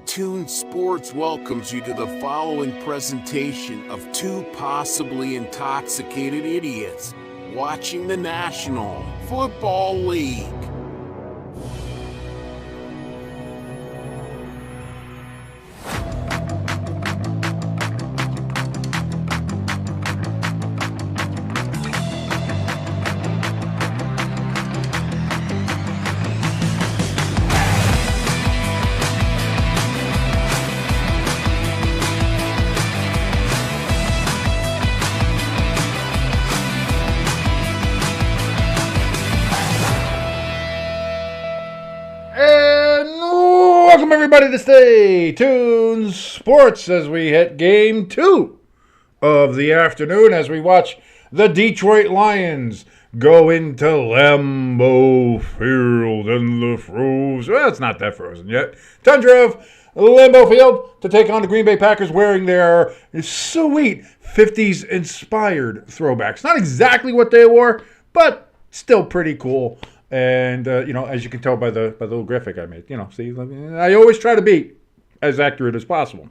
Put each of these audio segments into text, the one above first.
Tune Sports welcomes you to the following presentation of two possibly intoxicated idiots watching the National Football League. Welcome everybody to Stay Tuned Sports as we hit game 2 of the afternoon as we watch the Detroit Lions go into Lambeau Field in the frozen. Well, it's not that frozen yet. Tundra of Lambeau Field to take on the Green Bay Packers wearing their sweet 50s inspired throwbacks. Not exactly what they wore, but still pretty cool. And, as you can tell by the little graphic I made, see, I always try to be as accurate as possible.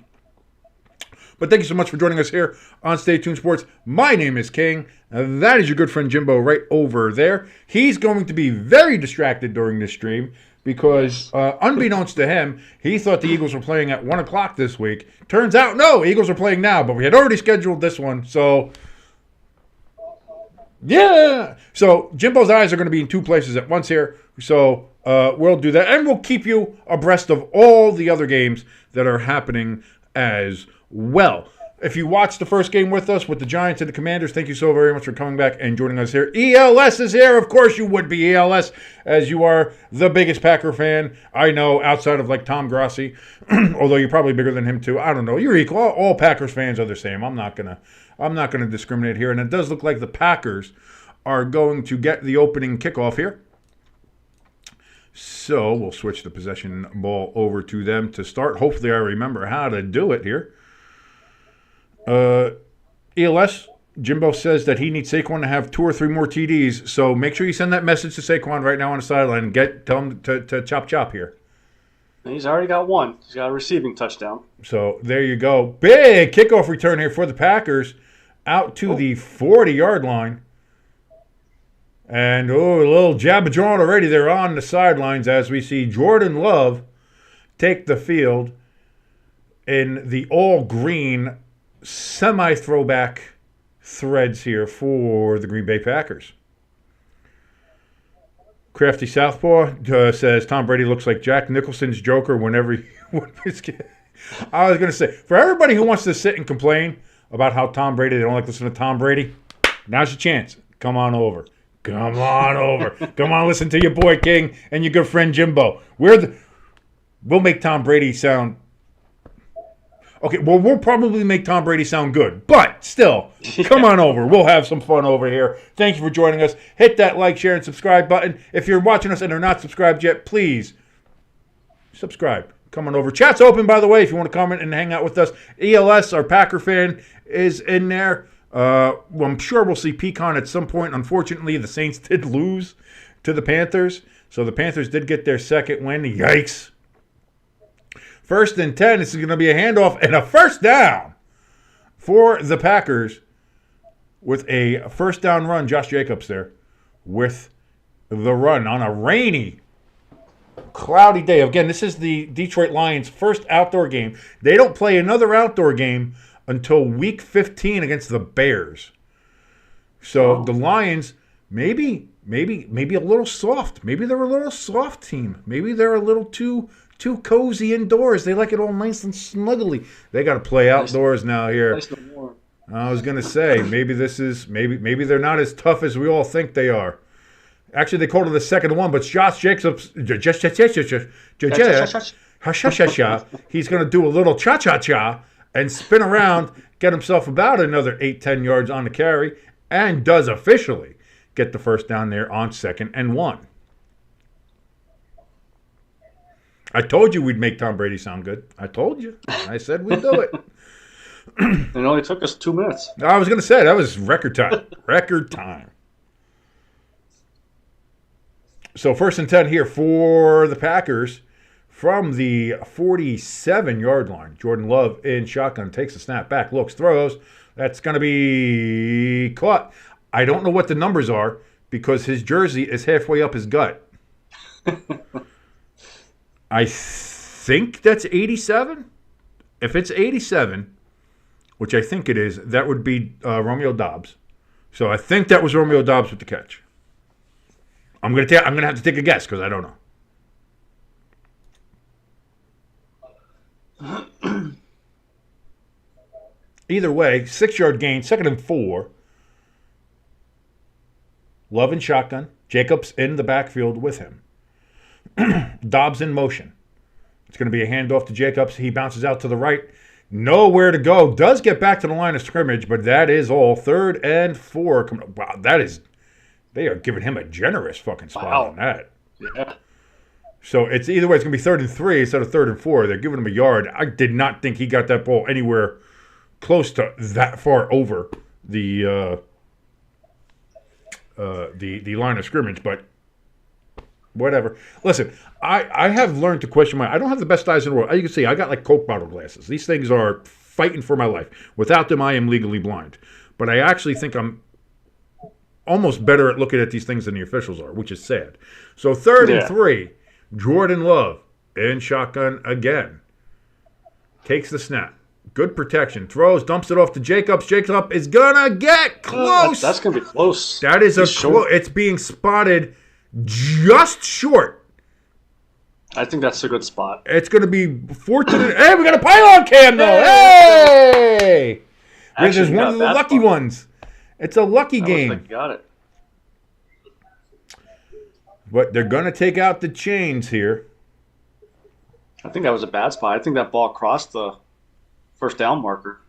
But thank you so much for joining us here on Stay Tuned Sports. My name is King. That is your good friend Jimbo right over there. He's going to be very distracted during this stream because, unbeknownst to him, he thought the Eagles were playing at 1 o'clock this week. Turns out, no, Eagles are playing now, but we had already scheduled this one, so... Yeah. So Jimbo's eyes are going to be in two places at once here. So we'll do that. And we'll keep you abreast of all the other games that are happening as well. If you watched the first game with us with the Giants and the Commanders, thank you so very much for coming back and joining us here. ELS is here. Of course you would be ELS, as you are the biggest Packer fan I know outside of like Tom Grossi. Although you're probably bigger than him too. I don't know. You're equal. All Packers fans are the same. I'm not going to discriminate here. And it does look like the Packers are going to get the opening kickoff here. So we'll switch the possession ball over to them to start. Hopefully I remember how to do it here. ELS, Jimbo says that he needs Saquon to have 2 or 3 more TDs. So make sure you send that message to Saquon right now on the sideline and tell him to chop here. He's already got one. He's got a receiving touchdown. So there you go. Big kickoff return here for the Packers out to the 40-yard line. And, a little jabba drawn already there on the sidelines as we see Jordan Love take the field in the all-green semi-throwback threads here for the Green Bay Packers. Crafty Southpaw says Tom Brady looks like Jack Nicholson's Joker whenever he I was going to say, for everybody who wants to sit and complain about how Tom Brady, they don't like to listen to Tom Brady, now's your chance. Come on over. Come on over. Come on, listen to your boy King and your good friend Jimbo. We'll make Tom Brady sound... Okay, well, we'll probably make Tom Brady sound good. But still, come on over. We'll have some fun over here. Thank you for joining us. Hit that like, share, and subscribe button. If you're watching us and are not subscribed yet, please subscribe. Come on over. Chat's open, by the way, if you want to comment and hang out with us. ELS, our Packer fan, is in there. Well, I'm sure we'll see Pecan at some point. Unfortunately, the Saints did lose to the Panthers. So the Panthers did get their second win. Yikes. 1st and 10. This is going to be a handoff and a first down for the Packers with a first down run. Josh Jacobs there with the run on a rainy, cloudy day. Again, this is the Detroit Lions' first outdoor game. They don't play another outdoor game until week 15 against the Bears. So the Lions, maybe a little soft. Maybe they're a little soft team. Maybe they're a little too cozy indoors. They like it all nice and snuggly. They got to play outdoors now here. I was gonna say maybe they're not as tough as we all think they are. Actually, they called it the second one, but Josh Jacobs, he's gonna do a little cha-cha-cha and spin around, get himself about another 8-10 yards on the carry, and does officially get the first down there on 2nd and 1. I told you we'd make Tom Brady sound good. I told you. I said we'd do it. It only took us 2 minutes. I was going to say, that was record time. Record time. So 1st and 10 here for the Packers from the 47-yard line. Jordan Love in shotgun, takes a snap back, looks, throws. That's going to be caught. I don't know what the numbers are because his jersey is halfway up his gut. I think that's 87. If it's 87, which I think it is, that would be Romeo Doubs. So I think that was Romeo Doubs with the catch. I'm gonna have to take a guess because I don't know. Either way, 6-yard gain, 2nd and 4. Love in shotgun. Jacobs in the backfield with him. Doubs in motion. It's going to be a handoff to Jacobs. He bounces out to the right. Nowhere to go. Does get back to the line of scrimmage, but that is all. 3rd and 4. Wow, they are giving him a generous fucking spot on that. Yeah. So it's either way, it's going to be 3rd and 3 instead of 3rd and 4. They're giving him a yard. I did not think he got that ball anywhere close to that far over the line of scrimmage, but whatever. Listen, I have learned to question I don't have the best eyes in the world. As you can see, I got like Coke bottle glasses. These things are fighting for my life. Without them, I am legally blind. But I actually think I'm almost better at looking at these things than the officials are, which is sad. So 3rd and 3, Jordan Love in shotgun again. Takes the snap. Good protection. Throws, dumps it off to Jacobs. Jacobs is going to get close. That's going to be close. That is it's being spotted just short. I think that's a good spot. It's going to be fortunate. Hey, we got a pylon cam, though. Hey! This is one of the lucky ones. It's a lucky game. Got it. But they're going to take out the chains here. I think that was a bad spot. I think that ball crossed the first down marker.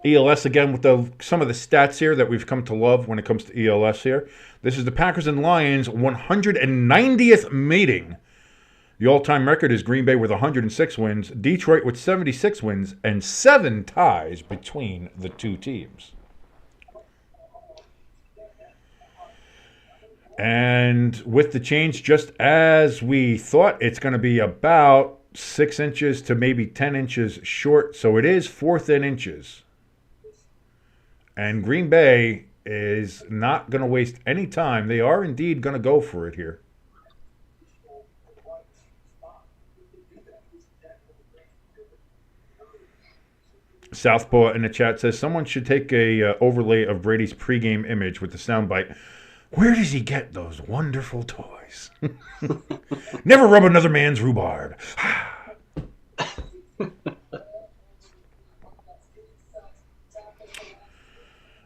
ELS again with some of the stats here that we've come to love when it comes to ELS here. This is the Packers and Lions 190th meeting. The all-time record is Green Bay with 106 wins, Detroit with 76 wins, and 7 ties between the two teams. And with the change, just as we thought, it's going to be about 6 inches to maybe 10 inches short. So it is 4th and inches. And Green Bay is not going to waste any time. They are indeed going to go for it here. Southpaw in the chat says, someone should take a overlay of Brady's pregame image with the soundbite. Where does he get those wonderful toys? Never rub another man's rhubarb.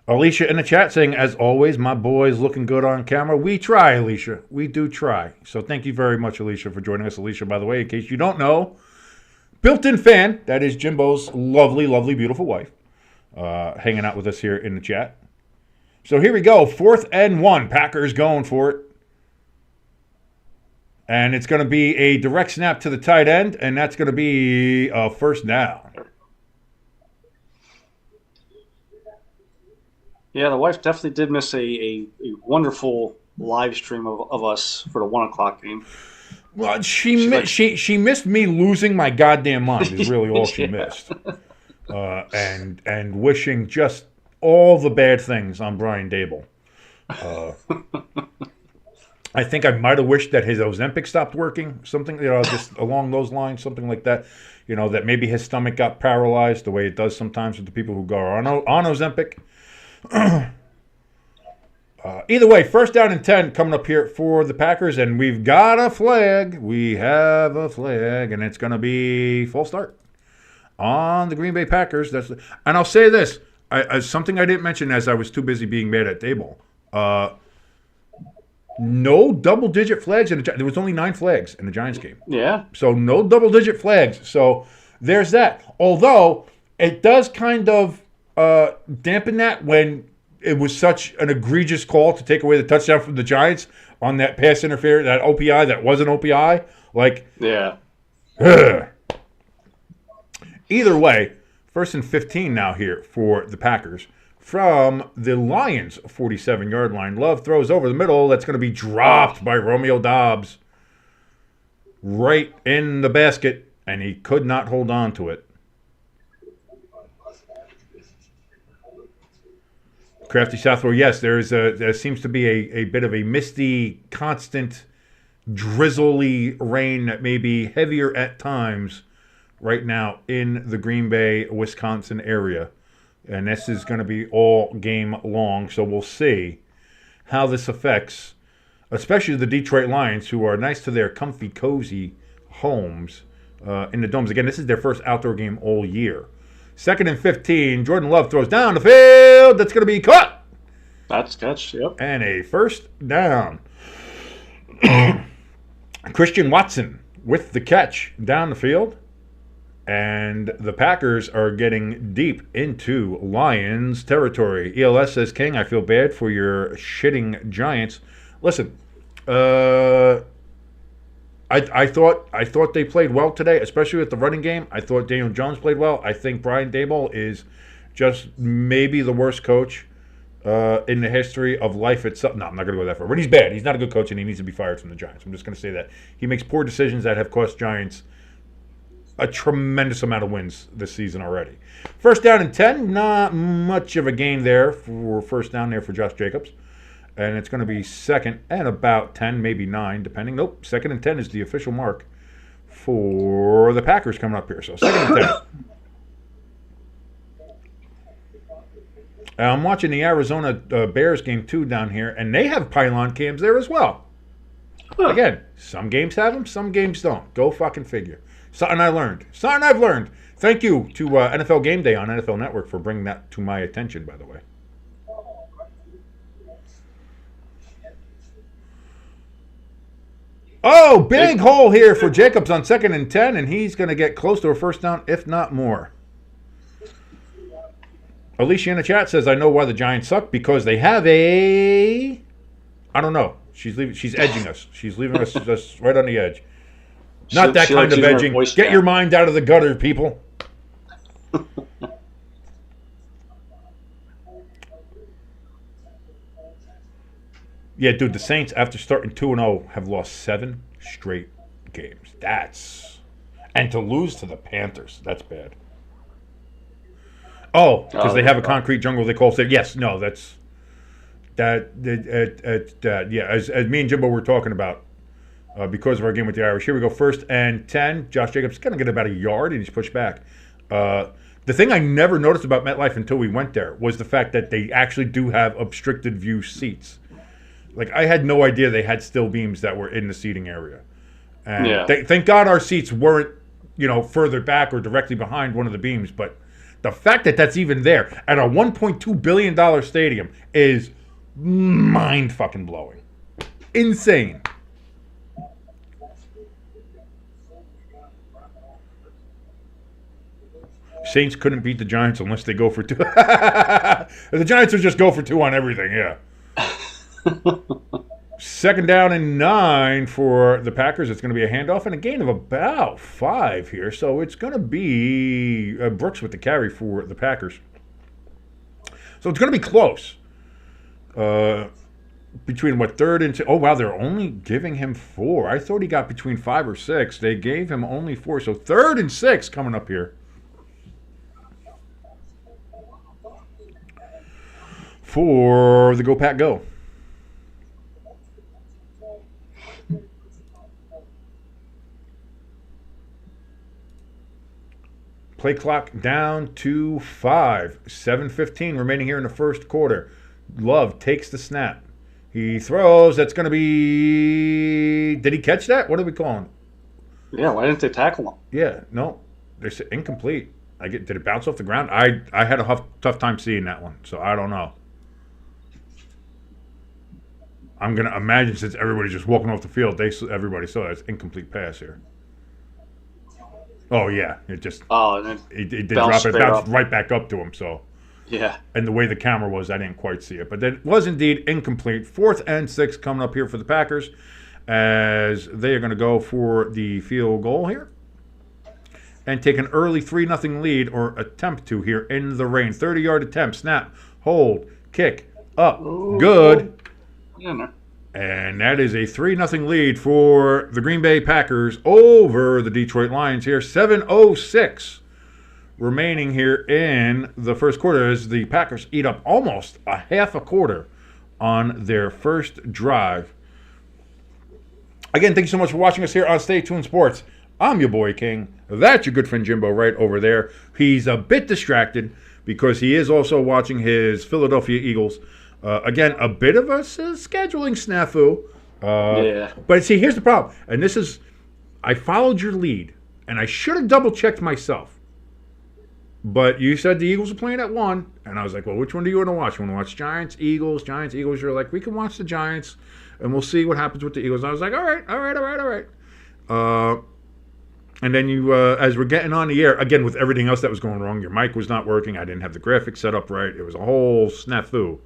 Alicia in the chat saying, as always, my boy's looking good on camera. We try, Alicia. We do try. So thank you very much, Alicia, for joining us. Alicia, by the way, in case you don't know, built-in fan. That is Jimbo's lovely, lovely, beautiful wife hanging out with us here in the chat. So here we go. 4th and 1. Packers going for it. And it's going to be a direct snap to the tight end, and that's going to be a first down. Yeah, the wife definitely did miss a wonderful live stream of us for the 1 o'clock game. Well, she missed me losing my goddamn mind is really all she missed. And wishing just all the bad things on Brian Dable. I think I might have wished that his Ozempic stopped working, something, just along those lines, something like that. That maybe his stomach got paralyzed the way it does sometimes with the people who go on Ozempic. Either way, 1st down and 10 coming up here for the Packers, and we've got a flag. We have a flag, and it's going to be full start on the Green Bay Packers. And I'll say this, something I didn't mention as I was too busy being mad at Dable. No double-digit flags. There was only 9 flags in the Giants game. Yeah. So no double-digit flags. So there's that. Although it does kind of dampen that when it was such an egregious call to take away the touchdown from the Giants on that pass interference, that OPI that wasn't OPI. Yeah. Either way, 1st and 15 now here for the Packers from the Lions' 47-yard line. Love throws over the middle. That's going to be dropped by Romeo Doubs. right in the basket, and he could not hold on to it. Crafty Southwell, yes, there seems to be a bit of a misty, constant, drizzly rain that may be heavier at times right now in the Green Bay, Wisconsin area. And this is going to be all game long, so we'll see how this affects, especially the Detroit Lions, who are nice to their comfy, cozy homes in the domes. Again, this is their first outdoor game all year. 2nd and 15. Jordan Love throws down the field. That's going to be caught. That's catch, yep. And a first down. Christian Watson with the catch down the field. And the Packers are getting deep into Lions territory. ELS says, King, I feel bad for your shitting Giants. Listen, I thought they played well today, especially with the running game. I thought Daniel Jones played well. I think Brian Daboll is just maybe the worst coach in the history of life itself. No, I'm not going to go that far. But he's bad. He's not a good coach, and he needs to be fired from the Giants. I'm just going to say that. He makes poor decisions that have cost Giants a tremendous amount of wins this season already. 1st down and 10. Not much of a gain there for first down there for Josh Jacobs. And it's going to be 2nd and about 10, maybe 9, depending. Nope, 2nd and 10 is the official mark for the Packers coming up here. So 2nd and 10. I'm watching the Arizona Bears game, too, down here, and they have pylon cams there as well. Again, some games have them, some games don't. Go fucking figure. Something I learned. Something I've learned. Thank you to NFL Game Day on NFL Network for bringing that to my attention, by the way. Oh, big hole here for Jacobs on 2nd and 10, and he's going to get close to a first down, if not more. Alicia in the chat says, I know why the Giants suck, because they have a... I don't know. She's edging us. She's leaving us just right on the edge. Not that kind of edging. Get your mind out of the gutter, people. Yeah, dude, the Saints, after starting 2-0, have lost 7 straight games. And to lose to the Panthers, that's bad. Oh, because they have a concrete jungle they call safe. Yes, no, that's... Yeah, as me and Jimbo were talking about, because of our game with the Irish. Here we go, 1st and 10. Josh Jacobs is going to get about a yard, and he's pushed back. The thing I never noticed about MetLife until we went there was the fact that they actually do have obstructed view seats. Like, I had no idea they had steel beams that were in the seating area. And thank God our seats weren't, further back or directly behind one of the beams. But the fact that that's even there at a $1.2 billion stadium is mind-fucking-blowing. Insane. Saints couldn't beat the Giants unless they go for 2. The Giants would just go for 2 on everything, yeah. 2nd down and 9 for the Packers. It's going to be a handoff and a gain of about 5 here. So it's going to be Brooks with the carry for the Packers. So it's going to be close. Between 3rd and 2. Oh, wow, they're only giving him 4. I thought he got between 5 or 6. They gave him only 4. So 3rd and 6 coming up here for the Go Pack Go. Play clock down to 5. 7:15 remaining here in the first quarter. Love takes the snap. He throws. That's going to be... Did he catch that? What are we calling? Yeah, why didn't they tackle him? Yeah, no. They said incomplete. Did it bounce off the ground? I had a tough time seeing that one, so I don't know. I'm going to imagine since everybody's just walking off the field, everybody saw it's incomplete pass here. Oh, yeah. It just... Oh, and then it did drop. It bounced right back up to him, so... Yeah. And the way the camera was, I didn't quite see it. But it was indeed incomplete. 4th and 6 coming up here for the Packers as they are going to go for the field goal here and take an early 3-0 lead or attempt to here in the rain. 30-yard attempt. Snap. Hold. Kick. Up. Good. Yeah, no. And that is a 3-0 lead for the Green Bay Packers over the Detroit Lions here. 7:06 remaining here in the first quarter as the Packers eat up almost a half a quarter on their first drive. Again, thank you so much for watching us here on Stay Tuned Sports. I'm your boy King. That's your good friend Jimbo right over there. He's a bit distracted because he is also watching his Philadelphia Eagles. Again, a bit of a scheduling snafu. Yeah. But see, here's the problem. And this is, I followed your lead, and I should have double-checked myself. But you said the Eagles are playing at 1, and I was like, well, which one do you want to watch? You want to watch Giants, Eagles? Giants, Eagles? You're like, we can watch the Giants, and we'll see what happens with the Eagles. And I was like, all right. And then you, as we're getting on the air, again, with everything else that was going wrong, your mic was not working. I didn't have the graphics set up right. It was a whole snafu.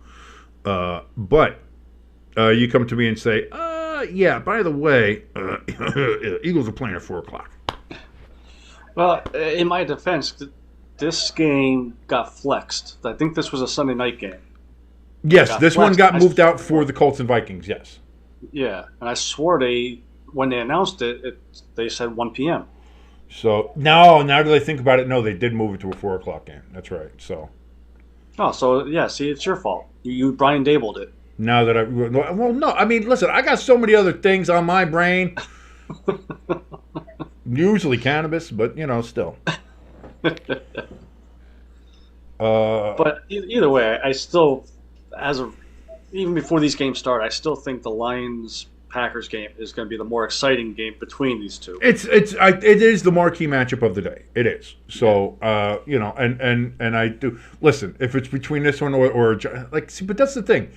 But you come to me and say, yeah, by the way, Eagles are playing at 4 o'clock. Well, in my defense, this game got flexed. I think this was a Sunday night game. Yes, this one got moved out for the Colts and Vikings, yes. Yeah, and I swore when they announced it, they said 1 p.m. So, now that I think about it, no, they did move it to a 4 o'clock game. That's right, so. Oh, so, yeah, see, it's your fault. You Brian Dabled it. Now that well, no, I mean, listen, I got so many other things on my brain. Usually cannabis, but, still. But either way, I still, even before these games start, I still think the Lions-Packers game is going to be the more exciting game between these two. It is the marquee matchup of the day. It is. So, and I do listen. If it's between this one or see, but that's the thing.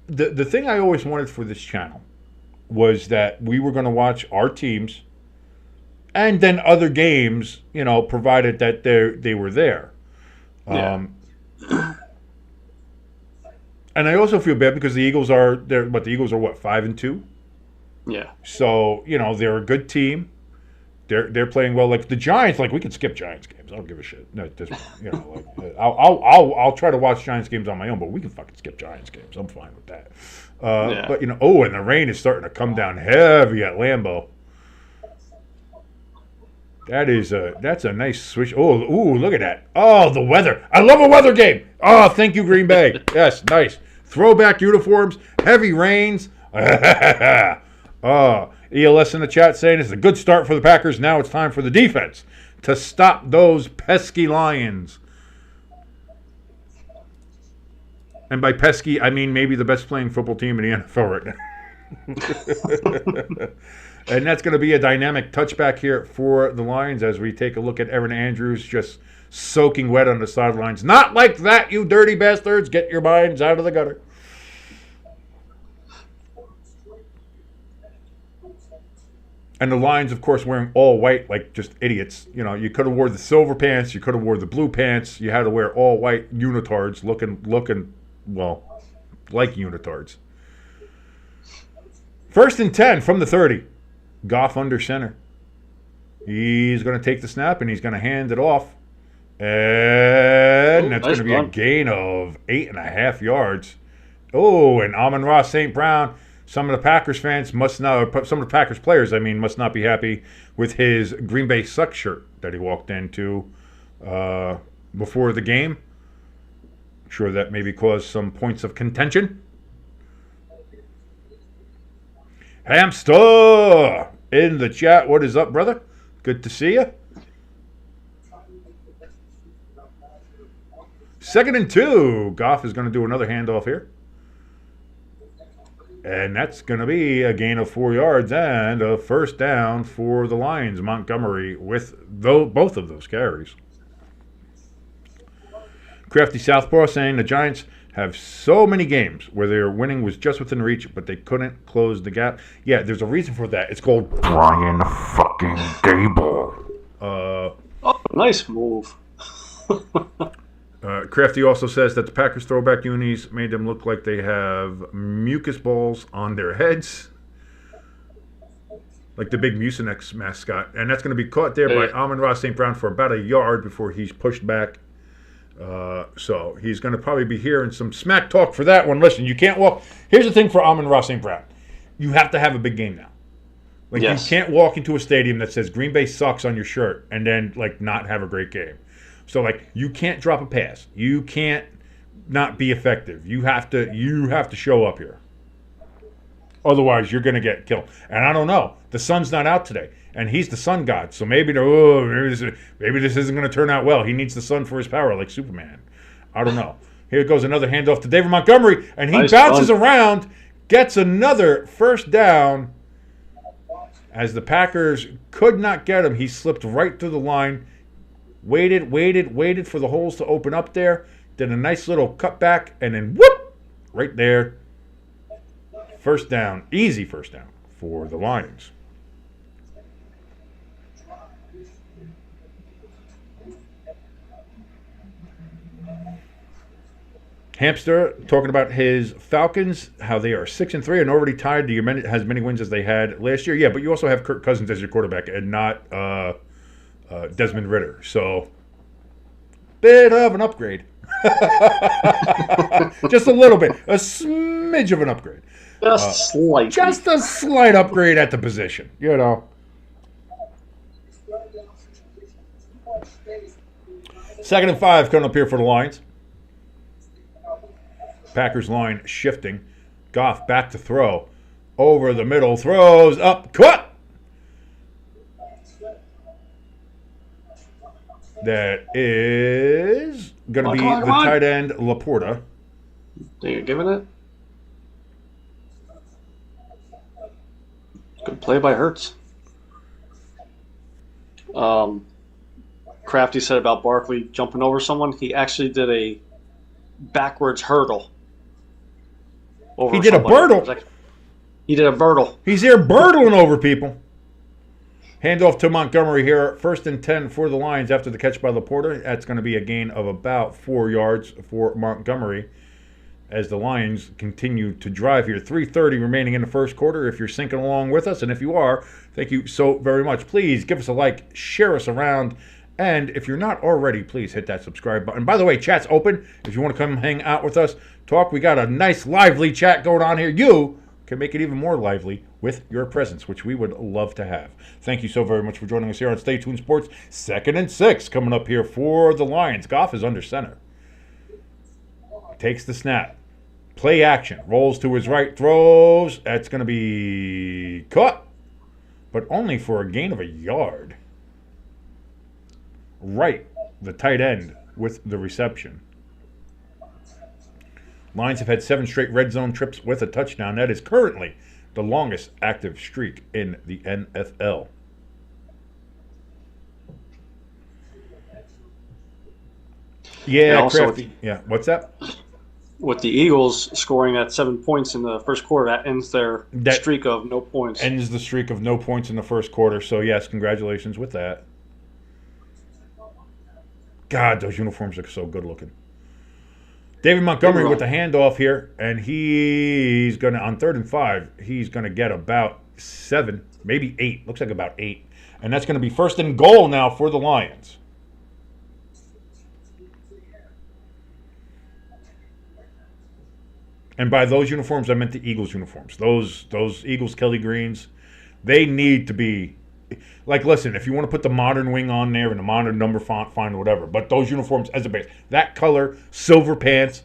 The thing I always wanted for this channel was that we were going to watch our teams, and then other games, provided that they were there. Yeah. And I also feel bad because the Eagles are there. But the Eagles are what, 5-2? Yeah. So they're a good team. They're playing well. Like the Giants, we can skip Giants games. I don't give a shit. No, this, I'll try to watch Giants games on my own, but we can fucking skip Giants games. I'm fine with that. Yeah. But and the rain is starting to come down heavy at Lambeau. That's a nice switch. Oh, ooh, look at that. Oh, the weather. I love a weather game. Oh, thank you, Green Bay. Yes, nice. Throwback uniforms, heavy rains. ELS in the chat saying it's a good start for the Packers. Now it's time for the defense to stop those pesky Lions. And by pesky, I mean maybe the best playing football team in the NFL right now. And that's going to be a dynamic touchback here for the Lions as we take a look at Evan Andrews just soaking wet on the sidelines. Not like that, you dirty bastards. Get your minds out of the gutter. And the Lions, of course, wearing all white like just idiots. You could have wore the silver pants. You could have wore the blue pants. You had to wear all white unitards looking, well, like unitards. 1st and 10 from the 30. Goff under center. He's going to take the snap, and he's going to hand it off. And that's going to be a gain of 8.5 yards. Oh, and Amon-Ra St. Brown, some of the Packers fans must not, some of the Packers players, must not be happy with his Green Bay Suck shirt that he walked into before the game. I'm sure that maybe caused some points of contention. Hamster in the chat. What is up, brother? Good to see you. 2nd and 2. Goff is going to do another handoff here. And that's going to be a gain of 4 yards and a first down for the Lions. Montgomery with both of those carries. Crafty Southpaw saying the Giants have so many games where their winning was just within reach, but they couldn't close the gap. Yeah, there's a reason for that. It's called Brian fucking Dable. Nice move. Crafty also says that the Packers throwback unis made them look like they have mucus balls on their heads. Like the big Mucinex mascot. And that's going to be caught there by Amon-Ra St. Brown for about a yard before he's pushed back. So he's going to probably be hearing some smack talk for that one. Listen, you can't walk. Here's the thing for Amon-Ra St. Brown. You have to have a big game now. Like, Yes. you can't walk into a stadium that says Green Bay sucks on your shirt and then, like, not have a great game. So, like, you can't drop a pass. You can't not be effective. You have to show up here. Otherwise, you're going to get killed. And I don't know. The sun's not out today, and he's the sun god. So maybe this isn't going to turn out well. He needs the sun for his power, like Superman. I don't know. Here goes another handoff to David Montgomery, and he bounces around, gets another first down. As the Packers could not get him, he slipped right through the line. Waited for the holes to open up there. Did a nice little cutback, and then whoop, right there. First down, easy first down for the Lions. Hamster talking about his Falcons, how they are 6-3 and already tied to has many wins as they had last year. Yeah, but you also have Kirk Cousins as your quarterback and not Desmond Ridder. So, bit of an upgrade. Just a little bit. A smidge of an upgrade. Just a slight upgrade at the position, you know. Second and 5 coming up here for the Lions. Packers line shifting. Goff back to throw. Over the middle. Throws up. Cut! That is going to be the tight end, Laporta. Are you giving it? Good play by Hurts. Crafty said about Barkley jumping over someone. He actually did a backwards hurdle. He did a birdle. He did a birdle. He's here birdling over people. Handoff to Montgomery here. 1st and 10 for the Lions after the catch by Laporta. That's going to be a gain of about 4 yards for Montgomery as the Lions continue to drive here. 3:30 remaining in the first quarter. If you're syncing along with us, and if you are, thank you so very much. Please give us a like, share us around, and if you're not already, please hit that subscribe button. By the way, chat's open. If you want to come hang out with us, talk. We got a nice, lively chat going on here. You can make it even more lively with your presence, which we would love to have. Thank you so very much for joining us here on Stay Tuned Sports. 2nd and 6 coming up here for the Lions. Goff is under center. Takes the snap. Play action. Rolls to his right. Throws. That's going to be caught, but only for a gain of a yard. Right, the tight end with the reception. Lions have had 7 straight red zone trips with a touchdown. That is currently the longest active streak in the NFL. Yeah, Crafty. Yeah, what's that? With the Eagles scoring at 7 points in the first quarter, that ends their streak of no points. Ends the streak of no points in the first quarter. So, yes, congratulations with that. God, those uniforms are so good looking. David Montgomery with the handoff here, and he's going to, on 3rd and 5, he's going to get about 7, maybe 8. Looks like about 8. And that's going to be 1st and goal now for the Lions. And by those uniforms, I meant the Eagles uniforms. Those Eagles Kelly Greens, they need to be, like, listen, if you want to put the modern wing on there and the modern number font, fine, whatever. But those uniforms as a base, that color, silver pants,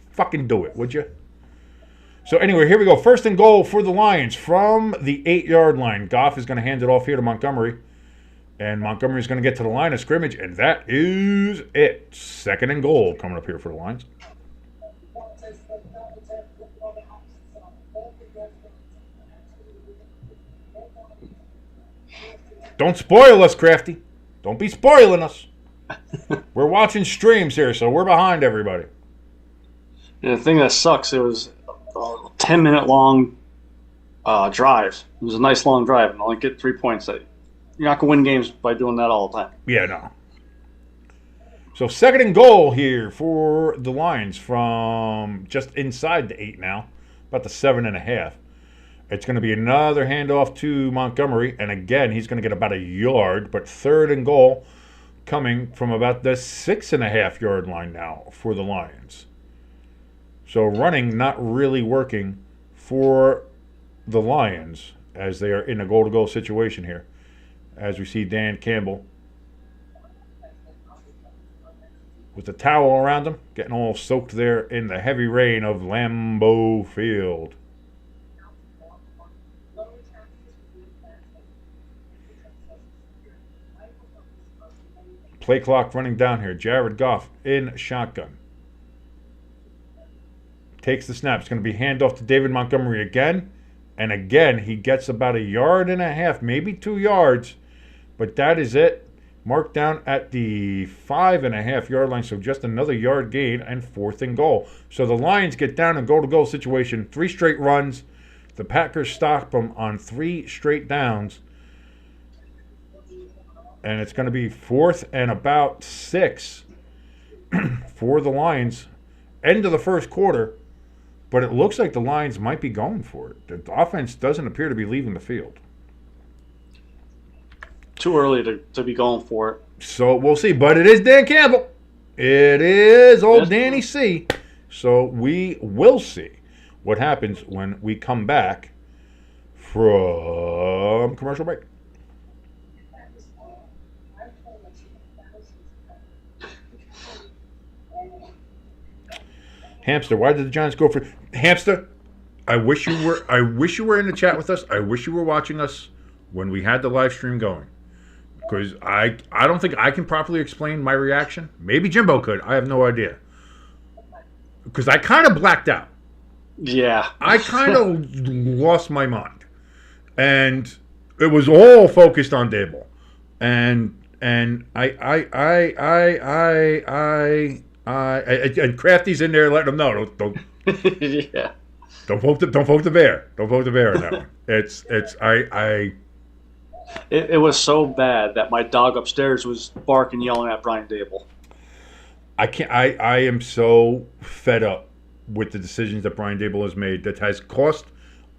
fucking do it, would you? So anyway, here we go. 1st and goal for the Lions from the 8-yard line. Goff is going to hand it off here to Montgomery. And Montgomery is going to get to the line of scrimmage, and that is it. 2nd and goal coming up here for the Lions. Don't spoil us, Crafty. Don't be spoiling us. We're watching streams here, so we're behind everybody. And the thing that sucks, it was a 10-minute long drive. It was a nice long drive, and only get 3 points. You're not going to win games by doing that all the time. Yeah, no. So 2nd and goal here for the Lions from just inside the 8 now, about the 7.5. It's going to be another handoff to Montgomery, and again, he's going to get about a yard, but 3rd and goal coming from about the 6.5-yard line now for the Lions. So running not really working for the Lions as they are in a goal-to-goal situation here. As we see Dan Campbell with the towel around him, getting all soaked there in the heavy rain of Lambeau Field. Play clock running down here. Jared Goff in shotgun. Takes the snap. It's going to be handoff to David Montgomery again. And again, he gets about 1.5 yards, maybe 2 yards. But that is it. Marked down at the 5.5 yard line. So just another yard gain and 4th and goal. So the Lions get down and goal-to-goal situation. 3 straight runs. The Packers stop them on 3 straight downs. And it's going to be 4th and about 6 for the Lions. End of the first quarter. But it looks like the Lions might be going for it. The offense doesn't appear to be leaving the field. Too early to be going for it. So we'll see. But it is Dan Campbell. It is old Danny C. So we will see what happens when we come back from commercial break. Hamster, why did the Giants go for Hamster? I wish you were in the chat with us. I wish you were watching us when we had the live stream going. Because I don't think I can properly explain my reaction. Maybe Jimbo could. I have no idea. Because I kind of blacked out. Yeah. I kind of lost my mind. And it was all focused on Dable. And and Crafty's in there letting them know. Don't yeah. Don't poke the bear. Don't poke the bear on that one. It was so bad that my dog upstairs was barking, yelling at Brian Dable. I am so fed up with the decisions that Brian Dable has made that has cost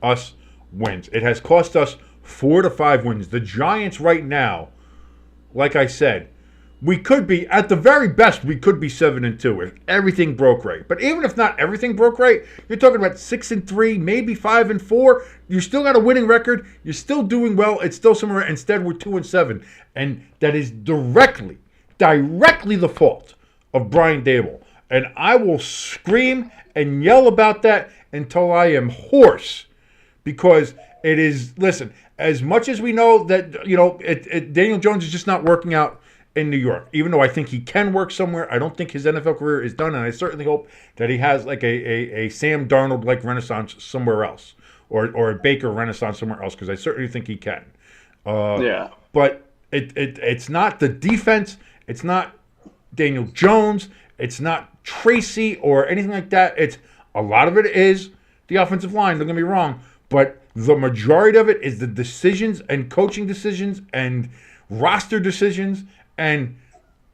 us wins. It has cost us 4 to 5 wins. The Giants right now, like I said, we could be, at the very best, we could be 7-2 if everything broke right. But even if not everything broke right, you're talking about 6-3, maybe 5-4. You still got a winning record. You're still doing well. It's still somewhere. Instead, we're 2-7, and that is directly the fault of Brian Dable. And I will scream and yell about that until I am hoarse, because it is. Listen, as much as we know that Daniel Jones is just not working out in New York, even though I think he can work somewhere. I don't think his NFL career is done, and I certainly hope that he has like a Sam Darnold-like renaissance somewhere else, or a Baker renaissance somewhere else, because I certainly think he can. Yeah. But it's not the defense. It's not Daniel Jones. It's not Tracy or anything like that. It's a lot of it is the offensive line. Don't get me wrong, but the majority of it is the decisions and coaching decisions and roster decisions and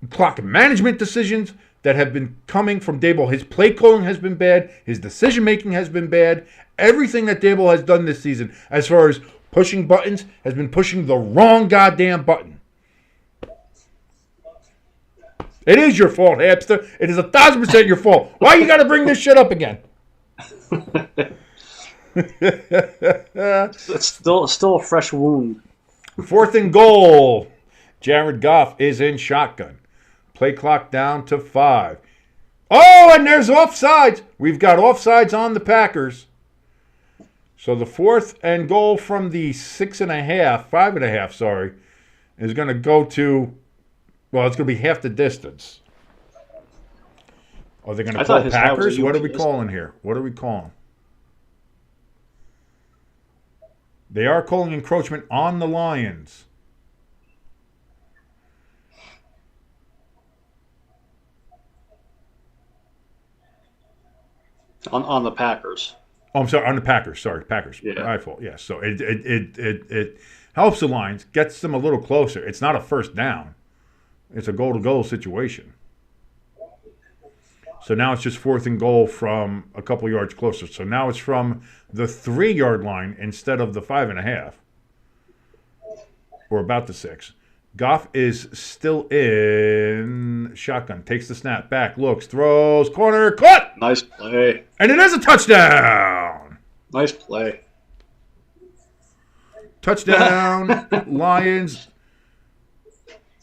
clock management decisions that have been coming from Dable. His play calling has been bad. His decision-making has been bad. Everything that Dable has done this season, as far as pushing buttons, has been pushing the wrong goddamn button. It is your fault, Hamster. It is 1,000% your fault. Why you got to bring this shit up again? It's still a fresh wound. 4th and goal. Jared Goff is in shotgun. Play clock down to 5. Oh, and there's offsides. We've got offsides on the Packers. So the 4th and goal from the 5.5, is going to go to, well, it's going to be half the distance. Are they going to call Packers? What are we calling here? What are we calling? They are calling encroachment on the Lions. On the Packers. Oh, I'm sorry, on the Packers. Sorry, Packers. Yeah. My fault. Yeah. So it helps the Lions, gets them a little closer. It's not a first down. It's a goal-to-goal situation. So now it's just 4th and goal from a couple yards closer. So now it's from the 3-yard line instead of the 5.5, or about the 6. Goff is still in shotgun. Takes the snap, back, looks, throws, corner, caught! Nice play. And it is a touchdown! Nice play. Touchdown, Lions.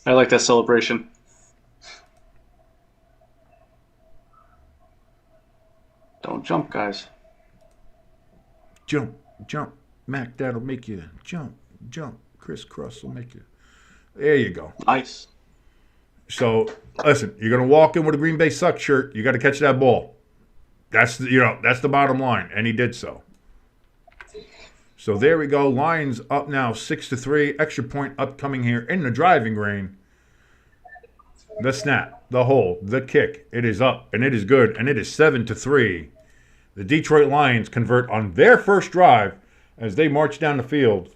I like that celebration. Don't jump, guys. Jump, jump. Mac, that'll make you jump, jump. Crisscross will make you. There you go. Nice. So, listen, you're going to walk in with a Green Bay Suck shirt. You got to catch that ball. That's the bottom line, and he did so. So there we go. Lions up now 6-3. Extra point upcoming here in the driving rain. The snap, the hold, the kick. It is up, and it is good, and it is 7-3. The Detroit Lions convert on their first drive as they march down the field.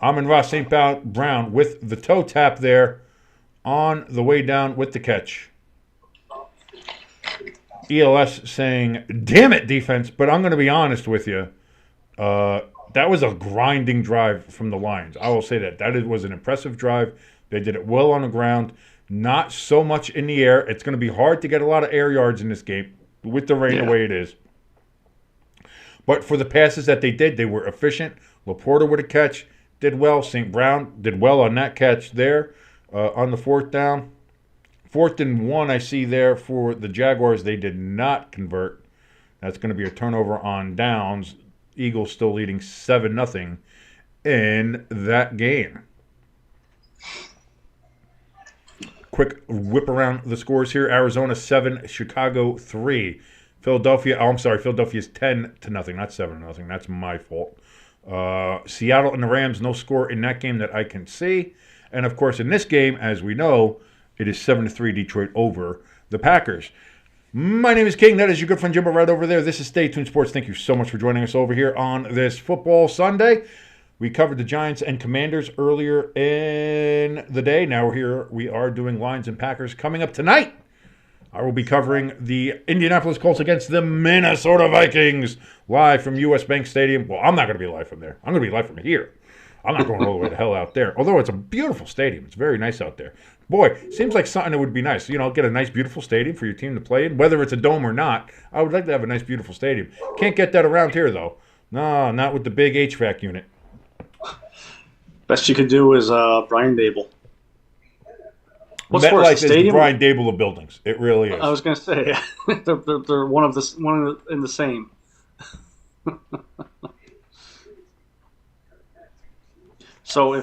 Amon-Ra St. Brown with the toe tap there on the way down with the catch. ELS saying, damn it, defense. But I'm going to be honest with you. That was a grinding drive from the Lions. I will say that. That was an impressive drive. They did it well on the ground. Not so much in the air. It's going to be hard to get a lot of air yards in this game with the rain the way it is. But for the passes that they did, they were efficient. Laporta with a catch. Did well. St. Brown did well on that catch there on the fourth down. 4th and 1 I see there for the Jaguars. They did not convert. That's going to be a turnover on downs. Eagles still leading 7-0 in that game. Quick whip around the scores here. Arizona 7, Chicago 3. Philadelphia's 10-0, not 7-0. That's my fault. Seattle and the Rams, no score in that game that I can see. And, of course, in this game, as we know, it is 7-3 Detroit over the Packers. My name is King. That is your good friend Jimbo right over there. This is Stay Tuned Sports. Thank you so much for joining us over here on this football Sunday. We covered the Giants and Commanders earlier in the day. Now we are doing Lions and Packers coming up tonight. I will be covering the Indianapolis Colts against the Minnesota Vikings live from U.S. Bank Stadium. Well, I'm not going to be live from there. I'm going to be live from here. I'm not going all the way the hell out there. Although it's a beautiful stadium. It's very nice out there. Boy, seems like something that would be nice. Get a nice, beautiful stadium for your team to play in. Whether it's a dome or not, I would like to have a nice, beautiful stadium. Can't get that around here, though. No, not with the big HVAC unit. Best you could do is Brian Dable. What's MetLife worse, is the stadium? the Brian Dable of buildings. It really is. I was going to say, they're one in the same. So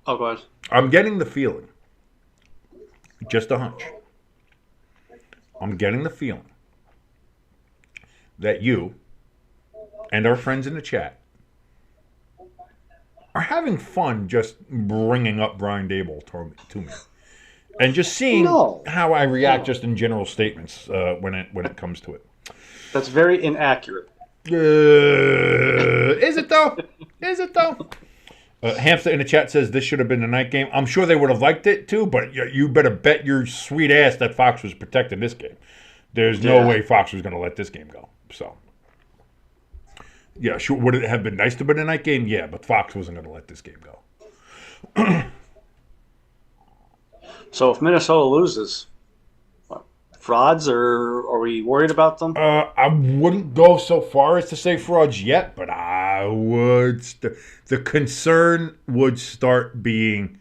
go ahead. I'm getting the feeling, just a hunch, I'm getting the feeling that you and our friends in the chat are having fun just bringing up Brian Dable to me. And just seeing how I react just in general statements when it comes to it. That's very inaccurate. Is it though? Hamster in the chat says this should have been the night game. I'm sure they would have liked it too, but you better bet your sweet ass that Fox was protecting this game. There's no way Fox was going to let this game go. So, yeah, sure. Would it have been nice to have been a night game? Yeah, but Fox wasn't going to let this game go. So if Minnesota loses, frauds, or are we worried about them? I wouldn't go so far as to say frauds yet, but I would. The concern would start being,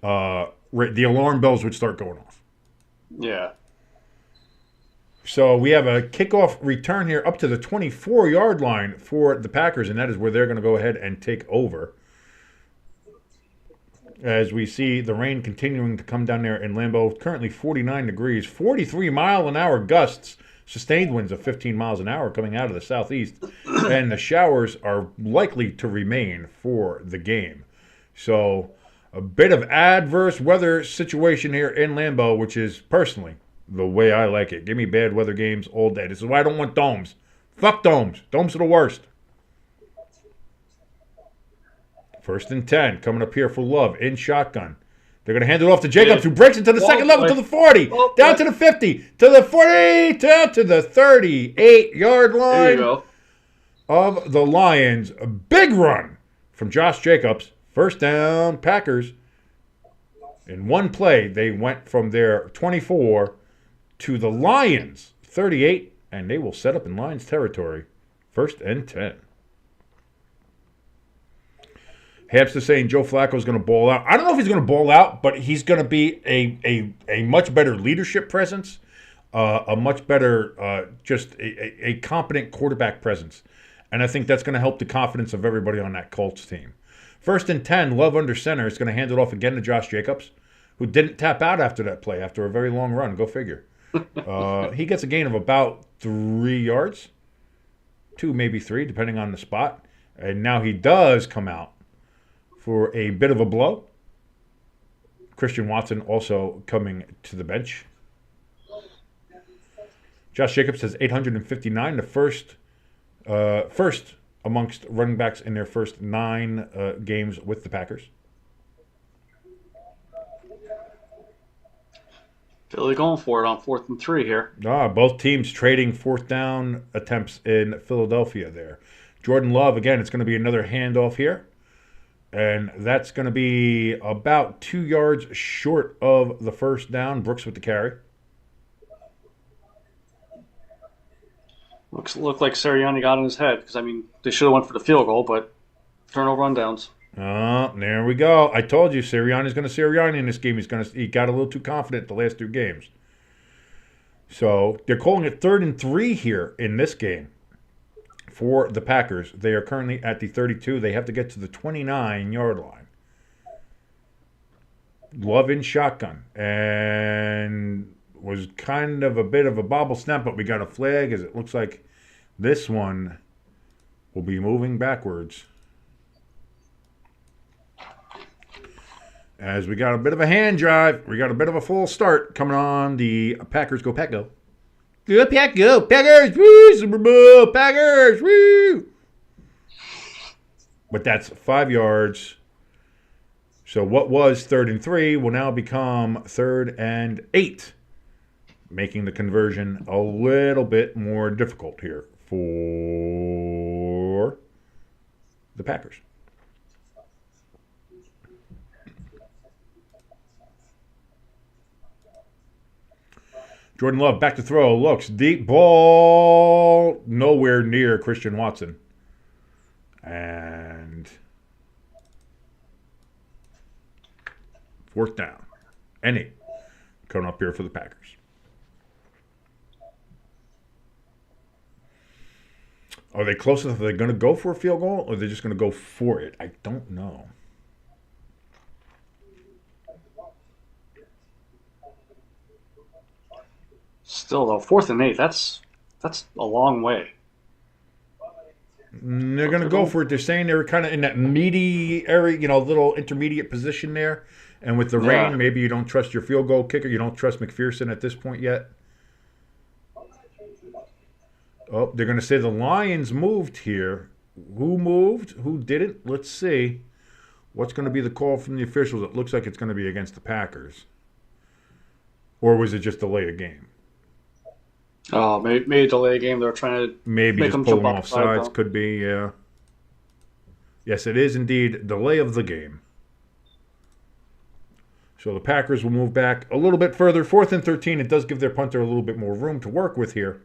the alarm bells would start going off. Yeah. So we have a kickoff return here up to the 24-yard line for the Packers, and that is where they're going to go ahead and take over. As we see the rain continuing to come down there in Lambeau, currently 49 degrees, 43-mile-an-hour gusts, sustained winds of 15 miles an hour coming out of the southeast, and the showers are likely to remain for the game. So a bit of adverse weather situation here in Lambeau, which is personally the way I like it. Give me bad weather games all day. This is why I don't want domes. Fuck domes. Domes are the worst. 1st and 10 coming up here for Love in shotgun. They're going to hand it off to Jacobs, who breaks into the second level to the 40, down to the 50, to the 40, down to the 38-yard line of the Lions. A big run from Josh Jacobs. First down, Packers. In one play, they went from their 24 to the Lions' 38, and they will set up in Lions territory. 1st and 10. Habs saying Joe Flacco is going to ball out. I don't know if he's going to ball out, but he's going to be a much better leadership presence, a much better, just a competent quarterback presence. And I think that's going to help the confidence of everybody on that Colts team. 1st and 10, Love under center is going to hand it off again to Josh Jacobs, who didn't tap out after that play, after a very long run. Go figure. He gets a gain of about 3 yards, 2, maybe 3, depending on the spot. And now he does come out for a bit of a blow. Christian Watson also coming to the bench. Josh Jacobs has 859, the first amongst running backs in their first 9 games with the Packers. Philly going for it on 4th and 3 here. Both teams trading 4th down attempts in Philadelphia there. Jordan Love, again, it's going to be another handoff here. And that's going to be about 2 yards short of the first down. Brooks with the carry. Looked like Sirianni got in his head because, I mean, they should have went for the field goal, but turnover rundowns. There we go. I told you Sirianni's going to Sirianni in this game. He got a little too confident the last 2 games. So they're calling it 3rd and 3 here in this game for the Packers. They are currently at the 32. They have to get to the 29-yard line. Love in shotgun. And was kind of a bit of a bobble snap, but we got a flag as it looks like this one will be moving backwards. As we got a bit of a hand drive, we got a bit of a full start coming on. The Packers go, Pack go. Go, Pack go. Packers, woo, Super Bowl, Packers, woo. But that's 5 yards. So what was 3rd and 3 will now become 3rd and 8, making the conversion a little bit more difficult here for the Packers. Jordan Love back to throw. Looks deep ball. Nowhere near Christian Watson. And 4th down. And 8. Coming up here for the Packers. Are they close enough? Are they going to go for a field goal? Or are they just going to go for it? I don't know. Still, though, 4th and 8, that's a long way. They're going to go for it. They're saying they were kind of in that meaty area, little intermediate position there. And with the rain, maybe you don't trust your field goal kicker. You don't trust McPherson at this point yet. Oh, they're going to say the Lions moved here. Who moved? Who didn't? Let's see. What's going to be the call from the officials? It looks like it's going to be against the Packers. Or was it just delay a game? Oh, maybe delay a game. They're trying to maybe make just pull them off sides. Could be, yeah. Yes, it is indeed delay of the game. So the Packers will move back a little bit further. 4th and 13. It does give their punter a little bit more room to work with here.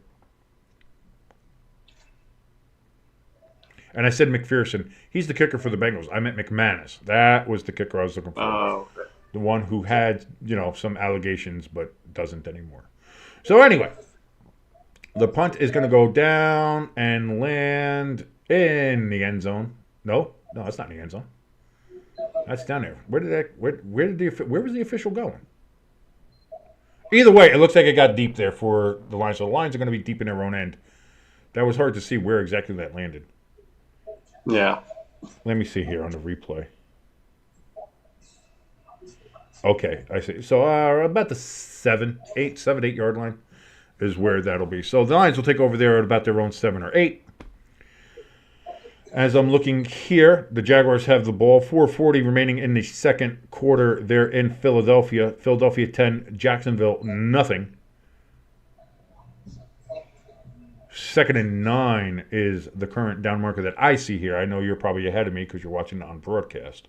And I said McPherson. He's the kicker for the Bengals. I meant McManus. That was the kicker I was looking for. Oh, okay. The one who had, some allegations but doesn't anymore. So anyway, the punt is going to go down and land in the end zone. No, that's not in the end zone. That's down there. Where was the official going? Either way, it looks like it got deep there for the Lions. So the Lions are going to be deep in their own end. That was hard to see where exactly that landed. Yeah. Let me see here on the replay. Okay, I see. So about the 7, 8 yard line is where that'll be. So the Lions will take over there at about their own 7 or 8. As I'm looking here, the Jaguars have the ball. 4:40 remaining in the second quarter. They're in Philadelphia. Philadelphia 10, Jacksonville nothing. 2nd and 9 is the current down marker that I see here. I know you're probably ahead of me because you're watching it on broadcast.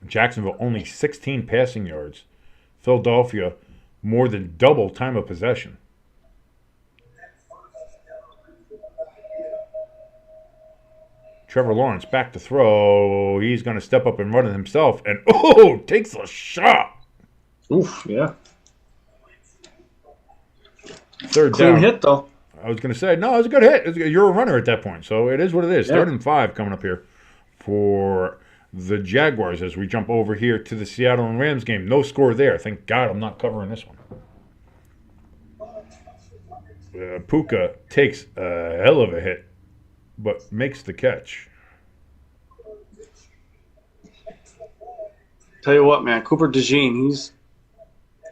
Jacksonville only 16 passing yards. Philadelphia more than double time of possession. Trevor Lawrence back to throw. He's going to step up and run it himself. And, takes a shot. Oof, yeah. Third Clean down. hit, though. I was going to say, no, it was a good hit. You're a runner at that point, so it is what it is. Yeah. 3rd and 5 coming up here for the Jaguars as we jump over here to the Seattle and Rams game. No score there. Thank God I'm not covering this one. Puka takes a hell of a hit, but makes the catch. Tell you what, man, Cooper DeJean, he's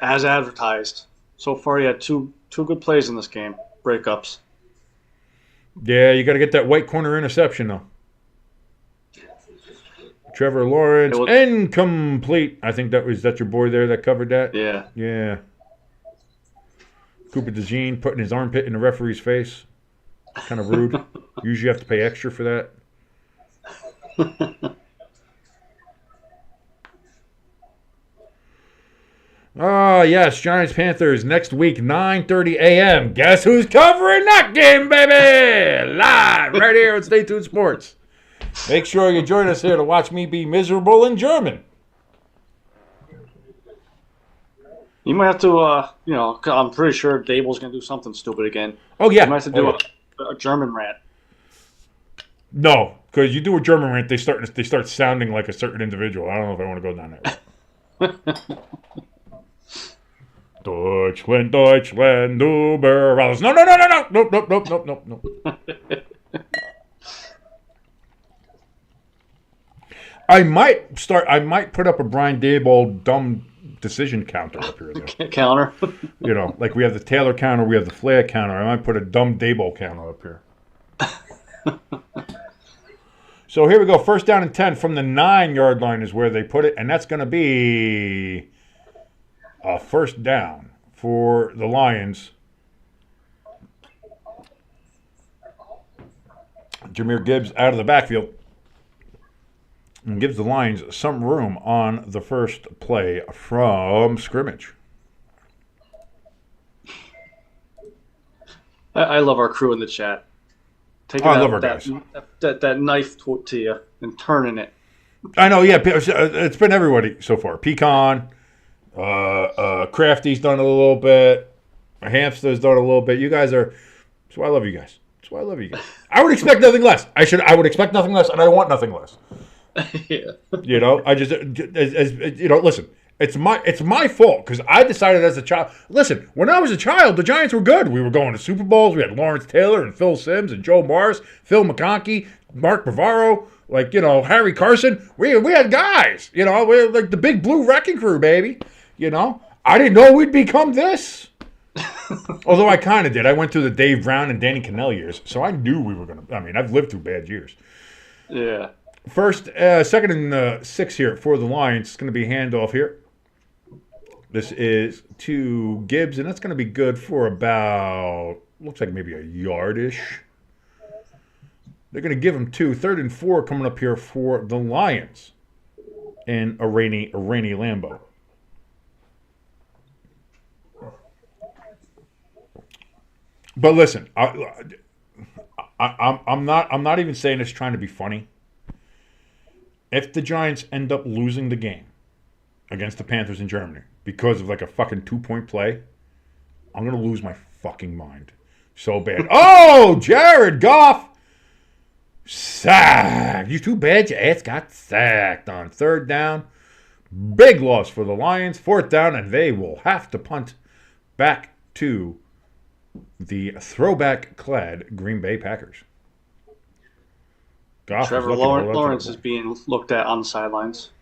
as advertised. So far, he had two good plays in this game, breakups. Yeah, you got to get that white corner interception, though. Trevor Lawrence, incomplete. I think that's your boy there that covered that? Yeah. Yeah. Cooper DeJean putting his armpit in the referee's face. Kind of rude. Usually you have to pay extra for that. Oh, yes, Giants-Panthers next week, 9:30 a.m. Guess who's covering that game, baby? Live right here on Stay Tuned Sports. Make sure you join us here to watch me be miserable in German. You might have to, I'm pretty sure Dable's going to do something stupid again. Oh, yeah. You might have to do a German rant. No, because you do a German rant, they start sounding like a certain individual. I don't know if I want to go down that route. Deutschland, Deutschland, über alles. No. Nope. I might put up a Brian Daboll dumb decision counter up here. Though. Counter? Like we have the Taylor counter, we have the Flair counter. I might put a dumb Daboll counter up here. So here we go. 1st down and 10 from the 9-yard line is where they put it, and that's going to be a 1st down for the Lions. Jahmyr Gibbs out of the backfield and gives the Lions some room on the first play from scrimmage. I love our crew in the chat. I love our guys. That knife to you and turning it. I know, yeah. It's been everybody so far. Pecan, Crafty's done it a little bit. Hamster's done it a little bit. You guys are. That's why I love you guys. I would expect nothing less. I would expect nothing less, and I want nothing less. Yeah. I just, listen. It's my fault because I decided as a child. Listen, when I was a child, the Giants were good. We were going to Super Bowls. We had Lawrence Taylor and Phil Simms and Joe Morris, Phil McConkey, Mark Bavaro, Harry Carson. We had guys. We're like the big blue wrecking crew, baby. I didn't know we'd become this. Although I kind of did. I went through the Dave Brown and Danny Cannell years, so I knew we were going to. I mean, I've lived through bad years. Yeah. 2nd and 6 here for the Lions. It's going to be handoff here. This is to Gibbs, and that's going to be good for about, looks like maybe a yard-ish. They're going to give him 2. 3rd and 4 coming up here for the Lions in a rainy Lambeau. But listen, I'm not even saying this trying to be funny. If the Giants end up losing the game against the Panthers in Germany because of like a fucking 2-point play, I'm going to lose my fucking mind so bad. Oh, Jared Goff sacked. You too bad your ass got sacked on 3rd down. Big loss for the Lions. 4th down, and they will have to punt back to the throwback-clad Green Bay Packers. Goff Trevor Lawrence is being looked at on the sidelines.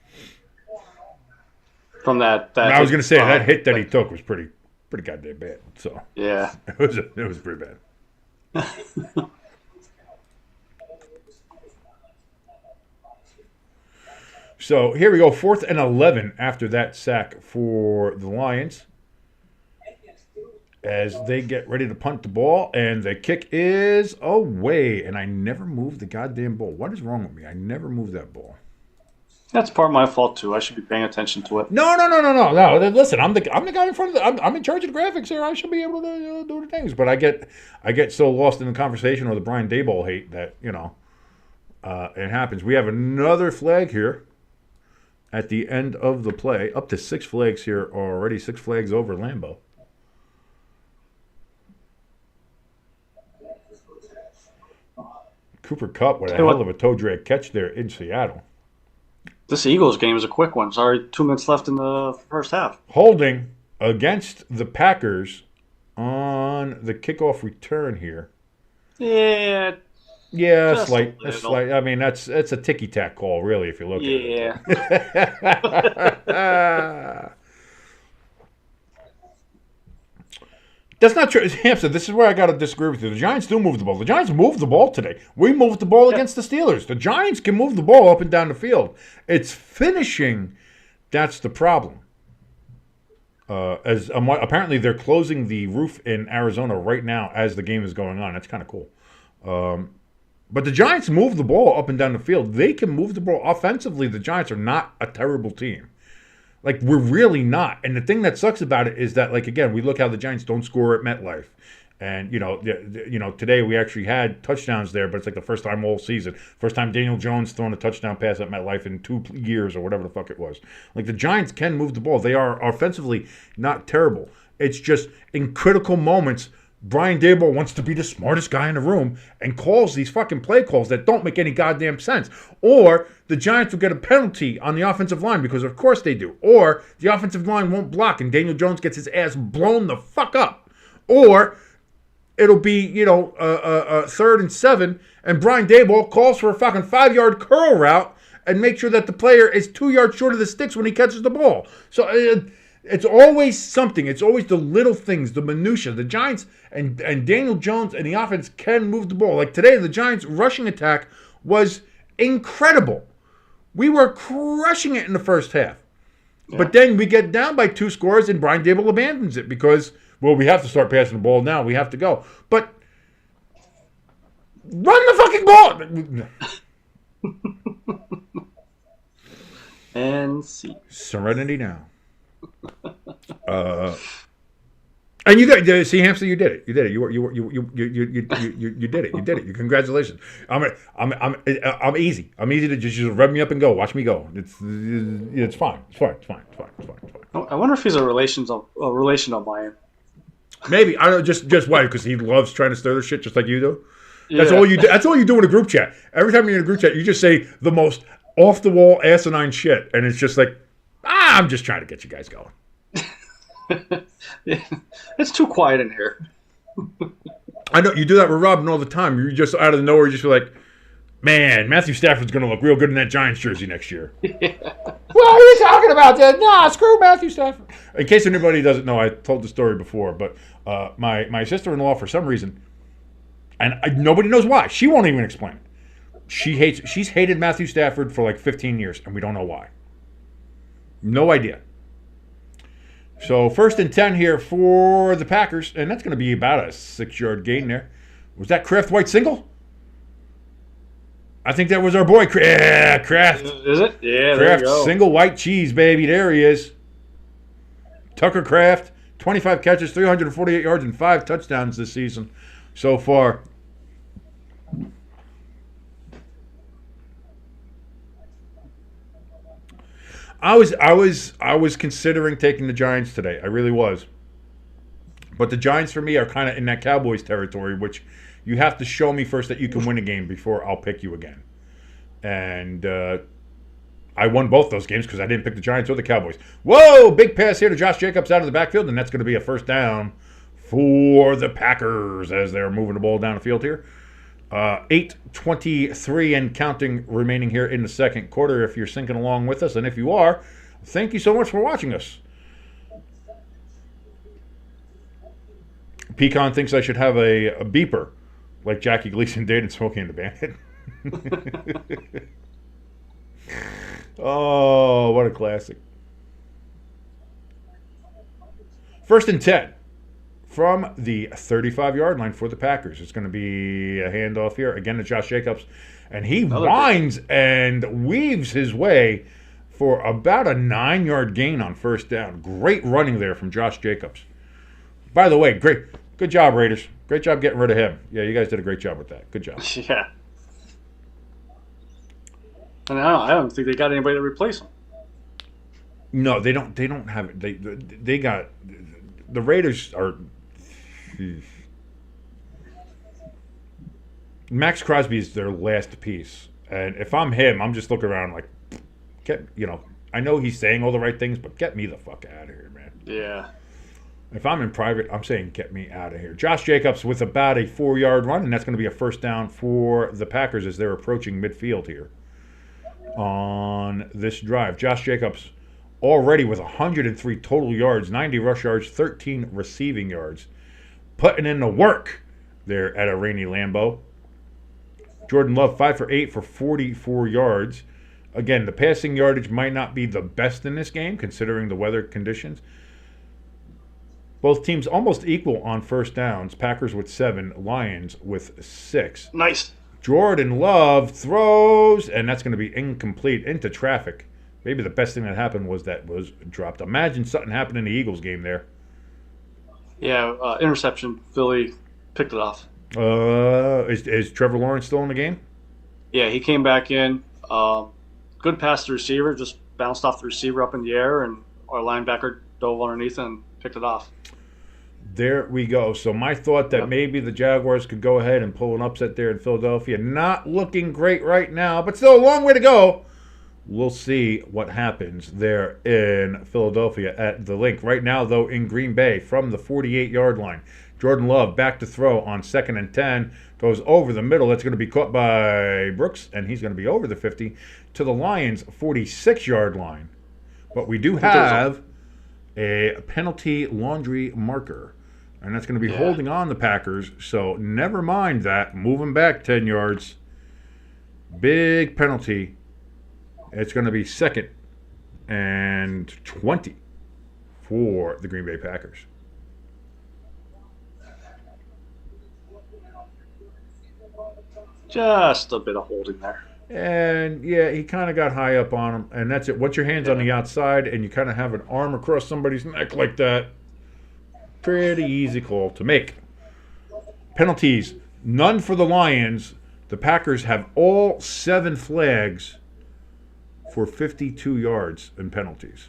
From that I was going to say that hit that he took was pretty goddamn bad. So yeah, it was pretty bad. So here we go, 4th and 11 after that sack for the Lions. As they get ready to punt the ball, and the kick is away. And I never moved the goddamn ball. What is wrong with me? I never moved that ball. That's part of my fault too. I should be paying attention to it. No. Listen, I'm the guy in front of I'm in charge of the graphics here. I should be able to do the things. But I get so lost in the conversation or the Brian Daboll hate that It happens. We have another flag here at the end of the play. Up to 6 flags here already. 6 flags over Lambeau. Cooper Kupp with a hell of a toe drag catch there in Seattle. This Eagles game is a quick one. Sorry, 2 minutes left in the first half. Holding against the Packers on the kickoff return here. Yeah. Yeah, slight. I mean, that's a ticky-tack call, really, if you look at it. That's not true. Hampton, this is where I got to disagree with you. The Giants do move the ball. The Giants moved the ball today. We moved the ball against the Steelers. The Giants can move the ball up and down the field. It's finishing that's the problem. Apparently they're closing the roof in Arizona right now as the game is going on. That's kind of cool. But the Giants move the ball up and down the field. They can move the ball offensively. The Giants are not a terrible team. Like, we're really not. And the thing that sucks about it is that, like, again, we look how the Giants don't score at MetLife. And, today we actually had touchdowns there, but it's like the first time all season. First time Daniel Jones thrown a touchdown pass at MetLife in 2 years or whatever the fuck it was. Like, the Giants can move the ball. They are offensively not terrible. It's just in critical moments, Brian Daboll wants to be the smartest guy in the room and calls these fucking play calls that don't make any goddamn sense. Or the Giants will get a penalty on the offensive line because of course they do. Or the offensive line won't block and Daniel Jones gets his ass blown the fuck up. Or it'll be, 3rd and 7 and Brian Daboll calls for a fucking 5-yard curl route and make sure that the player is 2 yards short of the sticks when he catches the ball. So it's always something. It's always the little things, the minutia. The Giants and Daniel Jones and the offense can move the ball. Like today, the Giants' rushing attack was incredible. We were crushing it in the first half. Yeah. But then we get down by 2 scores and Brian Daboll abandons it because, well, we have to start passing the ball now. We have to go. But run the fucking ball! And see. Serenity now. And you did. See, Hamster, you did it. You did it. You did it. You did it. Congratulations. I'm easy. I'm easy to just rev me up and go. Watch me go. It's fine. It's fine. I wonder if he's a relation of mine. Maybe I don't just why because he loves trying to stir the shit just like you do. That's all you do. That's all you do in a group chat. Every time you're in a group chat, you just say the most off the wall asinine shit, and it's just like, I'm just trying to get you guys going. It's too quiet in here. I know you do that with Robin all the time. You just out of nowhere, you just feel like, man, Matthew Stafford's going to look real good in that Giants jersey next year. Yeah. What are you talking about? That? Nah, screw Matthew Stafford. In case anybody doesn't know, I told the story before, but my sister-in-law, for some reason, and nobody knows why, she won't even explain it. She's hated Matthew Stafford for like 15 years, and we don't know why. No idea. So 1st and 10 here for the Packers, and that's going to be about a 6-yard gain there. Was that Kraft White single? I think that was our boy Kraft. Is it? Yeah, Kraft, there you go. Single white cheese, baby. There he is. Tucker Kraft, 25 catches, 348 yards, and 5 touchdowns this season so far. I was considering taking the Giants today. I really was. But the Giants for me are kind of in that Cowboys territory, which you have to show me first that you can win a game before I'll pick you again. And I won both those games because I didn't pick the Giants or the Cowboys. Whoa, big pass here to Josh Jacobs out of the backfield, and that's going to be a 1st down for the Packers as they're moving the ball down the field here. 8:23 and counting remaining here in the second quarter if you're syncing along with us. And if you are, thank you so much for watching us. Pecan thinks I should have a beeper like Jackie Gleason did in Smokey and the Bandit. Oh, what a classic. 1st and 10. From the 35-yard line for the Packers. It's going to be a handoff here again to Josh Jacobs. And he winds and weaves his way for about a 9-yard gain on 1st down. Great running there from Josh Jacobs. By the way, good job, Raiders. Great job getting rid of him. Yeah, you guys did a great job with that. Good job. Yeah. And I don't think they got anybody to replace him. No, they don't. They don't have it. They got the Raiders are. Max Crosby is their last piece, and if I'm him, I'm just looking around like, I know he's saying all the right things, but get me the fuck out of here, man. Yeah. If I'm in private, I'm saying get me out of here. Josh Jacobs with about a 4-yard run, and that's going to be a first down for the Packers as they're approaching midfield here on this drive. Josh Jacobs already with 103 total yards, 90 rush yards, 13 receiving yards, putting in the work there at a rainy Lambeau. Jordan Love, 5 for 8 for 44 yards. Again, the passing yardage might not be the best in this game, considering the weather conditions. Both teams almost equal on first downs. Packers with 7, Lions with 6. Nice. Jordan Love throws, and that's going to be incomplete into traffic. Maybe the best thing that happened was that was dropped. Imagine something happened in the Eagles game there. Yeah, interception. Philly picked it off. Is Trevor Lawrence still in the game? Yeah, he came back in. Good pass to the receiver, just bounced off the receiver up in the air, and our linebacker dove underneath and picked it off. There we go. So my thought that maybe the Jaguars could go ahead and pull an upset there in Philadelphia. Not looking great right now, but still a long way to go. We'll see what happens there in Philadelphia at the Link. Right now, though, in Green Bay from the 48-yard line. Jordan Love back to throw on 2nd and 10. Goes over the middle. That's going to be caught by Brooks, and he's going to be over the 50 to the Lions' 46-yard line. But we do have a penalty laundry marker, and that's going to be holding on the Packers. So never mind that. Moving back 10 yards. Big penalty. It's going to be 2nd and 20 for the Green Bay Packers. Just a bit of holding there. And, yeah, he kind of got high up on him, and that's it. Once your hand's on the outside and you kind of have an arm across somebody's neck like that, pretty easy call to make. Penalties, none for the Lions. The Packers have all 7 flags for 52 yards in penalties.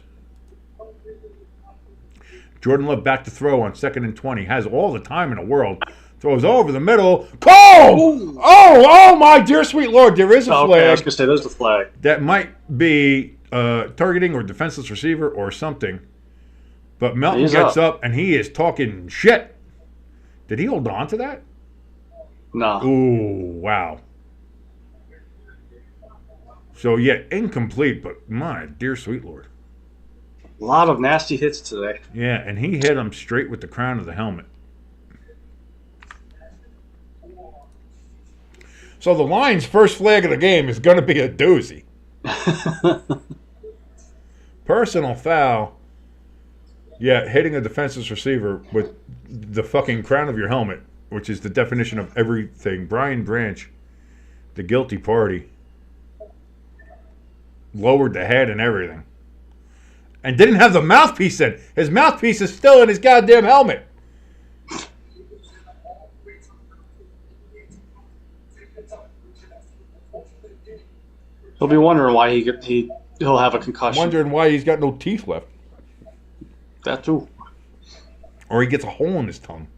Jordan Love back to throw on 2nd and 20. Has all the time in the world. Throws over the middle. Cole! Oh, my dear sweet Lord. There is a flag. Okay, I was going to say, there's the flag. That might be targeting or defenseless receiver or something. But Melton gets up, and he is talking shit. Did he hold on to that? No. Ooh, wow. So, yeah, incomplete, but my dear sweet Lord. A lot of nasty hits today. Yeah, and he hit him straight with the crown of the helmet. So the Lions' first flag of the game is going to be a doozy. Personal foul. Yeah, hitting a defenseless receiver with the fucking crown of your helmet, which is the definition of everything. Brian Branch, the guilty party, lowered the head and everything. And didn't have the mouthpiece in. His mouthpiece is still in his goddamn helmet. He'll be wondering why he'll have a concussion. Wondering why he's got no teeth left. That too. Or he gets a hole in his tongue.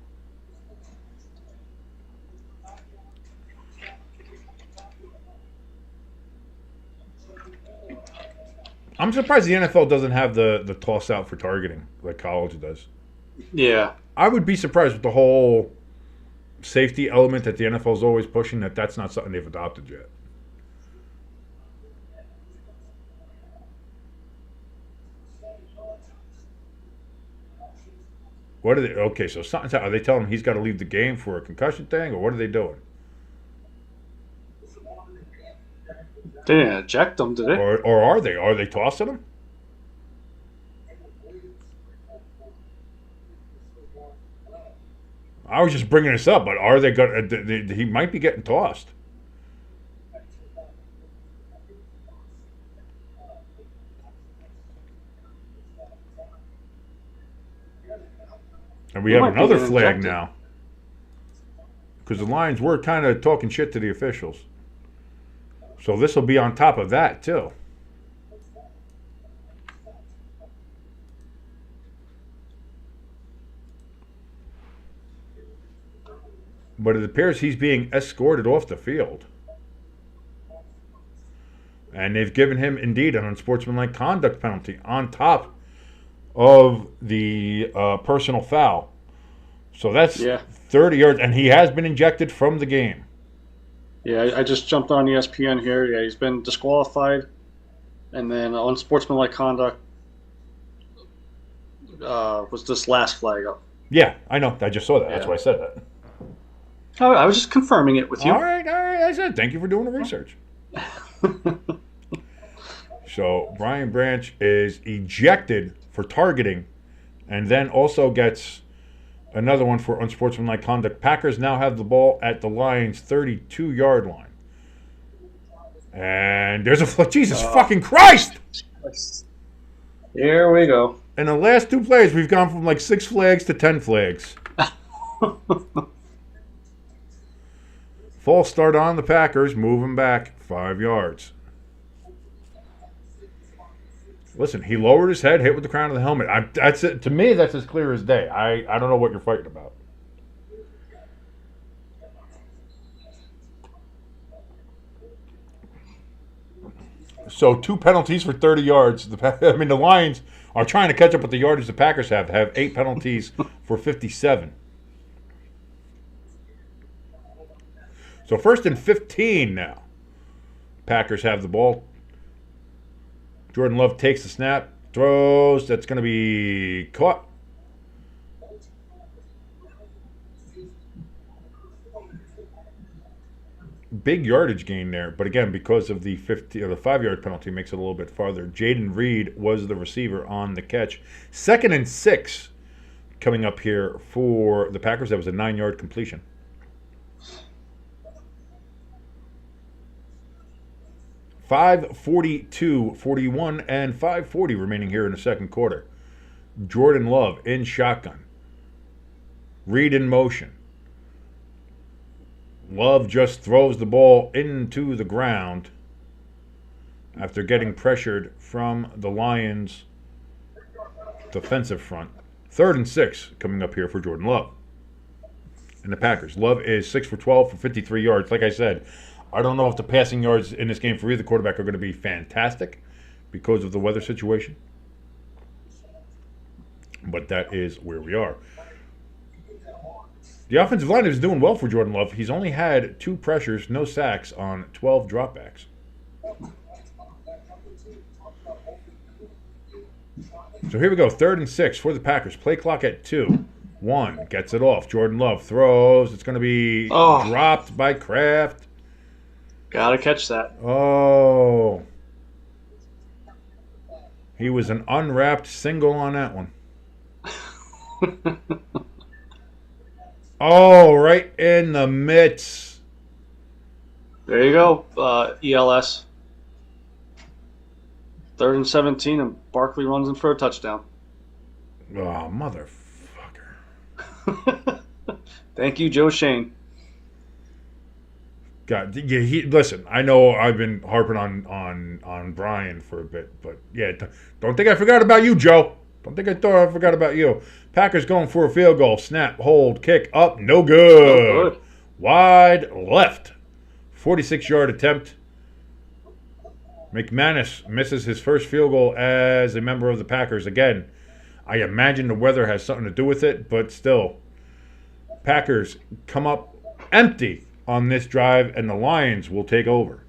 I'm surprised the NFL doesn't have the toss out for targeting like college does. Yeah. I would be surprised with the whole safety element that the NFL is always pushing, that's not something they've adopted yet. What are they? Okay, so something's, are they telling him he's got to leave the game for a concussion thing, or what are they doing? They didn't eject him, did they? Or are they? Are they tossing him? I was just bringing this up, but are they going to... He might be getting tossed. And we have another flag now. Because the Lions were kind of talking shit to the officials. So this will be on top of that, too. But it appears he's being escorted off the field. And they've given him, indeed, an unsportsmanlike conduct penalty on top of the personal foul. So that's 30 yards, and he has been ejected from the game. Yeah, I just jumped on ESPN here. Yeah, he's been disqualified, and then unsportsmanlike conduct was this last flag up. Yeah, I know. I just saw that. That's why I said that. Oh, I was just confirming it with you. All right. I said thank you for doing the research. So Brian Branch is ejected for targeting, and then also gets another one for unsportsmanlike conduct. Packers now have the ball at the Lions' 32-yard line. And there's a Jesus fucking Christ! Here we go. In the last 2 plays, we've gone from like 6 flags to 10 flags. False start on the Packers, moving back 5 yards. Listen, he lowered his head, hit with the crown of the helmet. That's it. To me, that's as clear as day. I don't know what you're fighting about. So 2 penalties for 30 yards. The Lions are trying to catch up with the yardage the Packers have 8 penalties for 57. So 1st and 15 now. Packers have the ball. Jordan Love takes the snap, throws. That's going to be caught. Big yardage gain there, but again, because of the 5-yard penalty, makes it a little bit farther. Jaden Reed was the receiver on the catch. 2nd and 6 coming up here for the Packers. That was a 9-yard completion. .542, 41, and 5:40 remaining here in the second quarter. Jordan Love in shotgun. Reed in motion. Love just throws the ball into the ground after getting pressured from the Lions' defensive front. 3rd and 6 coming up here for Jordan Love. And the Packers. Love is 6 for 12 for 53 yards. Like I said, I don't know if the passing yards in this game for either quarterback are going to be fantastic because of the weather situation. But that is where we are. The offensive line is doing well for Jordan Love. He's only had 2 pressures, no sacks on 12 dropbacks. So here we go, 3rd and 6 for the Packers. Play clock at 2. 1 gets it off. Jordan Love throws. It's going to be dropped by Kraft. Gotta catch that. Oh. He was an unwrapped single on that one. Oh, right in the midst. There you go, ELS. 3rd and 17, and Barkley runs in for a touchdown. Oh, motherfucker. Thank you, Joe Shane. God, yeah, listen, I know I've been harping on Brian for a bit, but yeah, don't think I forgot about you, Joe. Don't think I forgot about you. Packers going for a field goal. Snap, hold, kick, up, no good. No good. Wide left. 46-yard attempt. McManus misses his first field goal as a member of the Packers. Again, I imagine the weather has something to do with it, but still. Packers come up empty on this drive, and the Lions will take over.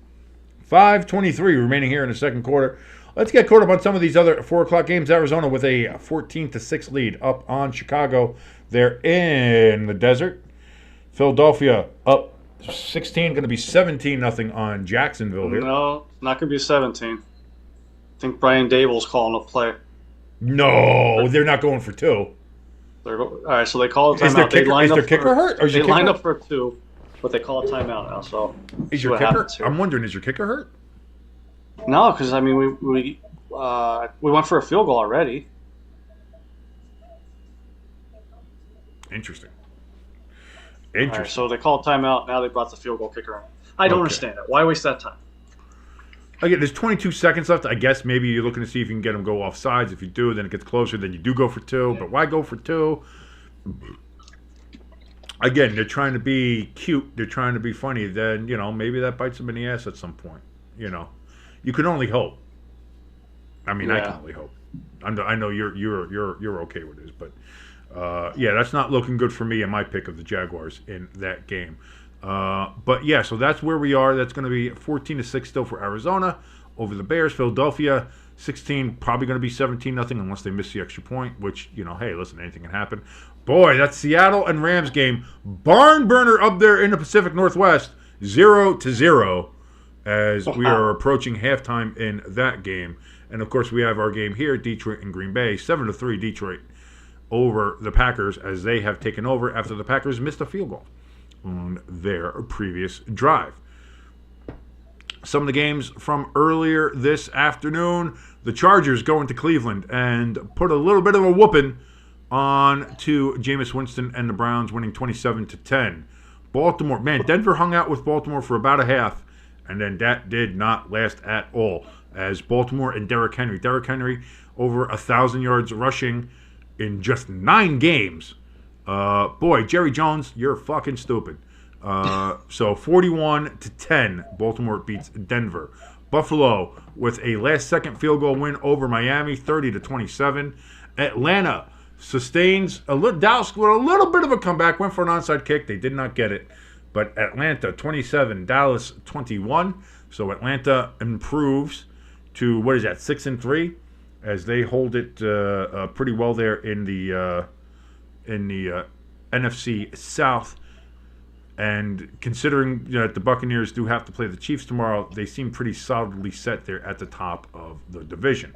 5:23 remaining here in the second quarter. Let's get caught up on some of these other 4 o'clock games. Arizona with a 14-6 lead up on Chicago. They're in the desert. Philadelphia up 16, going to be 17-0 on Jacksonville here. No, not going to be 17. I think Brian Dable's calling a play. No, they're not going for 2. All right, so they call a timeout. Is their kicker hurt? Or they lined up for 2, but they call a timeout now. So is your kicker? I'm wondering, is your kicker hurt? No, because I mean we went for a field goal already. Interesting. Right, so they call a timeout. Now they brought the field goal kicker in. I don't understand it. Why waste that time? Again, there's 22 seconds left. I guess maybe you're looking to see if you can get them go off sides. If you do, then it gets closer. Then you do go for 2. But why go for 2? Again, they're trying to be cute. They're trying to be funny. Then, maybe that bites them in the ass at some point. You can only hope. I mean, I can only hope. I know you're okay with this, but that's not looking good for me in my pick of the Jaguars in that game. But yeah, so that's where we are. That's going to be 14-6 still for Arizona over the Bears. Philadelphia 16, probably going to be 17-0 unless they miss the extra point. Which hey, listen, anything can happen. Boy, that Seattle and Rams game, barn burner up there in the Pacific Northwest, 0-0, as we are approaching halftime in that game. And of course, we have our game here, Detroit and Green Bay, 7-3 Detroit over the Packers as they have taken over after the Packers missed a field goal on their previous drive. Some of the games from earlier this afternoon, the Chargers going to Cleveland and put a little bit of a whooping on to Jameis Winston and the Browns, winning 27-10. Baltimore, Denver hung out with Baltimore for about a half, and then that did not last at all. As Baltimore and Derrick Henry over 1,000 yards rushing in just 9 games. Boy, Jerry Jones, you're fucking stupid. So 41-10, Baltimore beats Denver. Buffalo with a last-second field goal win over Miami, 30-27. Atlanta sustains Dallas with a little bit of a comeback, went for an onside kick. They did not get it. But Atlanta 27, Dallas 21. So Atlanta improves to 6-3, as they hold it pretty well there in the NFC South. And considering that the Buccaneers do have to play the Chiefs tomorrow, they seem pretty solidly set there at the top of the division.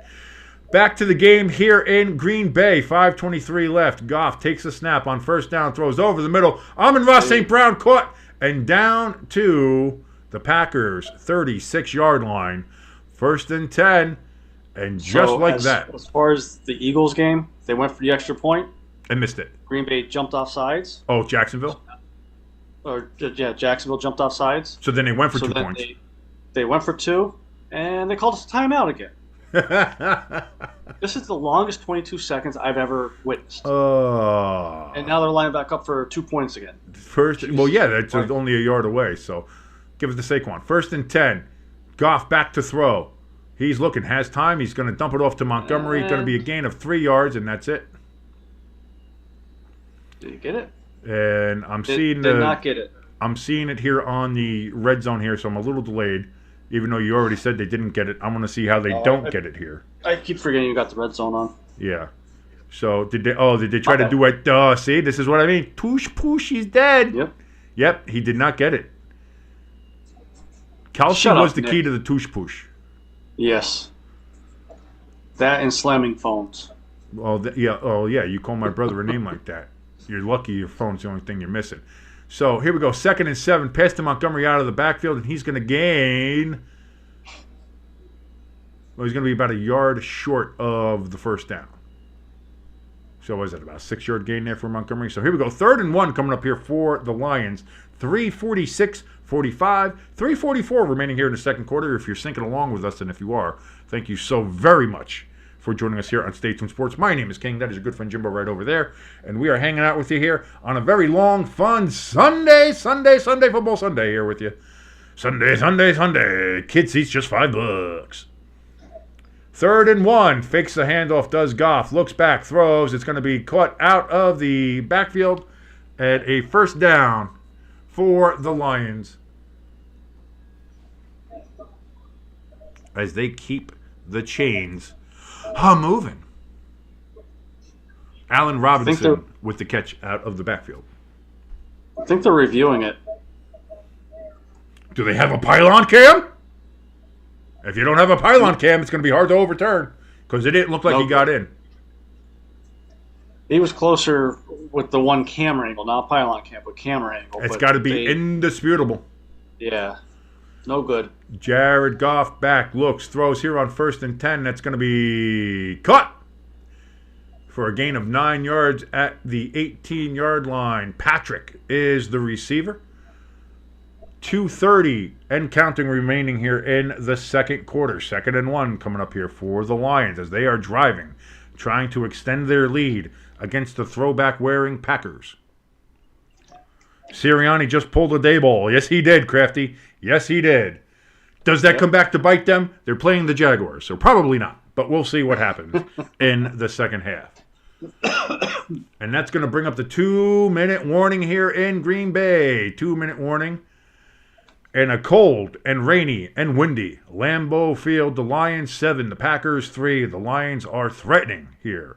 Back to the game here in Green Bay. 5:23 left. Goff takes a snap on first down, throws over the middle. Amon-Ra St. Brown caught and down to the Packers' 36-yard line. 1st and 10, and just that. As far as the Eagles game, they went for the extra point. And missed it. Green Bay jumped off sides. Oh, Jacksonville? Jacksonville jumped off sides. So then they went for 2 points. They went for 2, and they called us a timeout again. This is the longest 22 seconds I've ever witnessed. And now they're lining back up for 2 points again. That's only a yard away, so give it to Saquon. 1st and 10. Goff back to throw. He's looking, has time. He's going to dump it off to Montgomery. Going to be a gain of 3 yards, and that's it. Did you get it? And did not get it. I'm seeing it here on the red zone here, so I'm a little delayed. Even though you already said they didn't get it, I'm going to see how they don't get it here. I keep forgetting you got the red zone on. Yeah. So did they try to do it? See, this is what I mean. Tush push, he's dead. Yep, he did not get it. Calcium was the key to the tush push. Yes. That and slamming phones. You call my brother a name like that. You're lucky your phone's the only thing you're missing. So here we go. 2nd and 7. Pass to Montgomery out of the backfield, and he's going to gain. Well, he's going to be about a yard short of the first down. So was it about a 6-yard gain there for Montgomery? So here we go. 3rd and 1 coming up here for the Lions. 3:46, 45, 3:44 remaining here in the second quarter. If you're syncing along with us, and if you are, thank you so very much for joining us here on Stay Tuned Sports. My name is King. That is your good friend Jimbo right over there. And we are hanging out with you here on a very long, fun Sunday football Sunday here with you. Sunday. Kid seats just $5. 3rd and 1. Fakes the handoff, does Goff. Looks back, throws. It's going to be caught out of the backfield at a first down for the Lions, as they keep the chains moving. Allen Robinson with the catch out of the backfield. I think they're reviewing it. Do they have a pylon cam? If you don't have a pylon cam, it's going to be hard to overturn, because it didn't look like he got in. He was closer with the one camera angle, not pylon cam, but camera angle. It's got to be indisputable. Yeah. No good. Jared Goff back, looks, throws here on 1st and 10. That's going to be caught for a gain of 9 yards at the 18-yard line. Patrick is the receiver. 2:30 and counting remaining here in the second quarter. 2nd and 1 coming up here for the Lions as they are driving, trying to extend their lead against the throwback-wearing Packers. Sirianni just pulled a day ball. Yes, he did, Crafty. Yes, he did. Does that come back to bite them? They're playing the Jaguars, so probably not. But we'll see what happens in the second half. And that's going to bring up the 2-minute warning here in Green Bay. 2-minute warning. And a cold and rainy and windy Lambeau Field. The Lions 7, the Packers 3. The Lions are threatening here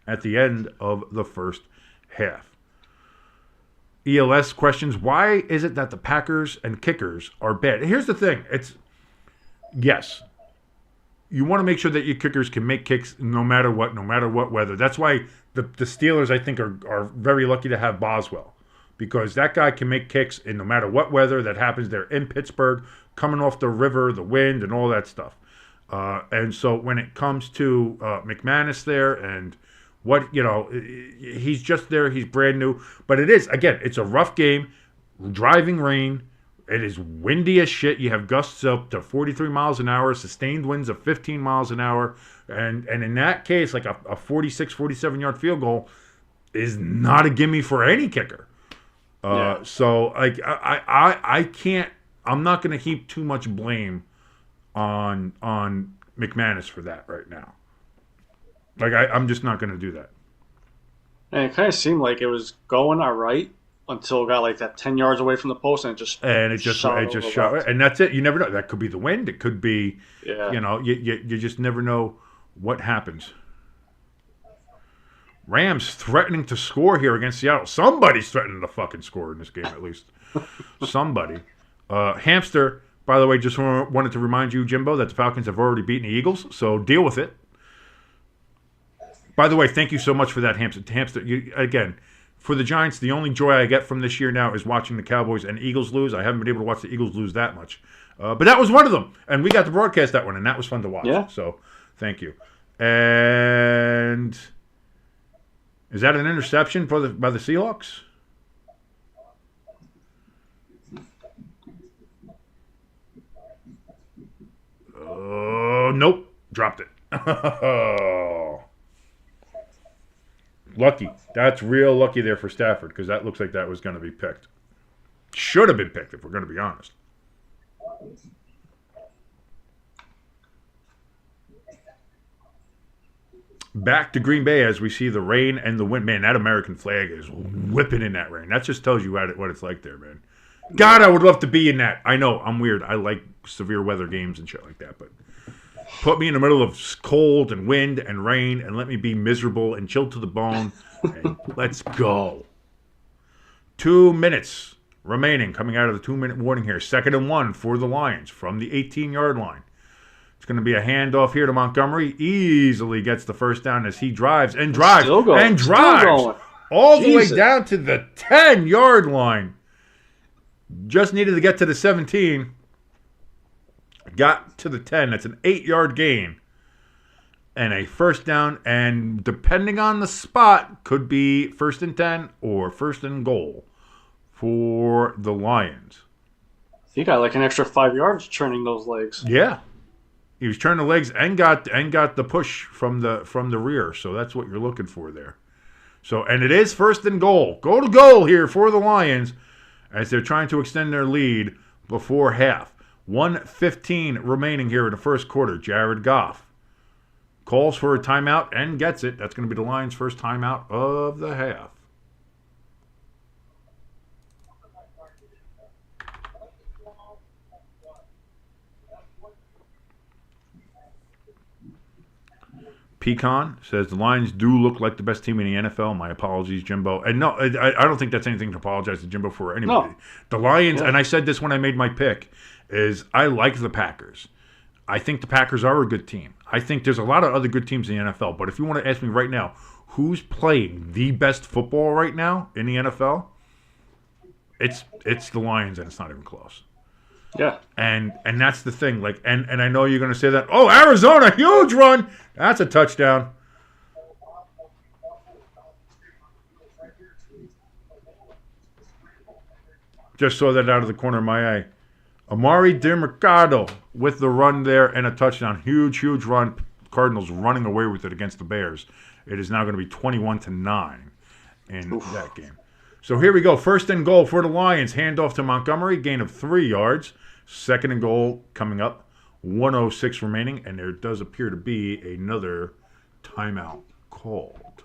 at the end of the first half. ELS questions, why is it that the Packers and kickers are bad? Here's the thing. Yes, you want to make sure that your kickers can make kicks no matter what weather. That's why the Steelers, I think, are very lucky to have Boswell, because that guy can make kicks in no matter what weather that happens. They're in Pittsburgh, coming off the river, the wind, and all that stuff. And so when it comes to McManus there and he's just there. He's brand new. But it's a rough game, driving rain. It is windy as shit. You have gusts up to 43 miles an hour, sustained winds of 15 miles an hour. And in that case, like a 46, 47-yard field goal is not a gimme for any kicker. So I can't. I'm not going to heap too much blame on McManus for that right now. I'm just not going to do that. And it kind of seemed like it was going all right until it got like that 10 yards away from the post, and it just shot. And that's it. You never know. That could be the wind. It could be, you just never know what happens. Rams threatening to score here against Seattle. Somebody's threatening to fucking score in this game, at least. Somebody. Hamster, by the way, just wanted to remind you, Jimbo, that the Falcons have already beaten the Eagles, so deal with it. By the way, thank you so much for that, Hamster. Again, for the Giants, the only joy I get from this year now is watching the Cowboys and Eagles lose. I haven't been able to watch the Eagles lose that much. But that was one of them. And we got to broadcast that one, and that was fun to watch. Yeah. So, thank you. And is that an interception by the Seahawks? Nope. Dropped it. Lucky. That's real lucky there for Stafford, because that looks like that was going to be picked. Should have been picked, if we're going to be honest. Back to Green Bay as we see the rain and the wind. Man, that American flag is whipping in that rain. That just tells you what it's like there, man. God, I would love to be in that. I know, I'm weird. I like severe weather games and shit like that, but put me in the middle of cold and wind and rain and let me be miserable and chilled to the bone. And let's go. 2 minutes remaining coming out of the 2-minute warning here. 2nd and 1 for the Lions from the 18-yard line. It's going to be a handoff here to Montgomery. Easily gets the first down as he drives and drives and drives all the way down to the 10-yard line. Just needed to get to the 17. Got to the 10. That's an 8-yard gain. And a first down. And depending on the spot, could be 1st and 10 or 1st and goal for the Lions. He got like an extra 5 yards turning those legs. Yeah. He was turning the legs and got the push from the rear. So that's what you're looking for there. So, and it is 1st and goal. Go to goal here for the Lions as they're trying to extend their lead before half. 1:15 remaining here in the first quarter. Jared Goff calls for a timeout and gets it. That's going to be the Lions' first timeout of the half. Pecan says the Lions do look like the best team in the NFL. My apologies, Jimbo. And no, I don't think that's anything to apologize to Jimbo for anybody. No. The Lions, and I said this when I made my pick, is I like the Packers. I think the Packers are a good team. I think there's a lot of other good teams in the NFL. But if you want to ask me right now, who's playing the best football right now in the NFL? It's the Lions, and it's not even close. Yeah. And that's the thing. Like, and I know you're going to say that, oh, Arizona, huge run. That's a touchdown. Just saw that out of the corner of my eye. Amari DeMercado with the run there and a touchdown. Huge run. Cardinals running away with it against the Bears. It is now going to be 21-9 in that game. So here we go. First and goal for the Lions. Handoff to Montgomery. Gain of 3 yards. Second and goal coming up. 1:06 remaining. And there does appear to be another timeout called.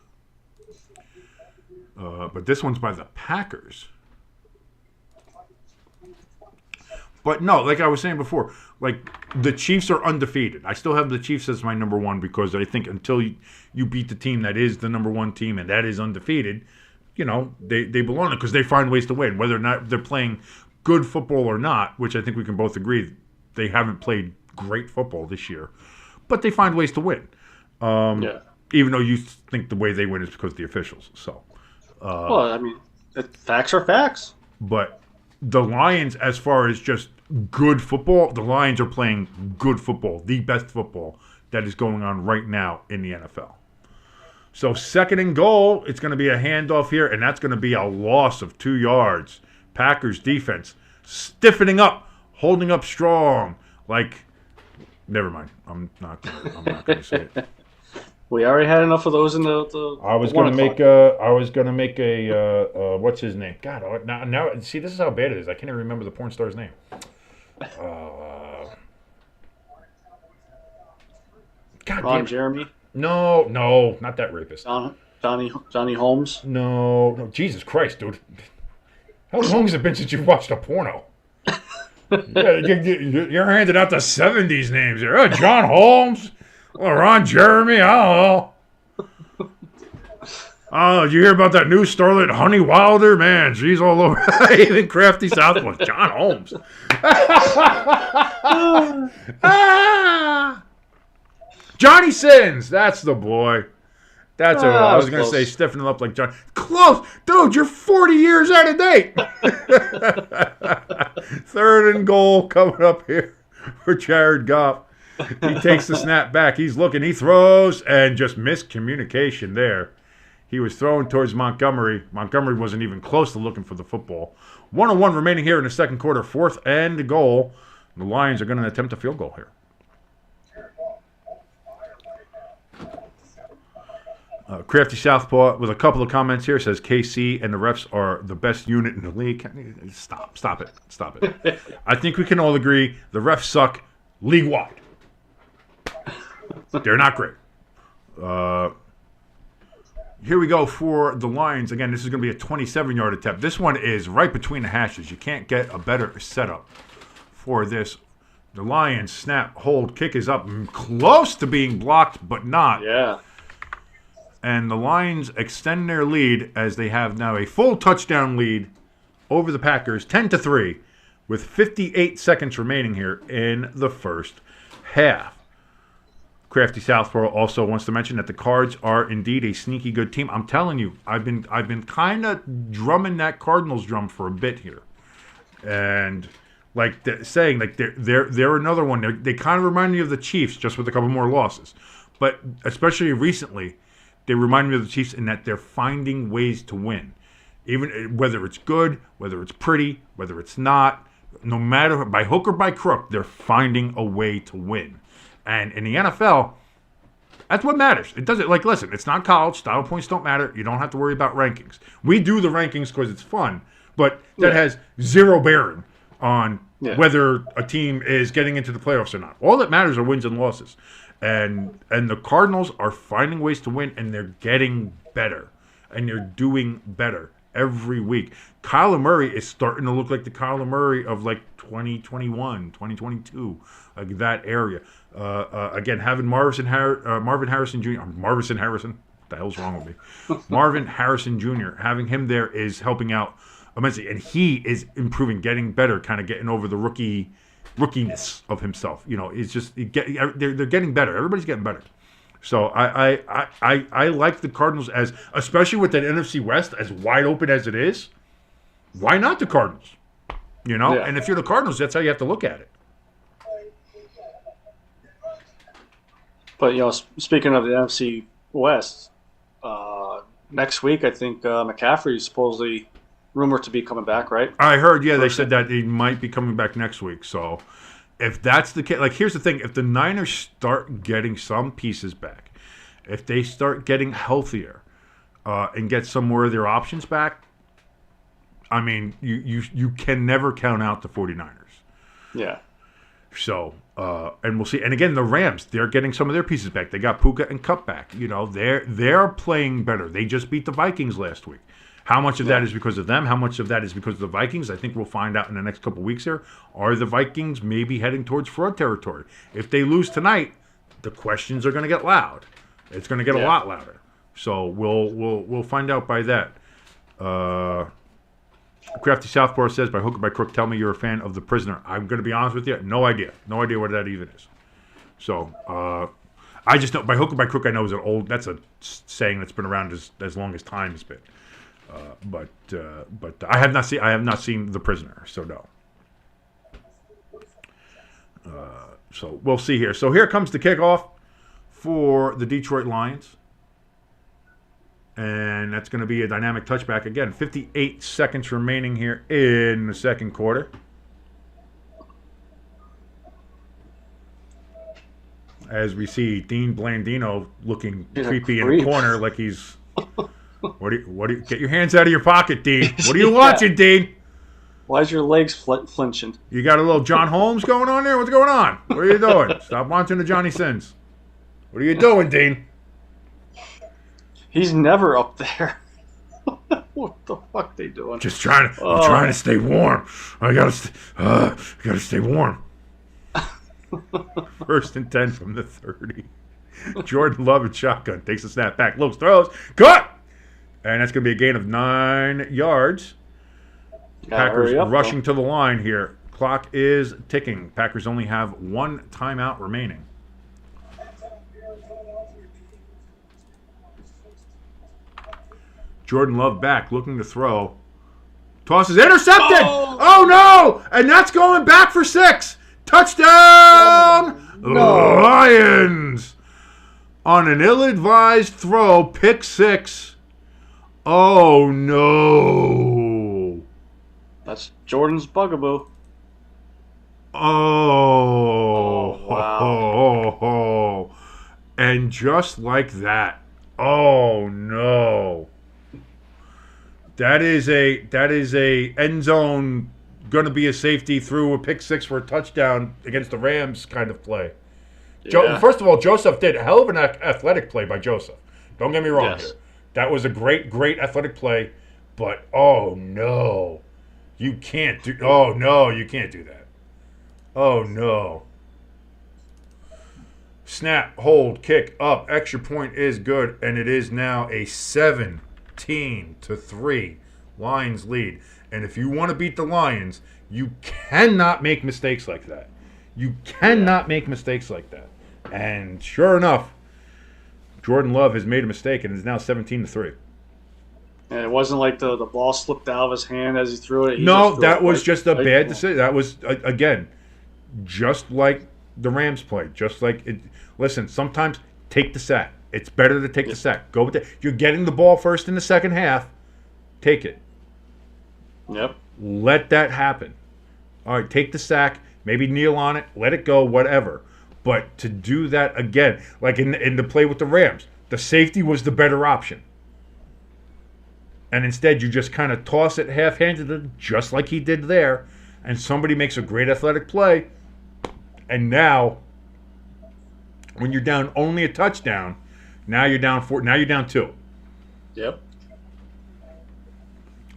But this one's by the Packers. But no, like I was saying before, like the Chiefs are undefeated. I still have the Chiefs as my number one because I think until you beat the team that is the number one team and that is undefeated, you know, they belong there because they find ways to win. Whether or not they're playing good football or not, which I think we can both agree, they haven't played great football this year. But they find ways to win. Even though you think the way they win is because of the officials. So, well, I mean, facts are facts. But the Lions, as far as just good football, the Lions are playing good football, the best football that is going on right now in the NFL. So second and goal, it's going to be a handoff here, and that's going to be a loss of 2 yards. Packers defense stiffening up, holding up strong. Like, never mind. I'm not going to say it. We already had enough of those in the I was going to make a what's his name? God, now see, this is how bad it is. I can't even remember the porn star's name. God, Ron Jeremy? No, not that rapist. Johnny Holmes? No, Jesus Christ, dude. How long has it been since you've watched a porno? You're handing out the 70s names here. Oh, John Holmes. Well, Ron Jeremy, I don't know. Oh, did you hear about that new starlet, Honey Wilder? Man, she's all over. Even Crafty Southwood. John Holmes. Johnny Sins. That's the boy. That's what I was going to say, stiffening up like John. Close. Dude, you're 40 years out of date. Third and goal coming up here for Jared Goff. He takes the snap back. He's looking. He throws and just miscommunication there. He was throwing towards Montgomery. Montgomery wasn't even close to looking for the football. 1:01 remaining here in the second quarter. Fourth and goal. The Lions are going to attempt a field goal here. Crafty Southpaw with a couple of comments here says KC and the refs are the best unit in the league. Stop it. I think we can all agree the refs suck league-wide. They're not great. Here we go for the Lions. Again, this is going to be a 27-yard attempt. This one is right between the hashes. You can't get a better setup for this. The Lions snap, hold, kick is up, close to being blocked, but not. Yeah. And the Lions extend their lead as they have now a full touchdown lead over the Packers, 10-3, with 58 seconds remaining here in the first half. Crafty Southpaw also wants to mention that the Cards are indeed a sneaky good team. I'm telling you, I've been kind of drumming that Cardinals drum for a bit here, and saying they're another one. They kind of remind me of the Chiefs, just with a couple more losses, but especially recently. They remind me of the Chiefs in that they're finding ways to win. Even whether it's good, whether it's pretty, whether it's not, no matter by hook or by crook, they're finding a way to win. And in the NFL, that's what matters. It doesn't, listen, it's not college. Style points don't matter. You don't have to worry about rankings. We do the rankings because it's fun, but that has zero bearing on whether a team is getting into the playoffs or not. All that matters are wins and losses. And the Cardinals are finding ways to win, and they're getting better. And they're doing better every week. Kyler Murray is starting to look like the Kyler Murray of 2021, 2022, like that area. Again, having Marvin Harrison Jr. Marvin Harrison, what the hell's wrong with me? Marvin Harrison Jr. Having him there is helping out immensely, and he is improving, getting better, kind of getting over the rookiness of himself. You know, it's just they're getting better. Everybody's getting better. So I like the Cardinals as, especially with that NFC West as wide open as it is. Why not the Cardinals? You know, and if you're the Cardinals, that's how you have to look at it. But speaking of the NFC West, next week I think McCaffrey supposedly rumored to be coming back, right? I heard, yeah, they said that he might be coming back next week. So if that's the case, like, here's the thing. If the Niners start getting some pieces back, if they start getting healthier and get some more of their options back, I mean, you can never count out the 49ers. Yeah. So, and we'll see. And again, the Rams, they're getting some of their pieces back. They got Puka and Cup back. You know, they're playing better. They just beat the Vikings last week. How much of that is because of them? How much of that is because of the Vikings? I think we'll find out in the next couple of weeks here. Are the Vikings maybe heading towards fraud territory? If they lose tonight, the questions are going to get loud. It's going to get a lot louder. So we'll find out by that. Crafty Southpaw says, by hook or by crook, tell me you're a fan of The Prisoner. I'm going to be honest with you, no idea. No idea what that even is. So I just know, by hook or by crook, I know that's a saying that's been around as long as time has been. But I have not seen The Prisoner, so no. So we'll see here. So here comes the kickoff for the Detroit Lions. And that's going to be a dynamic touchback. Again, 58 seconds remaining here in the second quarter. As we see Dean Blandino looking creepy in the corner like he's... What do you get your hands out of your pocket, Dean? What are you watching, Dean? Why is your legs flinching? You got a little John Holmes going on there? What's going on? What are you doing? Stop watching the Johnny Sins. What are you doing, Dean? He's never up there. What the fuck they doing? Just trying to stay warm. I gotta stay warm. 1st and 10 from the 30. Jordan Love and shotgun takes a snap back, looks, throws, cut, and that's gonna be a gain of 9 yards. Packers rushing to the line here. Clock is ticking. Packers only have 1 timeout remaining. Jordan Love back, looking to throw. Tosses, intercepted! Oh no! And that's going back for 6. Touchdown! No. Lions! On an ill-advised throw, pick 6. Oh no! That's Jordan's bugaboo. Oh, wow. And just like that. Oh no. That is a end zone, going to be a safety through a pick 6 for a touchdown against the Rams kind of play. Yeah. First of all, Joseph did a hell of an athletic play by Joseph. Don't get me wrong here. That was a great athletic play, but oh no. You can't do that. Oh no. Snap, hold, kick, up, extra point is good, and it is now a 17-3 Lions lead. And if you want to beat the Lions, you cannot make mistakes like that. You cannot make mistakes like that. And sure enough, Jordan Love has made a mistake and is now 17-3. And it wasn't like the ball slipped out of his hand as he threw it. No, that was just a bad decision. That was, again, just like the Rams play. Just like it. Listen, sometimes take the sack. It's better to take the sack. Go with it. You're getting the ball first in the second half. Take it. Yep. Let that happen. All right, take the sack. Maybe kneel on it. Let it go, whatever. But to do that again, like in the play with the Rams, the safety was the better option. And instead, you just kind of toss it half-handed, just like he did there, and somebody makes a great athletic play. And now, when you're down only a touchdown, now you're down 4. Now you're down 2. Yep.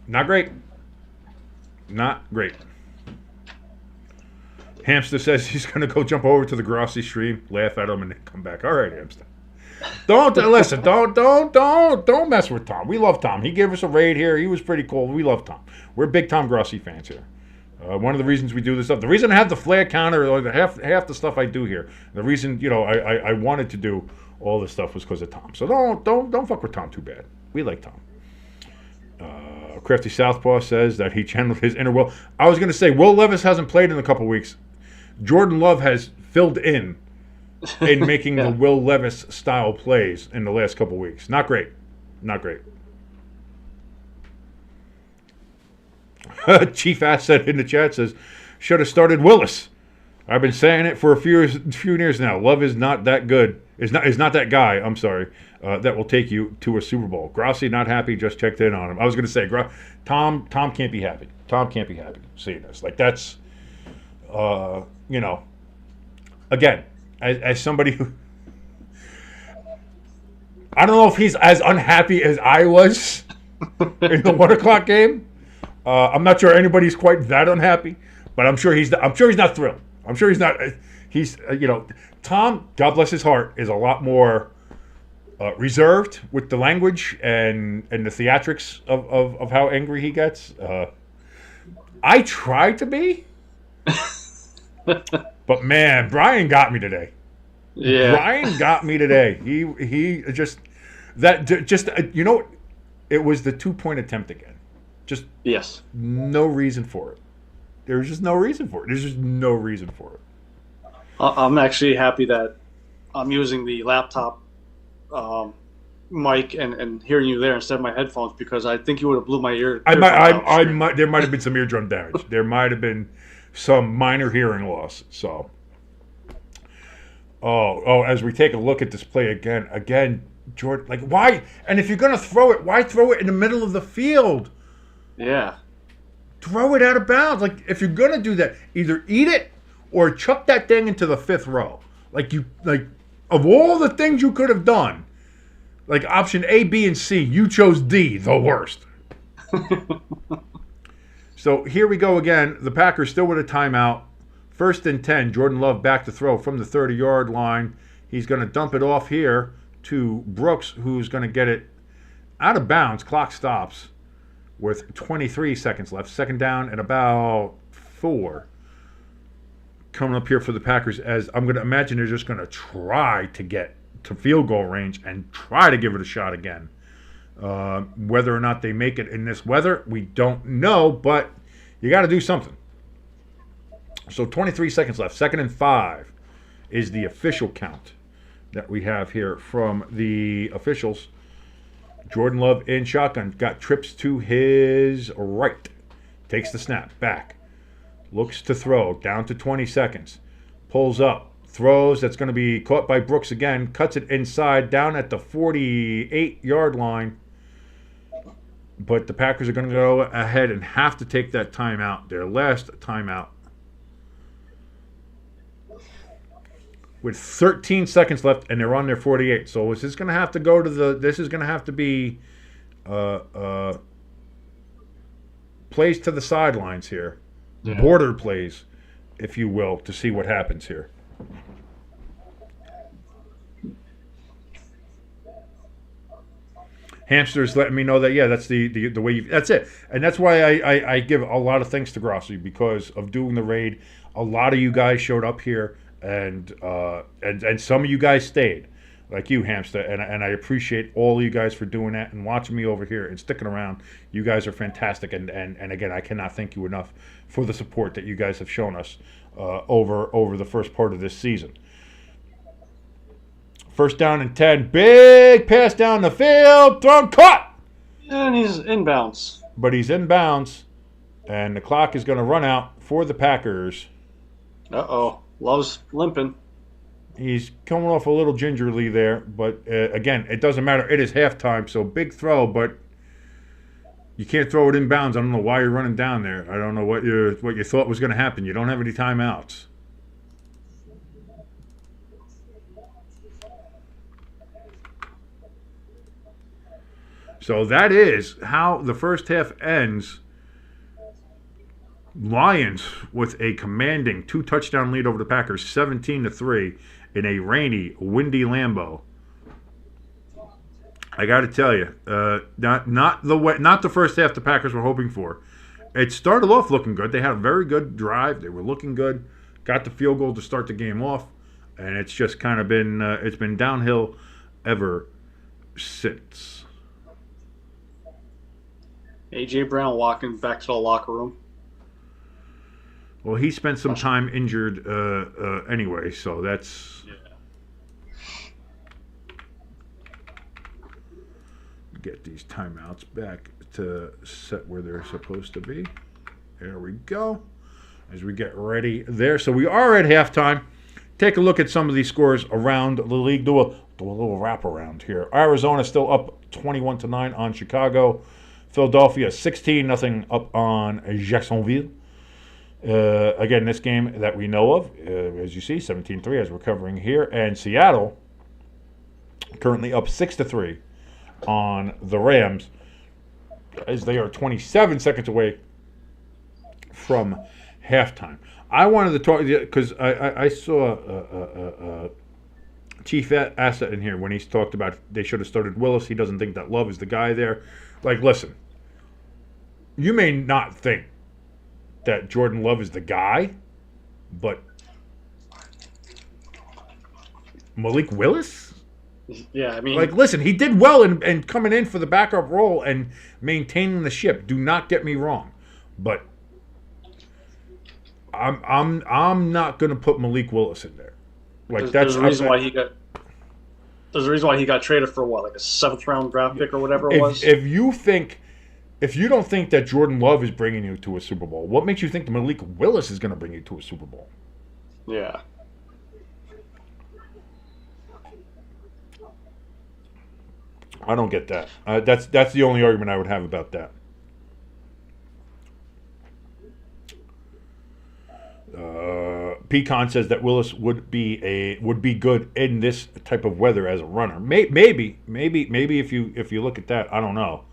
Not great. Not great. Hamster says he's going to go jump over to the Grossi stream, laugh at him, and then come back. All right, Hamster. Don't mess with Tom. We love Tom. He gave us a raid here. He was pretty cool. We love Tom. We're big Tom Grossi fans here. One of the reasons we do this stuff, the reason I have the flag counter, or half the stuff I do here, the reason I wanted to do all this stuff was because of Tom. So don't fuck with Tom too bad. We like Tom. Crafty Southpaw says that he channeled his inner Will. I was going to say Will Levis hasn't played in a couple weeks. Jordan Love has filled in making the Will Levis style plays in the last couple weeks. Not great. Not great. Chief Asset in the chat says, should have started Willis. I've been saying it for a few years now. Love is not that good. Is not that guy. I'm sorry. That will take you to a Super Bowl. Grossi not happy. Just checked in on him. I was going to say, Tom can't be happy. Tom can't be happy seeing this. Like that's, again, as somebody who, I don't know if he's as unhappy as I was in the 1 o'clock game. I'm not sure anybody's quite that unhappy, but I'm sure he's not thrilled. I'm sure he's not. He's Tom, God bless his heart, is a lot more reserved with the language and the theatrics of how angry he gets. I try to be, but man, Brian got me today. Yeah, Brian got me today. He just it was the 2-point attempt again. Just yes. no reason for it. There's just no reason for it. There's just no reason for it. I'm actually happy that I'm using the laptop mic and hearing you there instead of my headphones, because I think you would have blew my ear. There might have been some eardrum damage. There might have been some minor hearing loss. So, as we take a look at this play again, Jordan, like why? And if you're gonna throw it, why throw it in the middle of the field? Yeah. Throw it out of bounds. Like if you're gonna do that, either eat it or chuck that thing into the 5th row. Like of all the things you could have done, like option A, B, and C, you chose D, the worst. So here we go again. The Packers still with a timeout. 1st and 10. Jordan Love back to throw from the 30-yard line. He's going to dump it off here to Brooks, who's going to get it out of bounds. Clock stops with 23 seconds left. 2nd down and about 4. Coming up here for the Packers, as I'm going to imagine they're just going to try to get to field goal range and try to give it a shot again. Whether or not they make it in this weather, we don't know, but you got to do something. So 23 seconds left. 2nd and 5 is the official count that we have here from the officials. Jordan Love in shotgun. Got trips to his right. Takes the snap. Back. Looks to throw. Down to 20 seconds. Pulls up. Throws. That's going to be caught by Brooks again. Cuts it inside. Down at the 48-yard line. But the Packers are going to go ahead and have to take that timeout. Their last timeout. With 13 seconds left, and they're on their 48. So is this going to have to go to the? This is going to have to be plays to the sidelines here, border plays, if you will, to see what happens here. Hamster's letting me know that that's the way you. That's it, and that's why I give a lot of thanks to Grossi because of doing the raid. A lot of you guys showed up here. And some of you guys stayed, like you, Hamster, and I appreciate all of you guys for doing that and watching me over here and sticking around. You guys are fantastic, and again, I cannot thank you enough for the support that you guys have shown us over the first part of this season. 1st down and 10, big pass down the field, thrown, caught, And he's inbounds. but he's inbounds, and the clock is going to run out for the Packers. Uh-oh. Love's limping. He's coming off a little gingerly there, but again, it doesn't matter. It is halftime, so big throw, but you can't throw it inbounds. I don't know why you're running down there. I don't know what you thought was going to happen. You don't have any timeouts. So that is how the first half ends. Lions with a commanding 2-touchdown lead over the Packers, 17-3 in a rainy, windy Lambeau. I got to tell you, not the first half the Packers were hoping for. It started off looking good. They had a very good drive. They were looking good. Got the field goal to start the game off, and it's just kind of been it's been downhill ever since. A.J. Brown walking back to the locker room. Well, he spent some time injured anyway, so that's... Yeah. Get these timeouts back to set where they're supposed to be. There we go. As we get ready there. So we are at halftime. Take a look at some of these scores around the league. Do a little wraparound here. Arizona still up 21-9 on Chicago. Philadelphia 16-0 up on Jacksonville. Again, this game that we know of, as you see, 17-3 as we're covering here. And Seattle currently up 6-3 on the Rams as they are 27 seconds away from halftime. I wanted to talk because I saw Chief Asset in here when he's talked about they should have started Willis. He doesn't think that Love is the guy there. Like, listen, you may not think that Jordan Love is the guy, but Malik Willis? Yeah, I mean, like, listen, he did well in coming in for the backup role and maintaining the ship. Do not get me wrong, but I'm not going to put Malik Willis in there. Like, there's a reason why he got. There's a reason why he got traded for what, like a 7th-round draft pick or whatever it was. If you don't think that Jordan Love is bringing you to a Super Bowl, what makes you think that Malik Willis is going to bring you to a Super Bowl? Yeah. I don't get that. That's the only argument I would have about that. Pecan says that Willis would be good in this type of weather as a runner. Maybe if you look at that, I don't know.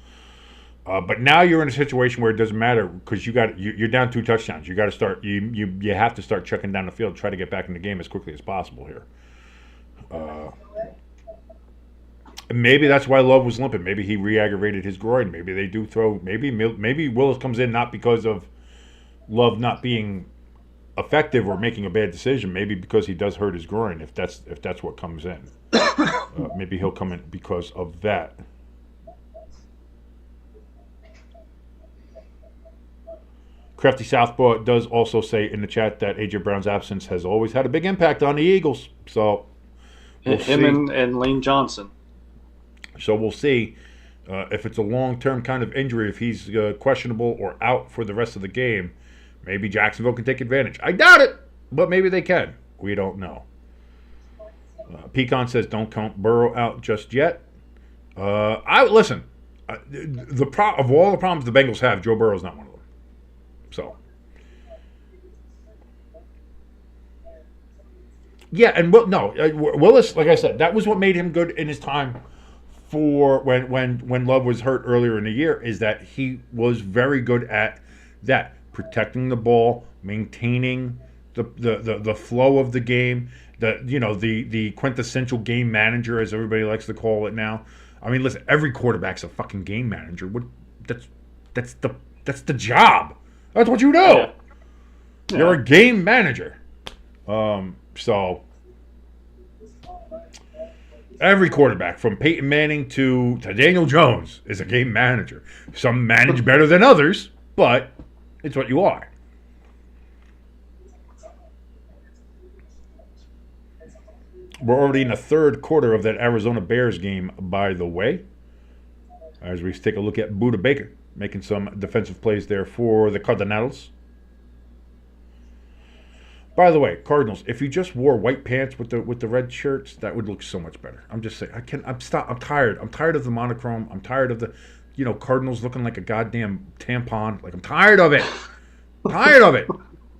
But now you're in a situation where it doesn't matter because you're down 2 touchdowns. You got to start. You have to start checking down the field, try to get back in the game as quickly as possible here. Maybe that's why Love was limping. Maybe he re-aggravated his groin. Maybe they do throw. Maybe Willis comes in not because of Love not being effective or making a bad decision. Maybe because he does hurt his groin. If that's what comes in, maybe he'll come in because of that. Crafty Southpaw does also say in the chat that A.J. Brown's absence has always had a big impact on the Eagles. So we'll him and Lane Johnson. So we'll see if it's a long-term kind of injury, if he's questionable or out for the rest of the game. Maybe Jacksonville can take advantage. I doubt it, but maybe they can. We don't know. Pecan says don't count Burrow out just yet. Listen. Of all the problems the Bengals have, Joe Burrow's not one of them. So, yeah, and Willis, like I said, that was what made him good in his time for when Love was hurt earlier in the year, is that he was very good at that, protecting the ball, maintaining the flow of the game, the quintessential game manager, as everybody likes to call it now. I mean, listen, every quarterback's a fucking game manager. That's the job. That's what you do. Yeah. You're a game manager. So every quarterback, from Peyton Manning to Daniel Jones, is a game manager. Some manage better than others, but it's what you are. We're already in the third quarter of that Arizona Bears game, by the way. As we take a look at Budda Baker making some defensive plays there for the Cardinals. By the way, Cardinals, if you just wore white pants with the red shirts, that would look so much better. I'm just saying. I'm tired. I'm tired of the monochrome. I'm tired of the, Cardinals looking like a goddamn tampon. Like, I'm tired of it. Tired of it.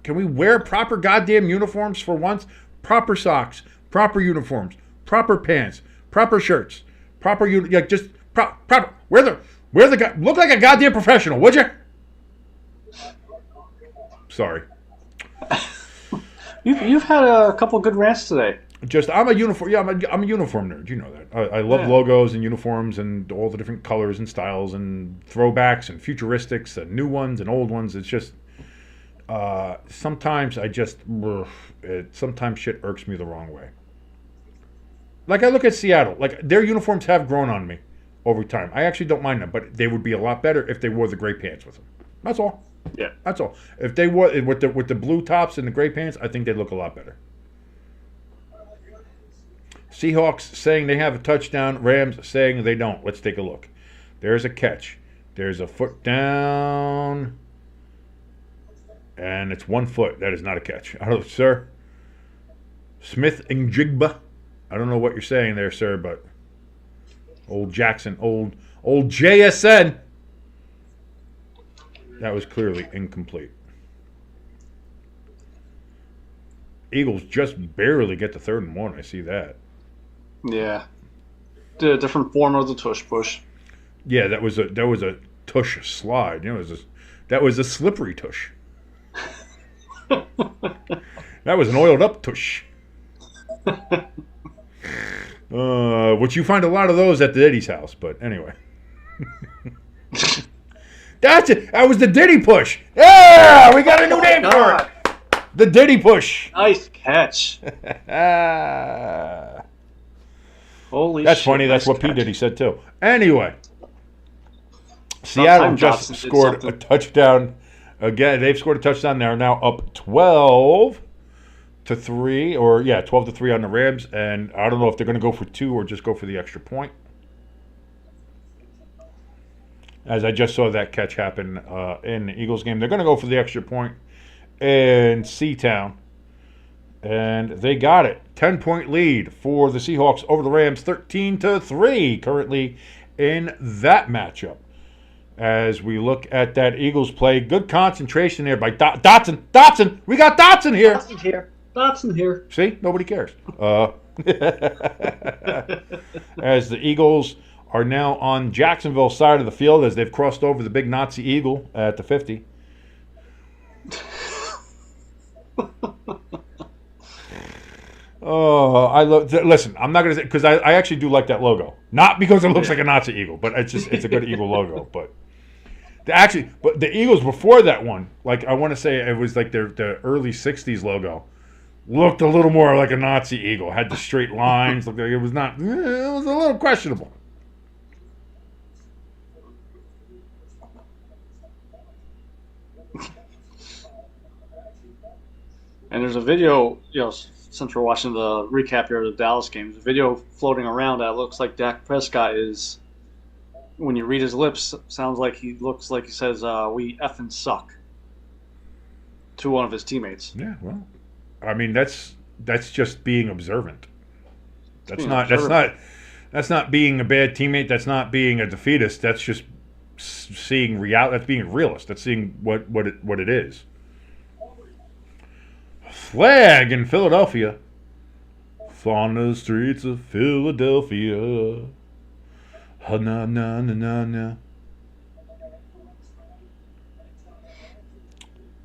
Can we wear proper goddamn uniforms for once? Proper socks, proper uniforms, proper pants, proper shirts, proper proper. Look like a goddamn professional, would you? Sorry. You've had a couple good rants today. I'm a uniform. Yeah, I'm a uniform nerd. You know that. I love logos and uniforms and all the different colors and styles and throwbacks and futuristics and new ones and old ones. It's just sometimes sometimes shit irks me the wrong way. Like, I look at Seattle. Like, their uniforms have grown on me over time. I actually don't mind them, but they would be a lot better if they wore the gray pants with them. That's all. Yeah. That's all. If they wore with the blue tops and the gray pants, I think they'd look a lot better. Seahawks saying they have a touchdown. Rams saying they don't. Let's take a look. There's a catch. There's a foot down. And it's 1 foot. That is not a catch. I don't, sir. Smith and Jigba. I don't know what you're saying there, sir, but old Jackson, old JSN. That was clearly incomplete. Eagles just barely get to 3rd and 1. I see that. Yeah. Did a different form of the tush push. Yeah, that was a tush slide. That was a slippery tush. That was an oiled up tush. Which you find a lot of those at the Diddy's house, but anyway. That's it. That was the Diddy push. Yeah, we got a new name for it. The Diddy push. Nice catch. Holy shit. That's funny. That's what P. Diddy said too. Anyway, Seattle just scored a touchdown. Again, they've scored a touchdown. They're now up 12-3, 12-3 on the Rams. And I don't know if they're going to go for 2 or just go for the extra point. As I just saw that catch happen in the Eagles game. They're going to go for the extra point in Seatown. And they got it. 10-point lead for the Seahawks over the Rams, 13-3 currently in that matchup. As we look at that Eagles play, good concentration there by Dotson. Dotson! We got Dotson here! Dotson here. See? Nobody cares. As the Eagles are now on Jacksonville's side of the field as they've crossed over the big Nazi eagle at the 50. Oh, I love. Listen, I'm not gonna say because I actually do like that logo. Not because it looks like a Nazi eagle, but it's a good eagle logo. But the Eagles before that one, like I want to say it was like the early '60s logo, looked a little more like a Nazi eagle. Had the straight lines. Looked like it was not. It was a little questionable. And there's a video, since we're watching the recap here of the Dallas game, there's a video floating around that looks like Dak Prescott is, when you read his lips, sounds like he looks like he says, "We effing suck," to one of his teammates. Yeah, well, I mean that's just being observant. That's not being a bad teammate. That's not being a defeatist. That's just seeing reality. That's being a realist. That's seeing what it is. Flag in Philadelphia. On the streets of Philadelphia. Na na na na na.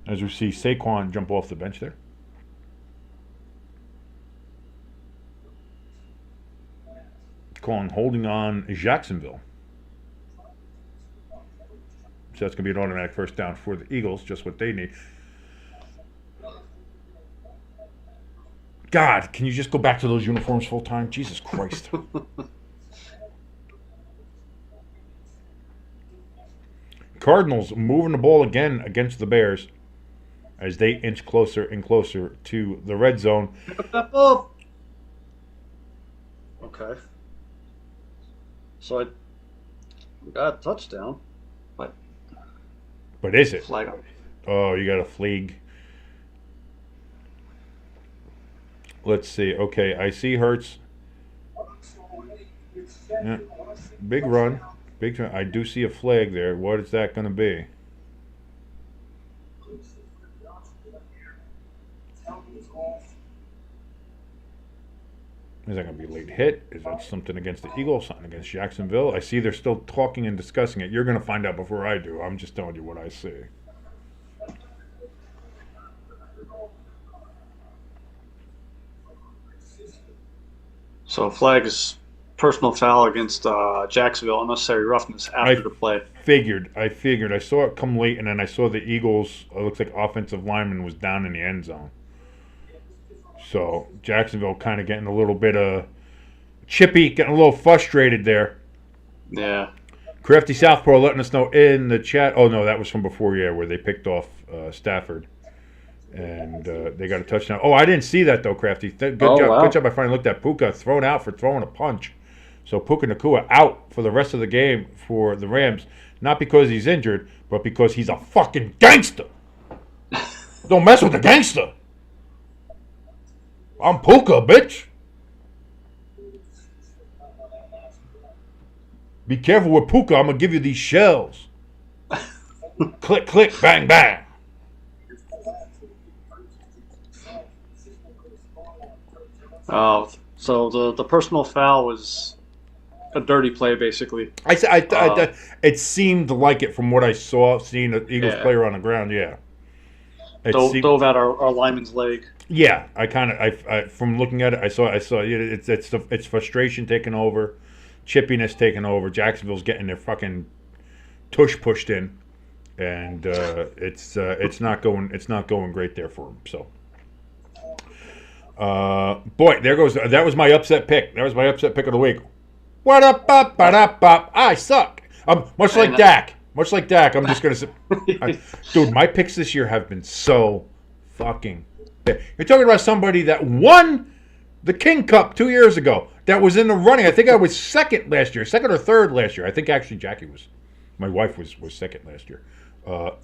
As we see Saquon jump off the bench there. Calling holding on Jacksonville. So that's going to be an automatic first down for the Eagles, just what they need. God, can you just go back to those uniforms full time? Jesus Christ. Cardinals moving the ball again against the Bears as they inch closer and closer to the red zone. Pick up that ball. Okay. So we got a touchdown, but is it? Flag. Oh, you got a flag. Let's see. Okay, I see Hurts. Yeah. Big run. I do see a flag there. What is that going to be? Is that going to be a late hit? Is that something against the Eagles? Something against Jacksonville? I see they're still talking and discussing it. You're going to find out before I do. I'm just telling you what I see. So flag is personal foul against Jacksonville, unnecessary roughness after the play. I figured. I saw it come late, and then I saw the Eagles, it looks like offensive lineman was down in the end zone. So Jacksonville kind of getting a little bit chippy, getting a little frustrated there. Yeah. Crafty Southpaw letting us know in the chat. Oh, no, that was from before, where they picked off Stafford. And they got a touchdown. Oh, I didn't see that, though, Crafty. Good job. Wow. Good job. I finally looked at Puka thrown out for throwing a punch. So Puka Nacua out for the rest of the game for the Rams. Not because he's injured, but because he's a fucking gangster. Don't mess with the gangster. I'm Puka, bitch. Be careful with Puka. I'm going to give you these shells. Click, click, bang, bang. Oh, so the personal foul was a dirty play, basically. It seemed like it from what I saw, seeing the Eagles player on the ground, yeah. Dove at our lineman's leg. Yeah, I from looking at it, I saw it's frustration taking over, chippiness taking over. Jacksonville's getting their fucking tush pushed in, and it's not going great there for them. So, boy, that was my upset pick. That was my upset pick of the week. What up, I suck. Much like Dak. I'm just gonna say, dude, my picks this year have been so fucking bad. You're talking about somebody that won the King Cup 2 years ago. That was in the running. I think I was second or third last year. I think actually my wife was second last year. But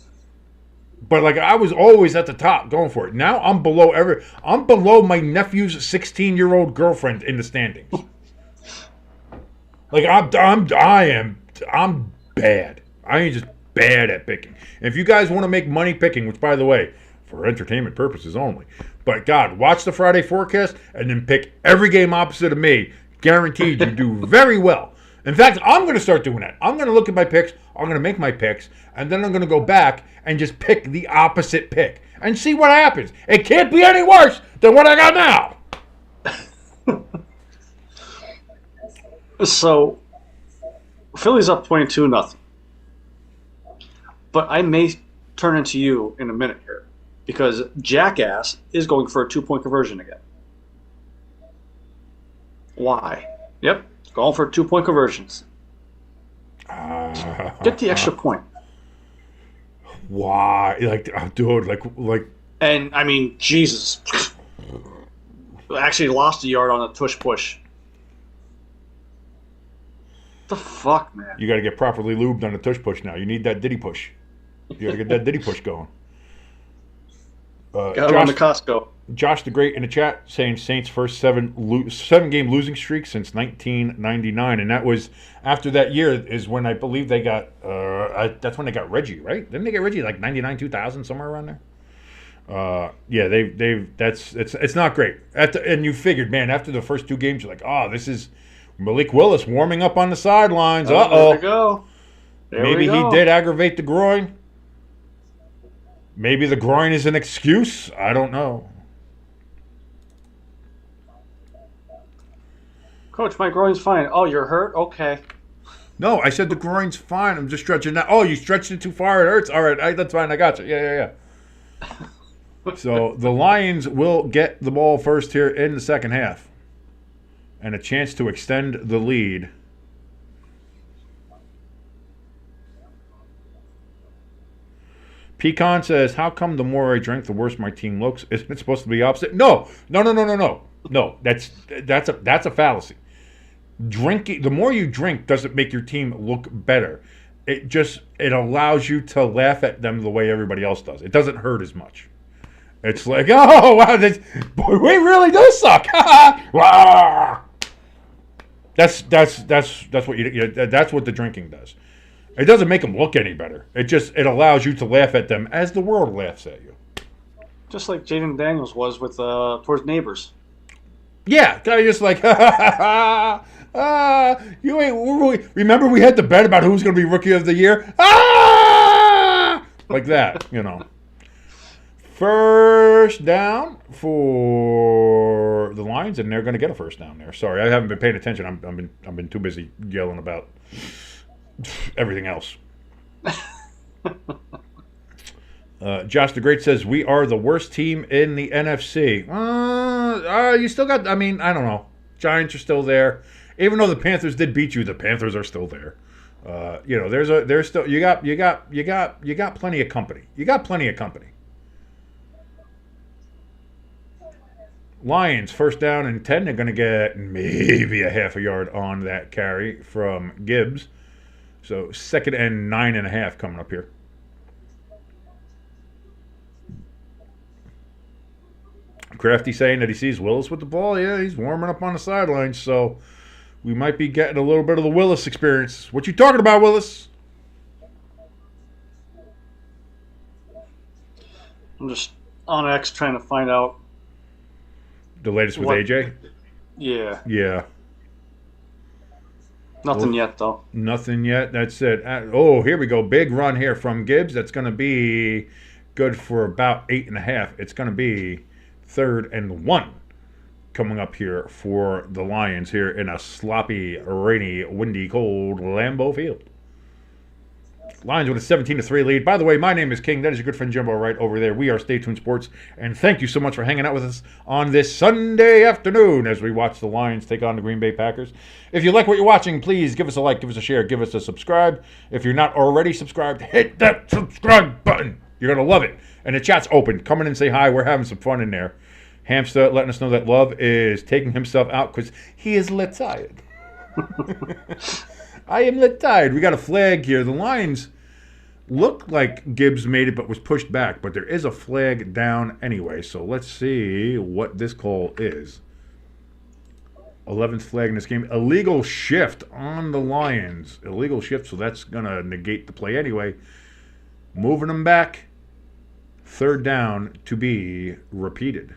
like I was always at the top going for it. Now I'm below my nephew's 16-year-old girlfriend in the standings. Like I'm bad. I am just bad at picking. And if you guys want to make money picking, which by the way, for entertainment purposes only, but God, watch the Friday forecast and then pick every game opposite of me. Guaranteed you do very well. In fact, I'm going to start doing that. I'm going to look at my picks. I'm going to make my picks, and then I'm going to go back and just pick the opposite pick and see what happens. It can't be any worse than what I got now. So, Philly's up 22-0. But I may turn into you in a minute here because Jackass is going for a 2-point conversion again. Why? Yep, going for 2-point conversions. Get the extra point. Why? Dude, like. And I mean, Jesus. Actually lost a yard on a tush push. The fuck, man? You got to get properly lubed on a tush push now. You need that diddy push. You got to get that diddy push going. Got to run to Costco. Josh the Great in the chat saying Saints' first seven-game losing streak since 1999, and that was after that year is when I believe they got. That's when they got Reggie, right? Didn't they get Reggie like 99, 2000, somewhere around there? Yeah, it's not great. And you figured, man, after the first two games, you're like, oh, this is Malik Willis warming up on the sidelines. There we go. Maybe he did aggravate the groin. Maybe the groin is an excuse. I don't know. Coach, my groin's fine. Oh, you're hurt? Okay. No, I said the groin's fine. I'm just stretching that. Oh, you stretched it too far. It hurts. All right, that's fine. I got you. Yeah. So the Lions will get the ball first here in the second half. And a chance to extend the lead. Pecan says, how come the more I drink, the worse my team looks? Isn't it supposed to be opposite? No. No, that's a fallacy. Drinking, the more you drink doesn't make your team look better. It allows you to laugh at them the way everybody else does. It doesn't hurt as much. It's like, oh wow, boy, we really do suck. That's what that's what the drinking does. It doesn't make them look any better. It allows you to laugh at them as the world laughs at you. Just like Jaden Daniels was with towards Neighbors. Yeah, just like you ain't. Remember we had the bet about who's going to be Rookie of the Year. Like that, you know. First down for the Lions, and they're going to get a first down there. Sorry, I haven't been paying attention. I've been too busy yelling about everything else. Josh the Great says, we are the worst team in the NFC. You still got, I don't know. Giants are still there. Even though the Panthers did beat you, the Panthers are still there. There's still, you got plenty of company. You got plenty of company. Lions, first down and 10. They're going to get maybe a half a yard on that carry from Gibbs. So second and 9.5 coming up here. Crafty saying that he sees Willis with the ball. Yeah, he's warming up on the sidelines, so we might be getting a little bit of the Willis experience. What you talking about, Willis? I'm just on X trying to find out. The latest with AJ? Yeah. Yeah. Nothing yet, though. Nothing yet. That's it. Oh, here we go. Big run here from Gibbs. That's going to be good for about 8.5. It's going to be 3rd and 1 coming up here for the Lions here in a sloppy, rainy, windy, cold Lambeau Field. Lions with a 17-3 lead. By the way, my name is King. That is your good friend Jimbo right over there. We are Stay Tuned Sports, and thank you so much for hanging out with us on this Sunday afternoon as we watch the Lions take on the Green Bay Packers. If you like what you're watching, please give us a like, give us a share, give us a subscribe. If you're not already subscribed, hit that subscribe button. You're going to love it. And the chat's open. Come in and say hi. We're having some fun in there. Hamster letting us know that Love is taking himself out because he is tired. I am tired. We got a flag here. The Lions looked like Gibbs made it but was pushed back, but there is a flag down anyway, so let's see what this call is. 11th flag in this game. Illegal shift on the Lions. Illegal shift, so that's going to negate the play anyway. Moving them back. 3rd down to be repeated.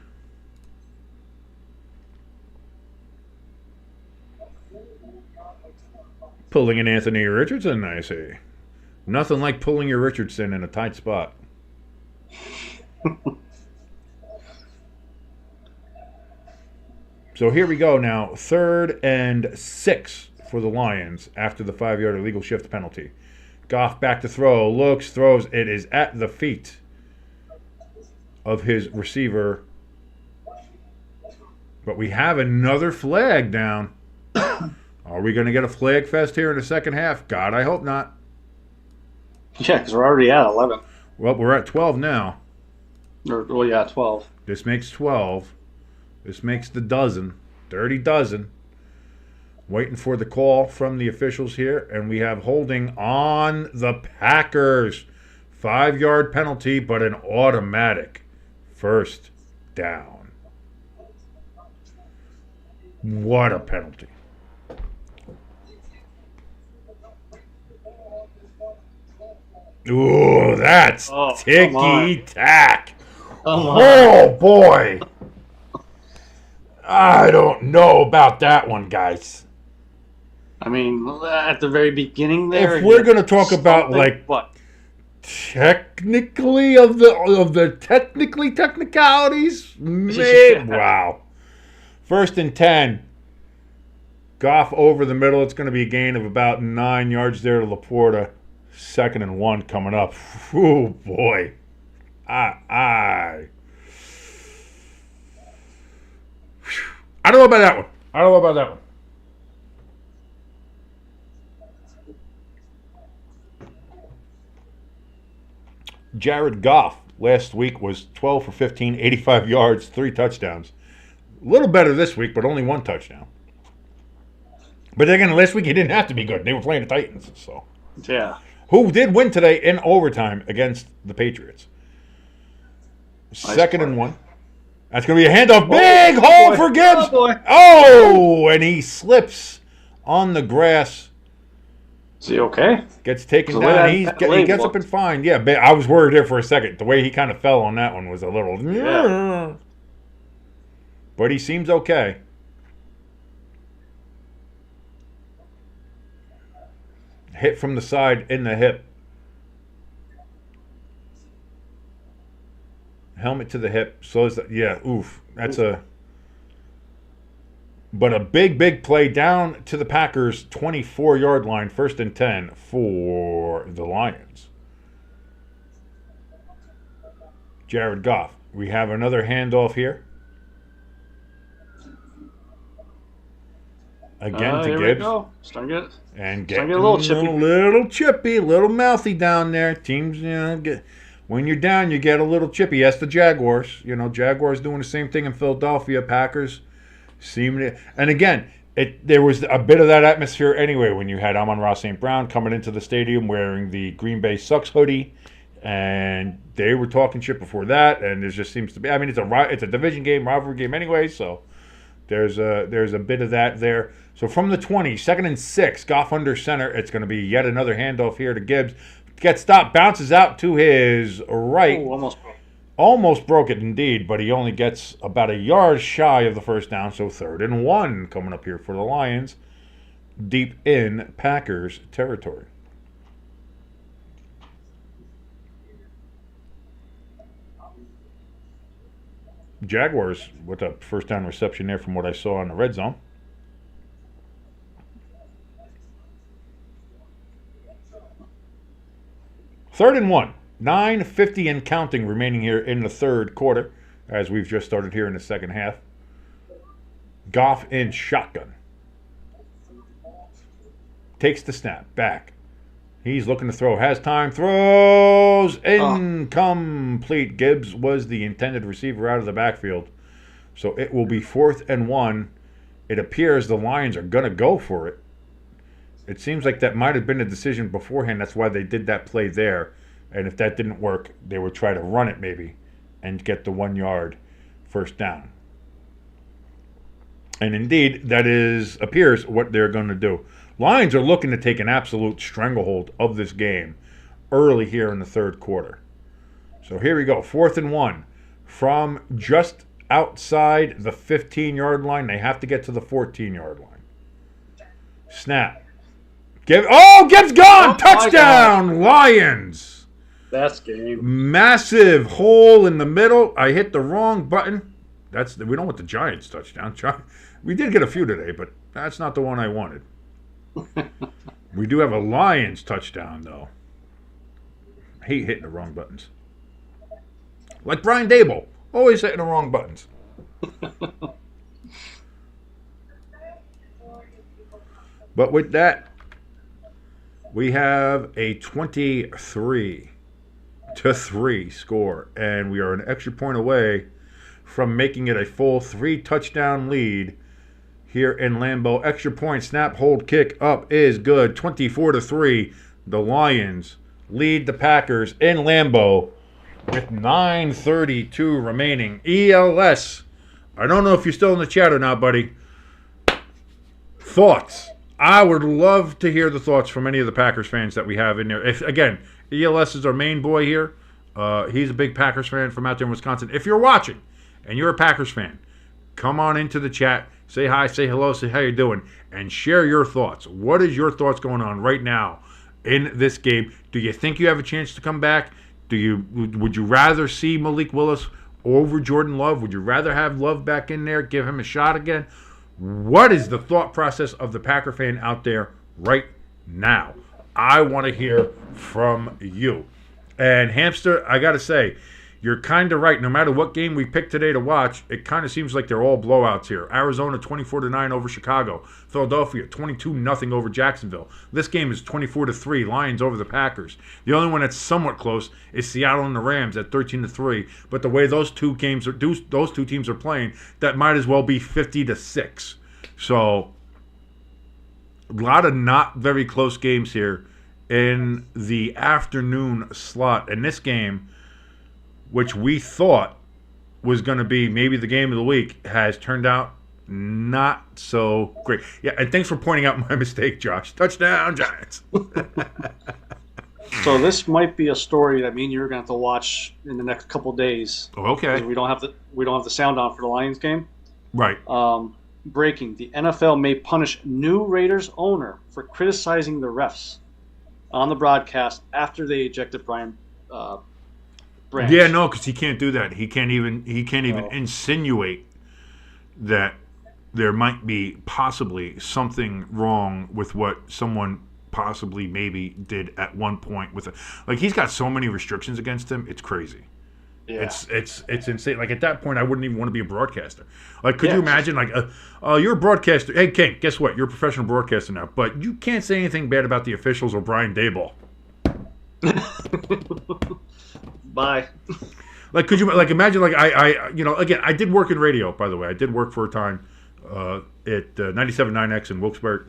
Pulling in Anthony Richardson, I see. Nothing like pulling your Richardson in a tight spot. So here we go now. 3rd and 6 for the Lions after the 5-yard illegal shift penalty. Goff back to throw. Looks, throws. It is at the feet of his receiver. But we have another flag down. Are we going to get a flag fest here in the second half? God, I hope not. Yeah, because we're already at 11. Well, we're at 12 now. 12. This makes 12. This makes the dozen. Dirty dozen. Waiting for the call from the officials here. And we have holding on the Packers. 5-yard penalty, but an automatic 1st down. What a penalty. Ooh, that's ticky-tack. Oh, boy. I don't know about that one, guys. I mean, at the very beginning there. If we're going to talk about, like, what? Technically of the technicalities, maybe. Wow. 1st and 10. Goff over the middle. It's going to be a gain of about 9 yards there to Laporta. 2nd and 1 coming up. Oh, boy. I don't know about that one. I don't know about that one. Jared Goff last week was 12 for 15, 85 yards, 3 touchdowns. A little better this week, but only 1 touchdown. But again, last week he didn't have to be good. They were playing the Titans, so. Yeah. Who did win today in overtime against the Patriots. 2nd and 1. That's going to be a handoff. Big hole for Gibbs. Oh, and he slips on the grass. Is he okay? Gets taken down. He gets up and fine. Yeah, I was worried there for a second. The way he kind of fell on that one was a little. Yeah. But he seems okay. Hit from the side in the hip. Helmet to the hip. So yeah, oof. That's a. But a big play down to the Packers' 24-yard line, 1st and 10 for the Lions. Jared Goff. We have another handoff here. Again to here Gibbs. We go. Starting to get a little chippy. Little chippy, little mouthy down there. Teams, when you're down, you get a little chippy. That's the Jaguars. Jaguars doing the same thing in Philadelphia. Packers seem to. And again, there was a bit of that atmosphere anyway when you had Amon-Ra St. Brown coming into the stadium wearing the Green Bay Sucks hoodie And they were talking shit before that, and there just seems to be. I mean, it's a division game, rivalry game anyway, so there's a bit of that there. So from the 20, 2nd and 6, Goff under center. It's going to be yet another handoff here to Gibbs. Gets stopped, bounces out to his right. Ooh, Almost broke it indeed, but he only gets about a yard shy of the first down, so 3rd and 1 coming up here for the Lions, deep in Packers territory. Jaguars with a first down reception there from what I saw in the red zone. Third and 1. 9:50 and counting remaining here in the third quarter, as we've just started here in the second half. Goff in shotgun. Takes the snap. Back. He's looking to throw. Has time. Throws. Incomplete. Gibbs was the intended receiver out of the backfield. So it will be 4th and 1. It appears the Lions are going to go for it. It seems like that might have been a decision beforehand. That's why they did that play there. And if that didn't work, they would try to run it maybe and get the 1 yard first down. And indeed, that appears what they're going to do. Lions are looking to take an absolute stranglehold of this game early here in the third quarter. So here we go. 4th and 1 from just outside the 15-yard line. They have to get to the 14-yard line. Snap. Gibbs gone! Touchdown, Lions! That's game. Massive hole in the middle. I hit the wrong button. We don't want the Giants touchdown. We did get a few today, but that's not the one I wanted. We do have a Lions touchdown, though. I hate hitting the wrong buttons. Like Brian Dable, always hitting the wrong buttons. But with that, we have a 23-3 score, and we are an extra point away from making it a full 3-touchdown lead here in Lambeau. Extra point, snap, hold, kick up is good. 24-3. The Lions lead the Packers in Lambeau with 9:32 remaining. ELS, I don't know if you're still in the chat or not, buddy. Thoughts? I would love to hear the thoughts from any of the Packers fans that we have in there. Again, ELS is our main boy here. He's a big Packers fan from out there in Wisconsin. If you're watching and you're a Packers fan, come on into the chat. Say hi, say hello, say how you doing, and share your thoughts. What is your thoughts going on right now in this game? Do you think you have a chance to come back? Would you rather see Malik Willis over Jordan Love? Would you rather have Love back in there, give him a shot again? What is the thought process of the Packer fan out there right now? I want to hear from you. And Hamster, I got to say, you're kind of right. No matter what game we pick today to watch, it kind of seems like they're all blowouts here. Arizona 24-9 over Chicago. Philadelphia 22-0 over Jacksonville. This game is 24-3. Lions over the Packers. The only one that's somewhat close is Seattle and the Rams at 13-3. But the way those two teams are playing, that might as well be 50-6. So a lot of not very close games here in the afternoon slot. And this game, which we thought was going to be maybe the game of the week, has turned out not so great. Yeah, and thanks for pointing out my mistake, Josh. Touchdown, Giants. So this might be a story that me and you are going to have to watch in the next couple days. Okay. We don't have the sound on for the Lions game. Right. Breaking: the NFL may punish new Raiders owner for criticizing the refs on the broadcast after they ejected Brian Branch. Yeah, no, because he can't do that. He can't even insinuate that there might be possibly something wrong with what someone possibly maybe did at one point with it. Like, he's got so many restrictions against him, it's crazy. Yeah. It's insane. Like, at that point, I wouldn't even want to be a broadcaster. Like, could you imagine, like, you're a broadcaster. Hey, King, guess what? You're a professional broadcaster now, but you can't say anything bad about the officials or Brian Daboll. Bye. Like, could you, like, imagine, like, again, I did work in radio, by the way. I did work for a time at 97.9X in Wilkes-Barre.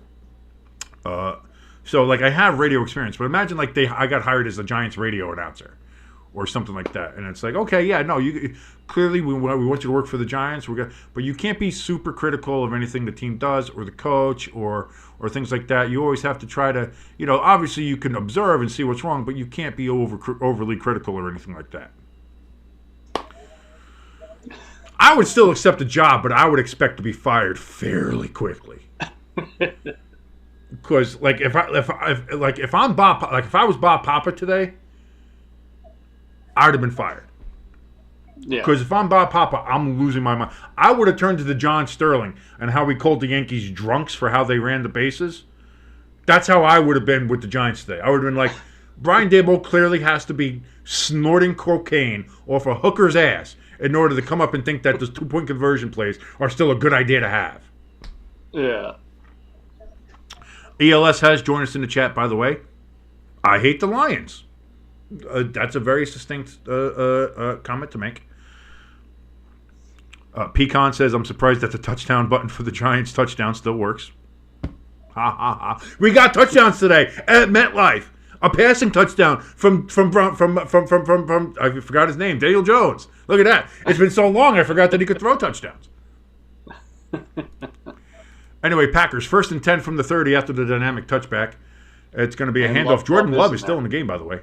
So, like, I have radio experience, but imagine, like, I got hired as a Giants radio announcer. or something like that. And it's like, okay, yeah, no, you clearly we want you to work for the Giants. But you can't be super critical of anything the team does or the coach or things like that. You always have to try to, obviously you can observe and see what's wrong, but you can't be overly critical or anything like that. I would still accept a job, but I would expect to be fired fairly quickly. Because if I was Bob Papa today, I'd have been fired. Yeah. Because if I'm Bob Papa, I'm losing my mind. I would have turned to the John Sterling and how we called the Yankees drunks for how they ran the bases. That's how I would have been with the Giants today. I would have been like, Brian Daboll clearly has to be snorting cocaine off a hooker's ass in order to come up and think that those 2-point conversion plays are still a good idea to have. Yeah. ELS has joined us in the chat, by the way. I hate the Lions. That's a very succinct comment to make. Pecan says, I'm surprised that the touchdown button for the Giants touchdown still works. Ha ha ha. We got touchdowns today at MetLife. A passing touchdown from I forgot his name, Daniel Jones. Look at that. It's been so long I forgot that he could throw touchdowns. Anyway, Packers, 1st and 10 from the 30 after the dynamic touchback. It's going to be a handoff. Jordan Love is still in the game, by the way.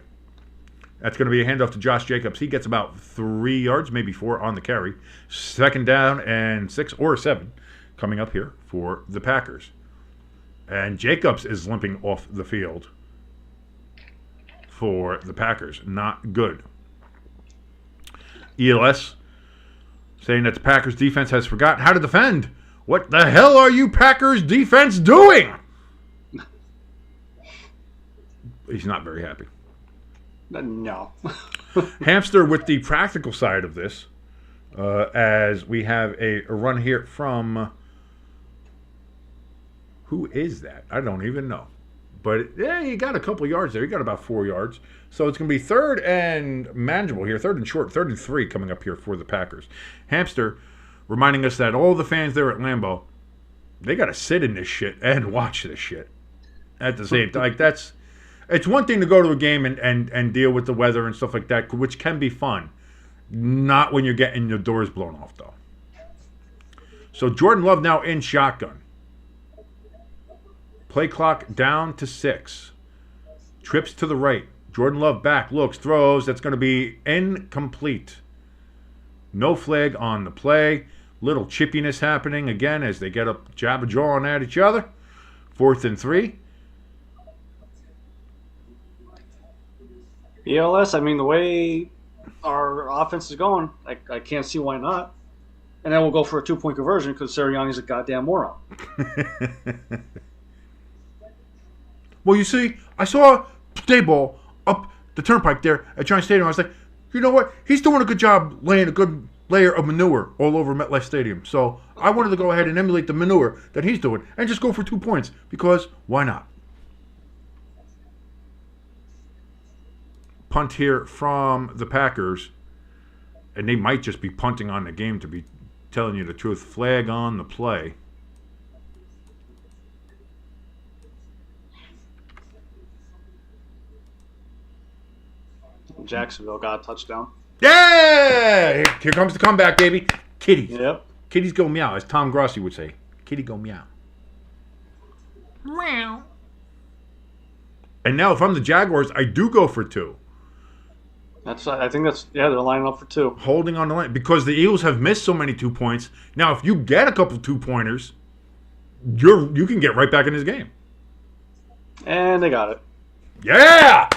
That's going to be a handoff to Josh Jacobs. He gets about 3 yards, maybe 4 on the carry. 2nd down and 6 or 7 coming up here for the Packers. And Jacobs is limping off the field for the Packers. Not good. ELS saying that the Packers defense has forgotten how to defend. What the hell are you Packers defense doing? He's not very happy. No. Hamster with the practical side of this, as we have a run here from... Who is that? I don't even know. But, yeah, he got a couple yards there. He got about 4 yards. So it's going to be 3rd and manageable here. 3rd and short. 3rd and 3 coming up here for the Packers. Hamster reminding us that all the fans there at Lambeau, they got to sit in this shit and watch this shit at the same time. Like, it's one thing to go to a game and deal with the weather and stuff like that, which can be fun. Not when you're getting your doors blown off, though. So Jordan Love now in shotgun. Play clock down to 6. Trips to the right. Jordan Love back, looks, throws. That's going to be incomplete. No flag on the play. Little chippiness happening again as they get up jawing at each other. 4th and 3. ELS, I mean, the way our offense is going, I can't see why not. And then we'll go for a 2-point conversion because Sirianni's a goddamn moron. Well, you see, I saw Daboll up the turnpike there at Giant Stadium. I was like, you know what? He's doing a good job laying a good layer of manure all over MetLife Stadium. So I wanted to go ahead and emulate the manure that he's doing and just go for 2 points because why not? Punt here from the Packers, and they might just be punting on the game to be telling you the truth. Flag on the play. Jacksonville got a touchdown. Yeah! Here comes the comeback, baby. Kitties. Yep. Kitties go meow, as Tom Grossi would say. Kitty go meow. Meow. And now if I'm the Jaguars, I do go for 2. I think they're lining up for 2. Holding on the line. Because the Eagles have missed so many 2 points. Now, if you get a couple 2-pointers, you can get right back in this game. And they got it. Yeah!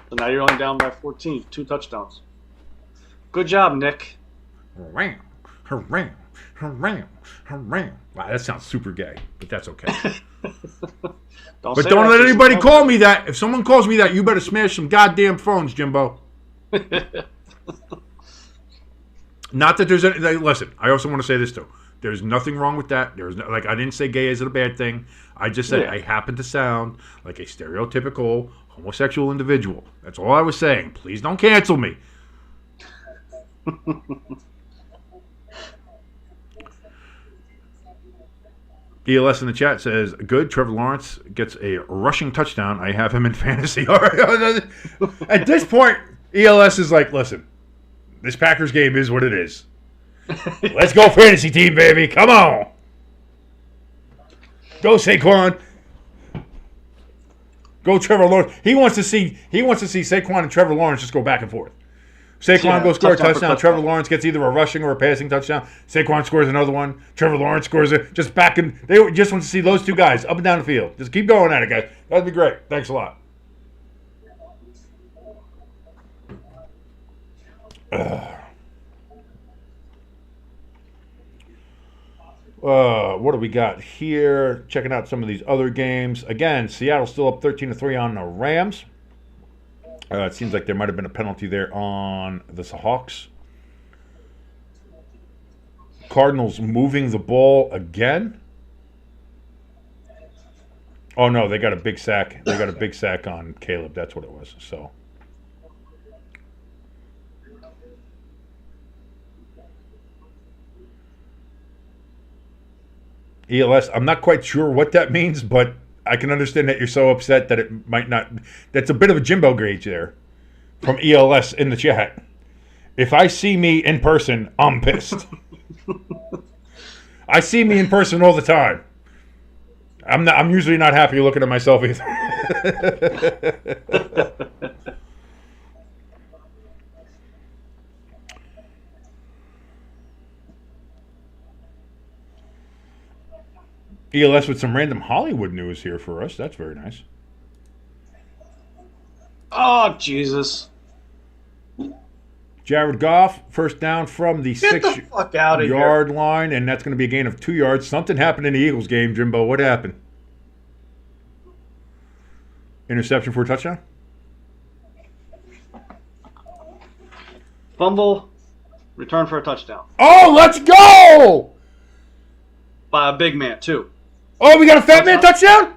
So now you're only down by 14. 2 touchdowns. Good job, Nick. Haram, haram, haram, haram. Wow, that sounds super gay, but that's okay. Don't let anybody call me that. If someone calls me that, you better smash some goddamn phones, Jimbo. Not that there's any... Listen, I also want to say this, too. There's nothing wrong with that. I didn't say gay isn't a bad thing. I just said I happen to sound like a stereotypical homosexual individual. That's all I was saying. Please don't cancel me. ELS in the chat says, good, Trevor Lawrence gets a rushing touchdown. I have him in fantasy. All right. At this point, ELS is like, listen, this Packers game is what it is. Let's go fantasy team, baby. Come on. Go Saquon. Go Trevor Lawrence. He wants to see Saquon and Trevor Lawrence just go back and forth. Saquon goes score a touchdown. Trevor Lawrence gets either a rushing or a passing touchdown. Saquon scores another one. Trevor Lawrence scores it. Just back and they just want to see those two guys up and down the field. Just keep going at it, guys. That'd be great. Thanks a lot. What do we got here? Checking out some of these other games. Again, Seattle's still up 13-3 on the Rams. It seems like there might have been a penalty there on the Seahawks. Cardinals moving the ball again. Oh, no, they got a big sack. They got a big sack on Caleb. That's what it was. So, ELS, I'm not quite sure what that means, but I can understand that you're so upset that it might not. That's a bit of a Jimbo grade there from ELS in the chat. If I see me in person, I'm pissed. I see me in person all the time. I'm usually not happy looking at myself either. ELS with some random Hollywood news here for us. That's very nice. Oh, Jesus. Jared Goff, first down from the Get the 6 fuck out of yard line, and that's going to be a gain of 2 yards. Something happened in the Eagles game, Jimbo. What happened? Interception for a touchdown? Fumble, return for a touchdown. Oh, let's go! By a big man, too. Oh, we got a fat man touchdown?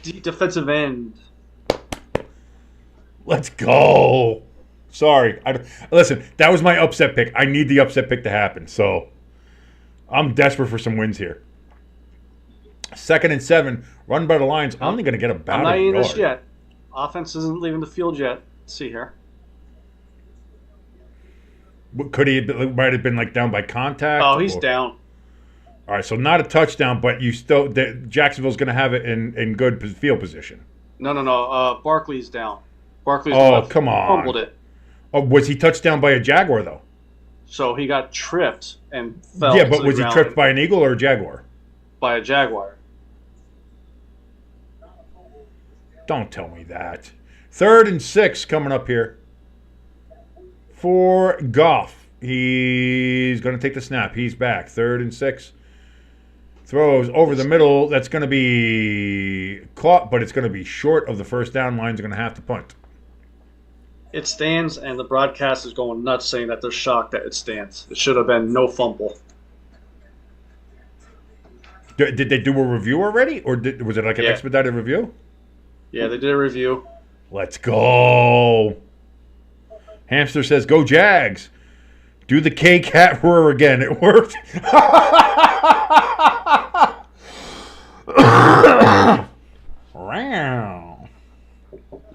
Defensive end. Let's go. Sorry. Listen, that was my upset pick. I need the upset pick to happen. So I'm desperate for some wins here. 2nd and 7. Run by the Lions. Only going to get about I'm not a eating yard. this yet. Offense isn't leaving the field yet. Let's see here. Could he might have been like down by contact? Oh, he's down. All right, so not a touchdown, but you still Jacksonville's going to have it in good field position. No. Barkley's down. Barkley's come on. fumbled it. Oh, was he touched down by a Jaguar though? So he got tripped and fell. Yeah, but was he tripped by an Eagle or a Jaguar? By a Jaguar. Don't tell me that. 3rd and 6 coming up here for Goff. He's going to take the snap. He's back. 3rd and 6. Throws over the middle. That's going to be caught, but it's going to be short of the first down. Lions are going to have to punt. It stands, and the broadcast is going nuts saying that they're shocked that it stands. It should have been no fumble. Did they do a review already? Or was it like an expedited review? Yeah, they did a review. Let's go. Hamster says, go Jags. Do the K-Cat roar again. It worked.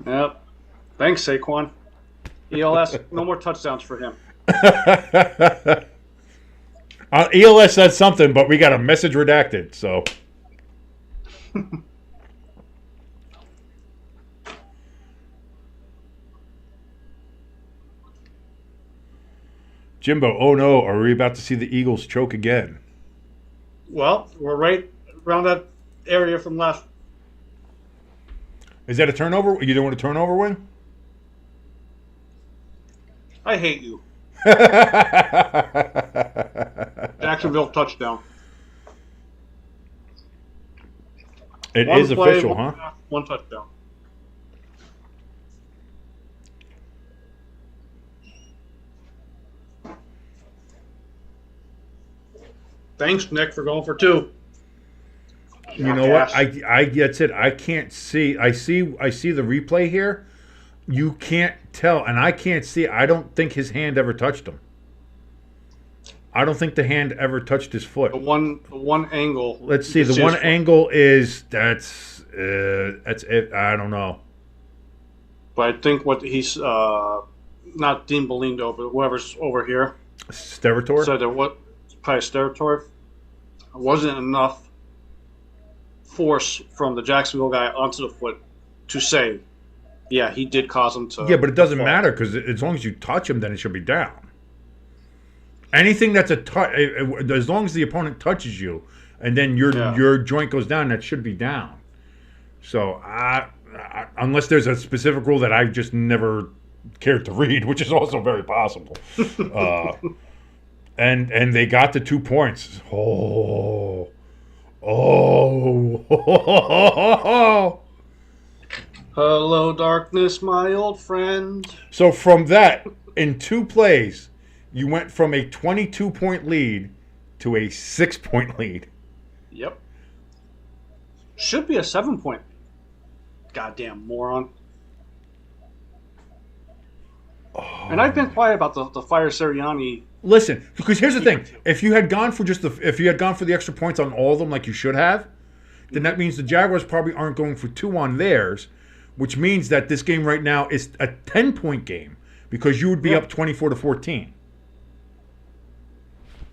Yep. Thanks, Saquon. ELS, no more touchdowns for him. ELS said something, but we got a message redacted, so. Jimbo, oh no, are we about to see the Eagles choke again? Well, we're right around that area from last. Is that a turnover? You don't want a turnover win? I hate you. Jacksonville touchdown. It is official, huh? One touchdown. Thanks, Nick, for going for 2. You know what? I that's it. I can't see. I see the replay here. You can't tell, and I can't see. I don't think his hand ever touched him. I don't think the hand ever touched his foot. The one angle. Let's see. The one angle is that's it. I don't know. But I think what he's not Dean Belindo, but whoever's over here. Steratore? So there was probably Steratore. Wasn't enough force from the Jacksonville guy onto the foot to say, yeah, he did cause him to. Yeah, but it doesn't matter because as long as you touch him, then it should be down. Anything that's a touch, as long as the opponent touches you, and then your joint goes down, that should be down. So unless there's a specific rule that I've just never cared to read, which is also very possible. And they got the 2 points. Oh. Hello, darkness, my old friend. So from that, in 2 plays, you went from a 22-point lead to a 6-point lead. Yep. Should be a 7-point. Goddamn moron. Oh. And I've been quiet about the Fire Sirianni. Listen, because here's the thing: if you had gone for the extra points on all of them, like you should have, then that means the Jaguars probably aren't going for 2 on theirs, which means that this game right now is a 10-point game because you would be up 24-14.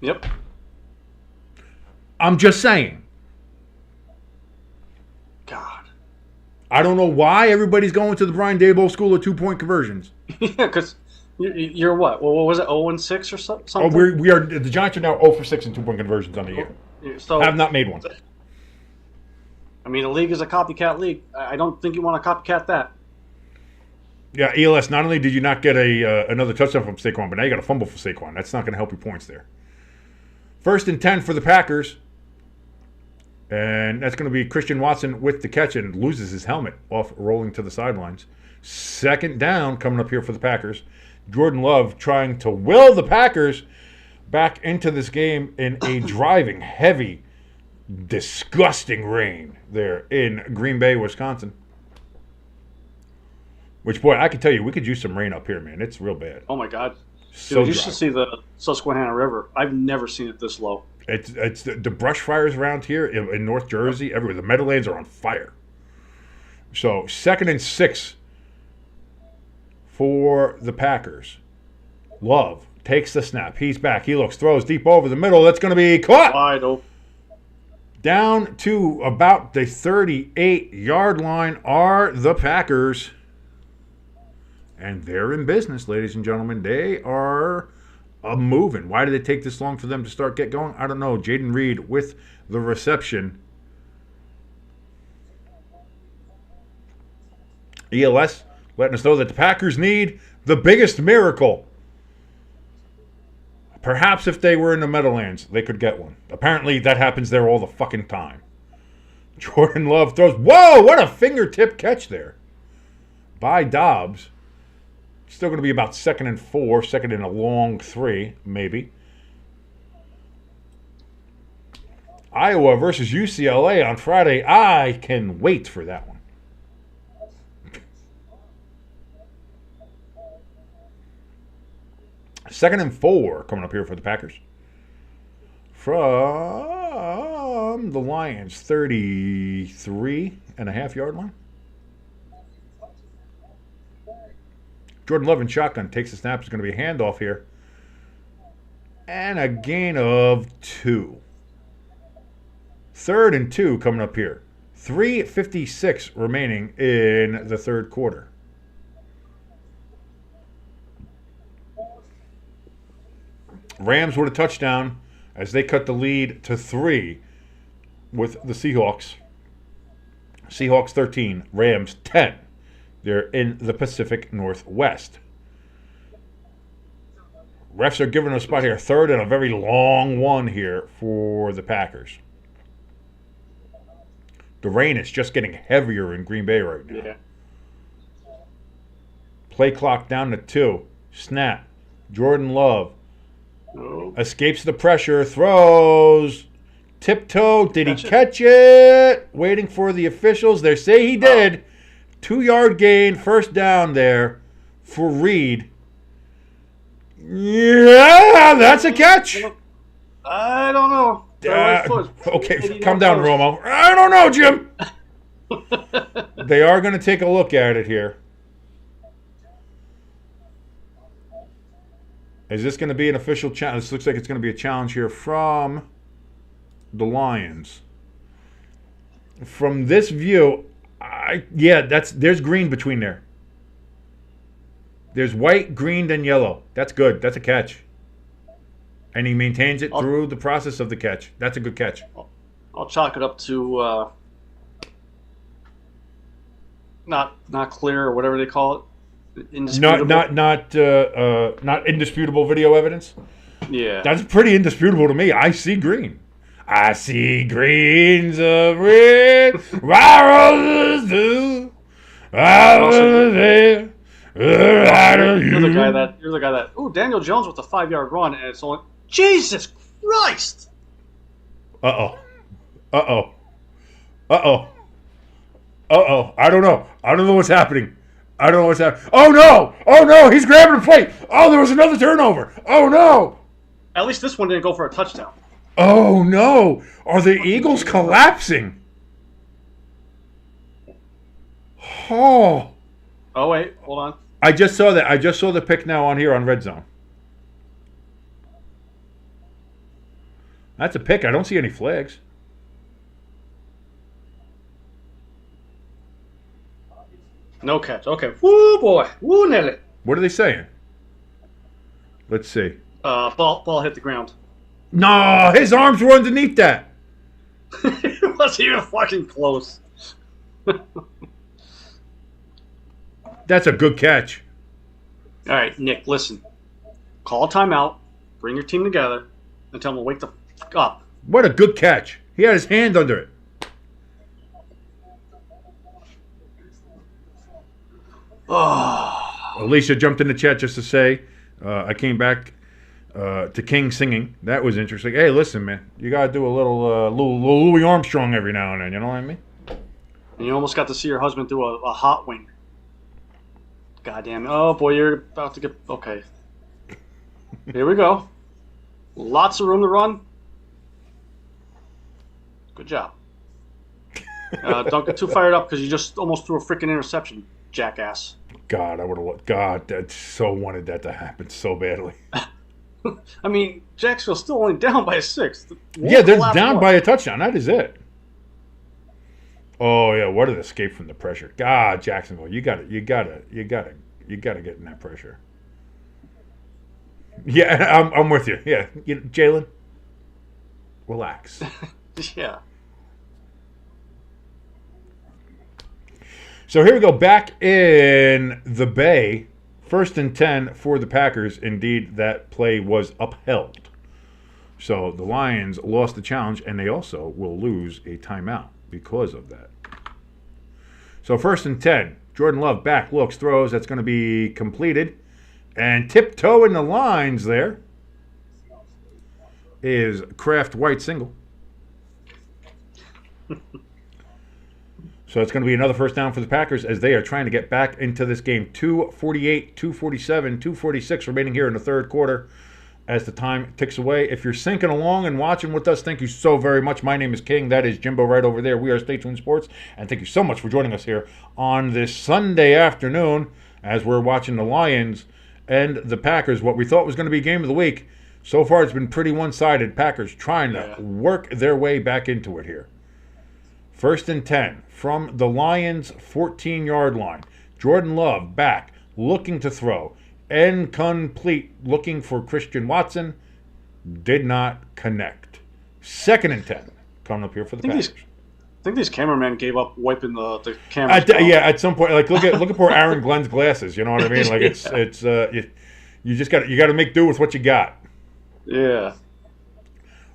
Yep. I'm just saying. God. I don't know why everybody's going to the Brian Daboll school of 2-point conversions. Yeah, because you're what? Well, what was it? 0-6 or something? Oh, we are. The Giants are now 0-6 in 2-point conversions on the year. So have not made one. I mean, the league is a copycat league. I don't think you want to copycat that. Yeah, ELS. Not only did you not get another touchdown from Saquon, but now you got a fumble for Saquon. That's not going to help your points there. 1st and 10 for the Packers. And that's going to be Christian Watson with the catch and loses his helmet off rolling to the sidelines. 2nd down coming up here for the Packers. Jordan Love trying to will the Packers back into this game in a driving, heavy, disgusting rain there in Green Bay, Wisconsin. Which, boy, I can tell you, we could use some rain up here, man. It's real bad. Oh, my God. So you should see the Susquehanna River. I've never seen it this low. It's the brush fires around here in North Jersey, everywhere. The Meadowlands are on fire. So 2nd and 6 for the Packers. Love takes the snap. He's back. He looks, throws deep over the middle. That's going to be caught. Wide open. Down to about the 38-yard line are the Packers. And they're in business, ladies and gentlemen. They are moving. Why did it take this long for them to get going? I don't know. Jaden Reed with the reception. ELS letting us know that the Packers need the biggest miracle. Perhaps if they were in the Meadowlands, they could get one. Apparently, that happens there all the fucking time. Jordan Love throws. Whoa, what a fingertip catch there by Dobbs. Still going to be about 2nd and 4, 2nd and a long 3, maybe. Iowa versus UCLA on Friday. I can wait for that one. Second and 4 coming up here for the Packers. From the Lions, 33.5-yard line. Jordan Love in shotgun takes the snap. It's going to be a handoff here. And a gain of 2. 3rd and 2 coming up here. 3:56 remaining in the 3rd quarter. Rams with a touchdown as they cut the lead to 3 with the Seahawks. Seahawks 13, Rams 10. They're in the Pacific Northwest. Refs are giving a spot here. 3rd and a very long one here for the Packers. The rain is just getting heavier in Green Bay right now. Yeah. Play clock down to 2. Snap. Jordan Love Oh. escapes the pressure. Throws. Tiptoe. Did he catch it? Waiting for the officials. They say he did. 2-yard gain. 1st down there for Reed. Yeah, that's a catch. I don't know. Their right foot. Okay, calm down, Romo. I don't know, Jim. They are going to take a look at it here. Is this going to be an official challenge? This looks like it's going to be a challenge here from the Lions. From this view, there's green between there. There's white, green, then yellow. That's good. That's a catch. And he maintains it through the process of the catch. That's a good catch. I'll chalk it up to not clear or whatever they call it. Indisputable. Not indisputable video evidence. Yeah, that's pretty indisputable to me. I see green. I see greens of red, roses do. You're the guy that. Ooh, Daniel Jones with a 5-yard run, and it's only Jesus Christ. Uh oh. I don't know what's happening. Oh no! He's grabbing the plate. Oh, there was another turnover. Oh no! At least this one didn't go for a touchdown. Oh no! Are the Eagles collapsing? Oh. Oh wait, hold on. I just saw that. I just saw the pick now on here on Red Zone. That's a pick. I don't see any flags. No catch. Okay. Woo boy. Woo Nelly. What are they saying? Let's see. Ball hit the ground. No, his arms were underneath that. It wasn't even fucking close. That's a good catch. All right, Nick, listen. Call a timeout. Bring your team together and tell them to wake the fuck up. What a good catch. He had his hand under it. Oh. Alicia jumped in the chat just to say, I came back to King singing. That was interesting. Hey, listen, man. You got to do a little Louis Armstrong every now and then. You know what I mean? And you almost got to see your husband do a hot wing. Goddamn. Oh, boy, you're about to get... Okay. Here we go. Lots of room to run. Good job. Don't get too fired up because you just almost threw a freaking interception, jackass. God, I would have... God, I so wanted that to happen so badly. I mean, Jacksonville's still only down by 6. Yeah, they're down by a touchdown. That is it. Oh yeah, what an escape from the pressure. God, Jacksonville, you gotta get in that pressure. Yeah, I'm with you. Yeah, Jalen, relax. Yeah. So here we go, back in the Bay. 1st and 10 for the Packers. Indeed, that play was upheld. So the Lions lost the challenge, and they also will lose a timeout because of that. So 1st and 10. Jordan Love back, looks, throws. That's going to be completed. And tiptoeing the lines there is Kraft White single. So it's going to be another first down for the Packers as they are trying to get back into this game. 2:48, 2:47, 2:46 remaining here in the third quarter as the time ticks away. If you're sinking along and watching with us, thank you so very much. My name is King. That is Jimbo right over there. We are Stay Tuned Sports. And thank you so much for joining us here on this Sunday afternoon as we're watching the Lions and the Packers. What we thought was going to be game of the week. So far, it's been pretty one-sided. Packers trying to work their way back into it here. 1st and 10 from the Lions' 14-yard line. Jordan Love back, looking to throw. Incomplete, looking for Christian Watson. Did not connect. 2nd and 10 coming up here for the Packers. I think these cameramen gave up wiping the camera. At some point, like look at poor Aaron Glenn's glasses. You know what I mean? Like you just got to make do with what you got. Yeah.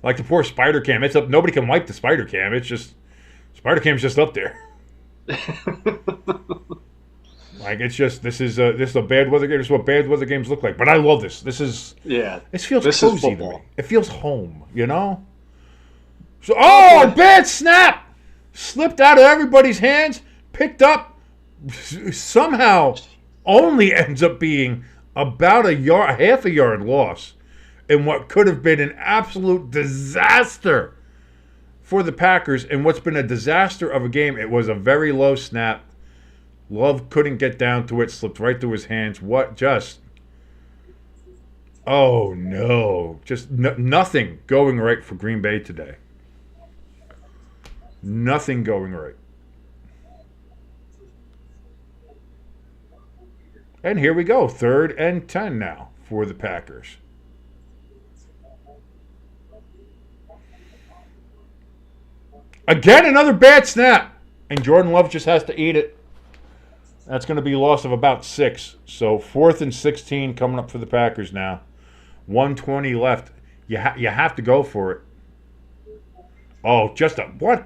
Like the poor Spider Cam. It's up. Nobody can wipe the Spider Cam. It's just Spider Cam's just up there. Like this is a bad weather game. This is what bad weather games look like. But I love this. This feels cozy to me. It feels home. You know. So bad snap. Slipped out of everybody's hands, picked up, somehow only ends up being about half a yard loss. in what could have been an absolute disaster for the Packers, and what's been a disaster of a game. It was a very low snap. Love couldn't get down to it, slipped right through his hands. Oh no. Just nothing going right for Green Bay today. Nothing going right. And here we go. 3rd and 10 now for the Packers. Again, another bad snap. And Jordan Love just has to eat it. That's going to be a loss of about 6. So 4th and 16 coming up for the Packers now. 1:20 left. You have to go for it. Oh, just a what?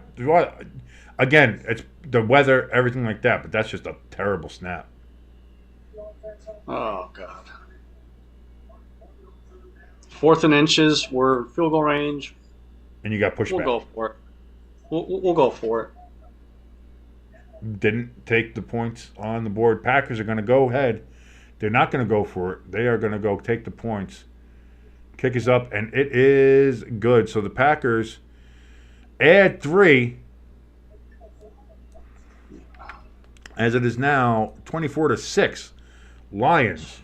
Again, it's the weather, everything like that, but that's just a terrible snap. Oh God. 4th and inches. We're field goal range. And you got pushed back. We'll go for it. We'll go for it. Didn't take the points on the board. Packers are going to go ahead. They're not going to go for it. They are going to go take the points. Kick is up, and it is good. So the Packers add 3. As it is now 24-6. Lions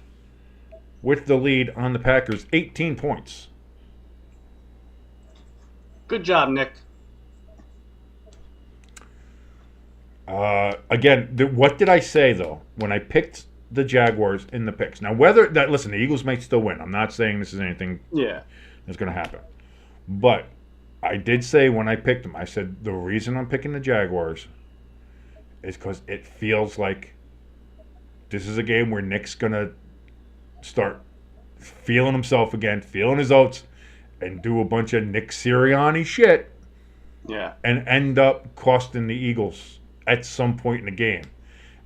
with the lead on the Packers, 18 points. Good job, Nick. Again, what did I say, though, when I picked the Jaguars in the picks? Now, listen, the Eagles might still win. I'm not saying this is anything that's going to happen. But I did say when I picked them, I said the reason I'm picking the Jaguars is because it feels like this is a game where Nick's going to start feeling himself again, feeling his oats, and do a bunch of Nick Sirianni shit. Yeah. And end up costing the Eagles at some point in the game.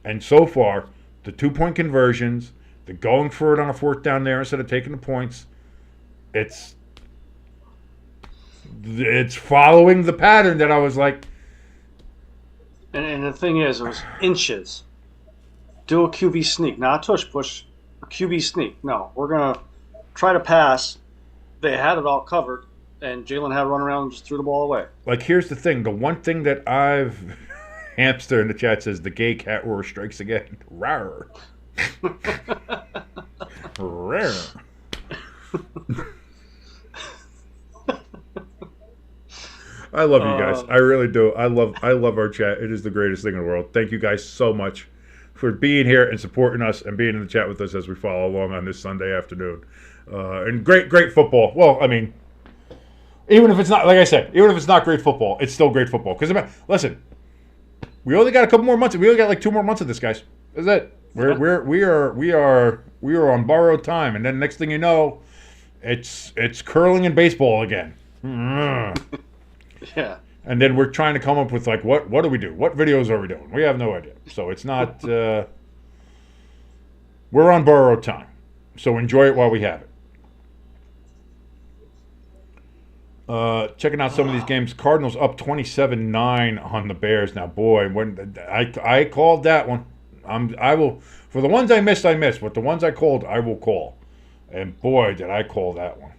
And so far, the 2-point conversions, the going for it on a 4th down there instead of taking the points, it's following the pattern that I was like. And the thing is, it was inches. Do a QB sneak, not a tush push, a QB sneak. No, we're going to try to pass. They had it all covered, and Jalen had to run around and just threw the ball away. Like, here's the thing. The one thing that I've... Hamster in the chat says, the gay cat roar strikes again. Rawr. Rawr. I love you guys. I really do. I love our chat. It is the greatest thing in the world. Thank you guys so much for being here and supporting us and being in the chat with us as we follow along on this Sunday afternoon. And great football. Well, I mean, even if it's not, like I said, even if it's not great football, it's still great football. Because, listen, we only got a couple more months. We only got like 2 more months of this, guys. That's it. We are on borrowed time, and then next thing you know, it's curling and baseball again. Yeah. And then we're trying to come up with like what do we do? What videos are we doing? We have no idea. So it's not. We're on borrowed time, so enjoy it while we have it. Checking out some of these games. Cardinals up 27-9 on the Bears. Now, boy, when I called that one, I will, for the ones I missed, but the ones I called, I will call. And boy, did I call that one.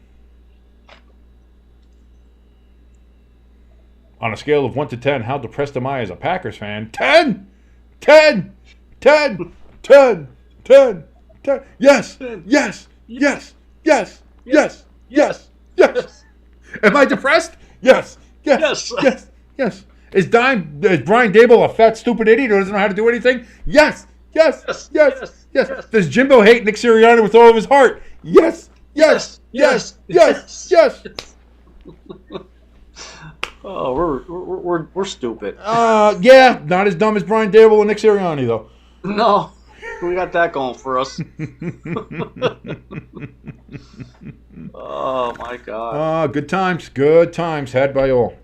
On a scale of 1 to 10, how depressed am I as a Packers fan? 10! 10! 10! 10! 10! 10! Yes! Yes! Yes! Yes! Yes! Yes! Yes! Am I depressed? Yes! Yes! Yes! Yes! Is Brian Dable a fat, stupid idiot who doesn't know how to do anything? Yes! Yes! Yes! Yes! Does Jimbo hate Nick Sirianni with all of his heart? Yes! Yes! Yes! Yes! Yes! Oh, we're stupid. Yeah, not as dumb as Brian Dable and Nick Sirianni, though. No, we got that going for us. Oh my God. Good times had by all.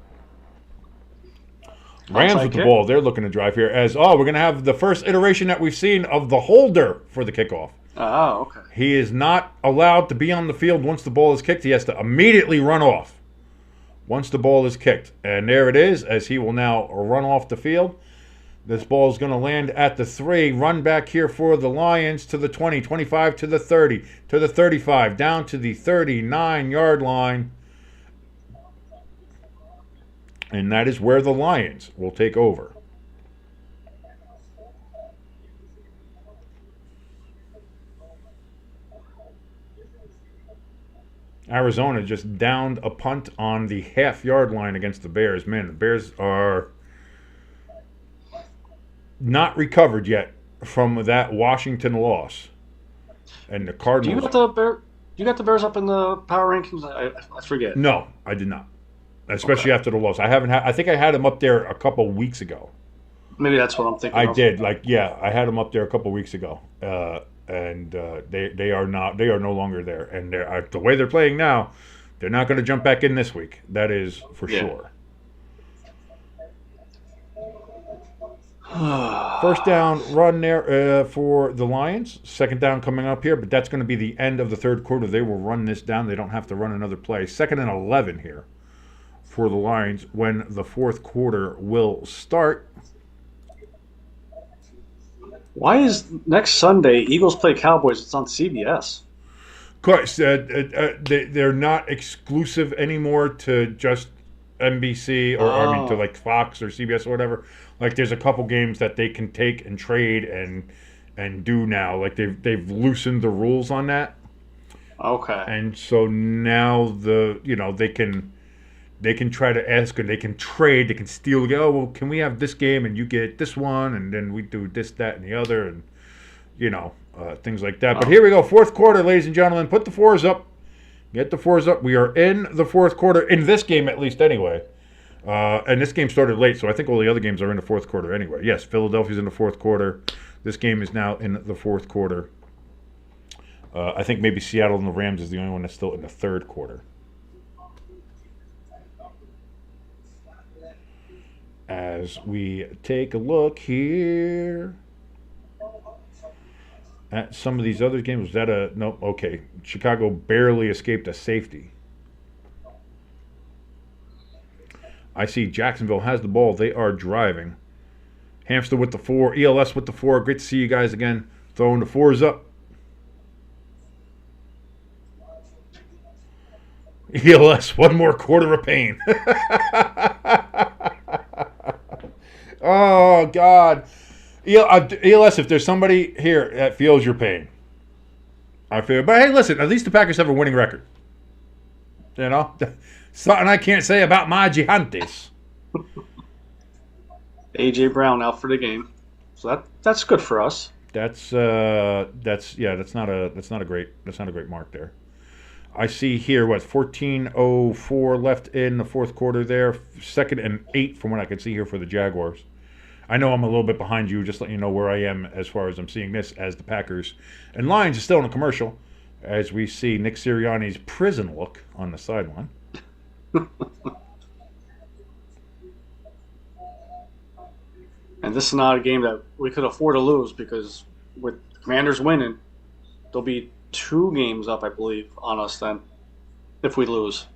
Rams with the ball. They're looking to drive here as, we're going to have the first iteration that we've seen of the holder for the kickoff. Oh, okay. He is not allowed to be on the field once the ball is kicked. He has to immediately run off once the ball is kicked. And there it is, as he will now run off the field. This ball is going to land at the 3. Run back here for the Lions to the 20, 25 to the 30, to the 35, down to the 39-yard line. And that is where the Lions will take over. Arizona just downed a punt on the half-yard line against the Bears. Man, the Bears are not recovered yet from that Washington loss. And the Cardinals... You got the Bears up in the power rankings? I forget. No, I did not. Especially after the loss. I think I had them up there a couple weeks ago. Maybe that's what I'm thinking. I did. I had them up there a couple weeks ago. And they are no longer there. And the way they're playing now, they're not going to jump back in this week. That is for sure. First down run there for the Lions. Second down coming up here, but that's going to be the end of the third quarter. They will run this down. They don't have to run another play. 2nd and 11 here for the Lions when the fourth quarter will start. Why is next Sunday Eagles play Cowboys? It's on CBS. Of course, they're not exclusive anymore to just NBC or to like Fox or CBS or whatever. Like there's a couple games that they can take and trade and do now. Like they've loosened the rules on that. Okay. And so now they can try to ask and they can trade. They can steal. Oh well, can we have this game and you get this one and then we do this, that, and the other and things like that. But here we go, fourth quarter, ladies and gentlemen. Put the 4s up. Get the 4s up. We are in the fourth quarter, in this game at least anyway. And this game started late, so I think all the other games are in the fourth quarter anyway. Yes, Philadelphia's in the fourth quarter. This game is now in the fourth quarter. I think maybe Seattle and the Rams is the only one that's still in the third quarter. As we take a look here at some of these other games. Was that nope, okay. Chicago barely escaped a safety. I see Jacksonville has the ball. They are driving. Hamster with the 4. ELS with the 4. Great to see you guys again. Throwing the 4s up. ELS, one more quarter of pain. Oh, God. ELS, if there's somebody here that feels your pain, I feel. But hey, listen, at least the Packers have a winning record. Something I can't say about my Gigantes. A.J. Brown out for the game, so that's good for us. That's not a great mark there. I see here 14:04 left in the fourth quarter there. 2nd and 8 from what I can see here for the Jaguars. I know I'm a little bit behind you, just letting you know where I am as far as I'm seeing this as the Packers. And Lions is still in a commercial as we see Nick Sirianni's prison look on the sideline. And this is not a game that we could afford to lose because with Commanders winning, there'll be 2 games up, I believe, on us then if we lose.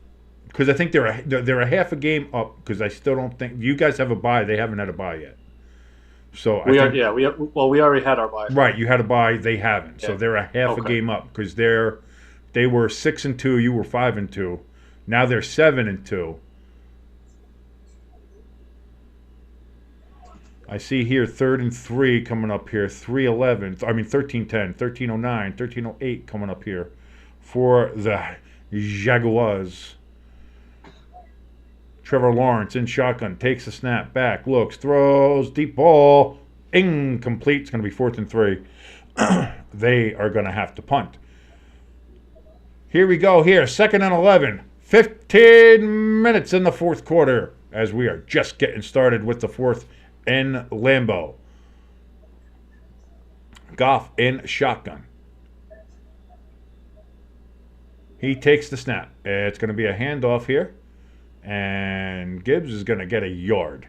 Because I think they're a half a game up because I still don't think you guys have a bye. They haven't had a bye yet. So we already had our bye. Right, you had a bye. They haven't. Yeah. So they're a half a game up because they were 6-2. You were 5-2. Now they're 7-2. I see here 3rd and 3 coming up here. 13:10, 13:09, 13:08 coming up here for the Jaguars. Trevor Lawrence in shotgun, takes a snap, back, looks, throws, deep ball, incomplete. It's going to be 4th and 3. They are going to have to punt. Here we go here, 2nd and 11. 15 minutes in the fourth quarter as we are just getting started with the fourth in Lambeau. Goff in shotgun. He takes the snap. It's going to be a handoff here. And Gibbs is going to get a yard.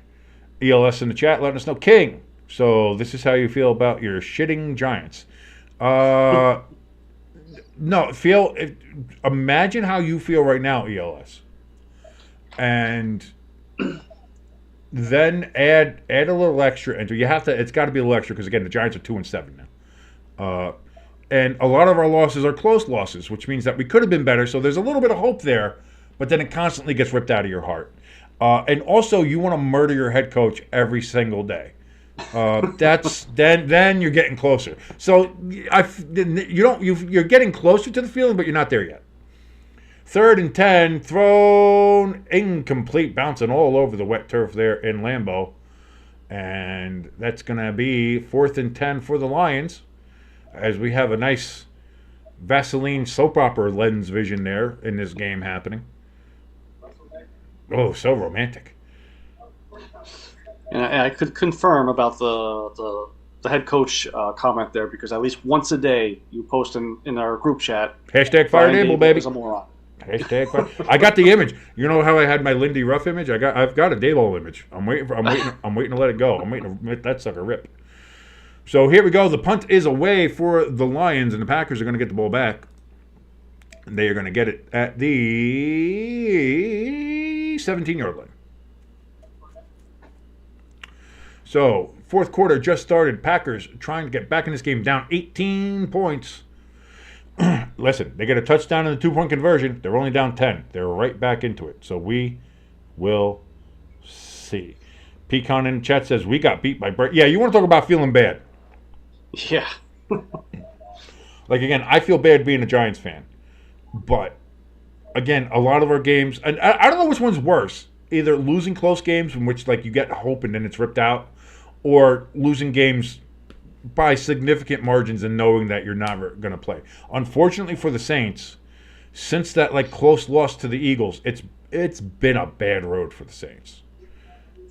ELS in the chat letting us know. King, so this is how you feel about your shitting Giants. No, imagine how you feel right now, ELS. And then add a little extra into. You have to. It's got to be a little extra because again, the Giants are 2-7 now, and a lot of our losses are close losses, which means that we could have been better. So there's a little bit of hope there, but then it constantly gets ripped out of your heart. And also, you want to murder your head coach every single day. That's then you're getting closer. So you're getting closer to the feeling, but you're not there yet. 3rd and 10, thrown incomplete, bouncing all over the wet turf there in Lambeau. And that's going to be 4th and 10 for the Lions, as we have a nice Vaseline soap opera lens vision there in this game happening. Oh, so romantic. And I could confirm about the head coach comment there, because at least once a day you post in our group chat. Hashtag Fire Dable, baby. Is a moron. Hashtag Fire. I got the image. You know how I had my Lindy Ruff image? I've got a Dable image. I'm waiting to let it go. I'm waiting to let that sucker rip. So here we go. The punt is away for the Lions, and the Packers are going to get the ball back. They are going to get it at the 17-yard line. So, 4th quarter just started. Packers trying to get back in this game, down 18 points. Listen, they get a touchdown in the 2-point conversion. They're only down 10. They're right back into it. So we will see. Pecan in the chat says, we got beat by Brett. Yeah, you want to talk about feeling bad. Yeah. Like, again, I feel bad being a Giants fan. But, again, a lot of our games, and I don't know which one's worse. Either losing close games in which, like, you get hope and then it's ripped out, or losing games by significant margins and knowing that you're not going to play. Unfortunately for the Saints, since that, like, close loss to the Eagles, it's been a bad road for the Saints.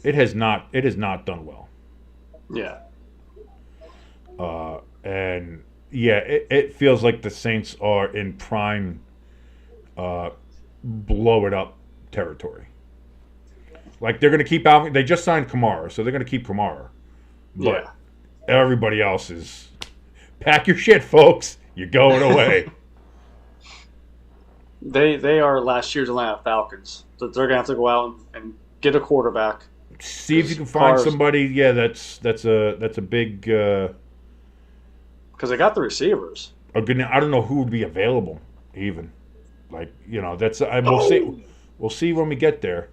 It has not done well. Yeah. And yeah, it feels like the Saints are in prime blow it up territory. Like, they're going to keep Alvin. They just signed Kamara, so they're going to keep Kamara. But everybody else is, pack your shit, folks. You're going away. They are last year's Atlanta Falcons. So they're going to have to go out and get a quarterback. See if you can find somebody. Yeah, that's a big. Because they got the receivers. I don't know who would be available even. Like, that's we'll see. We'll see when we get there.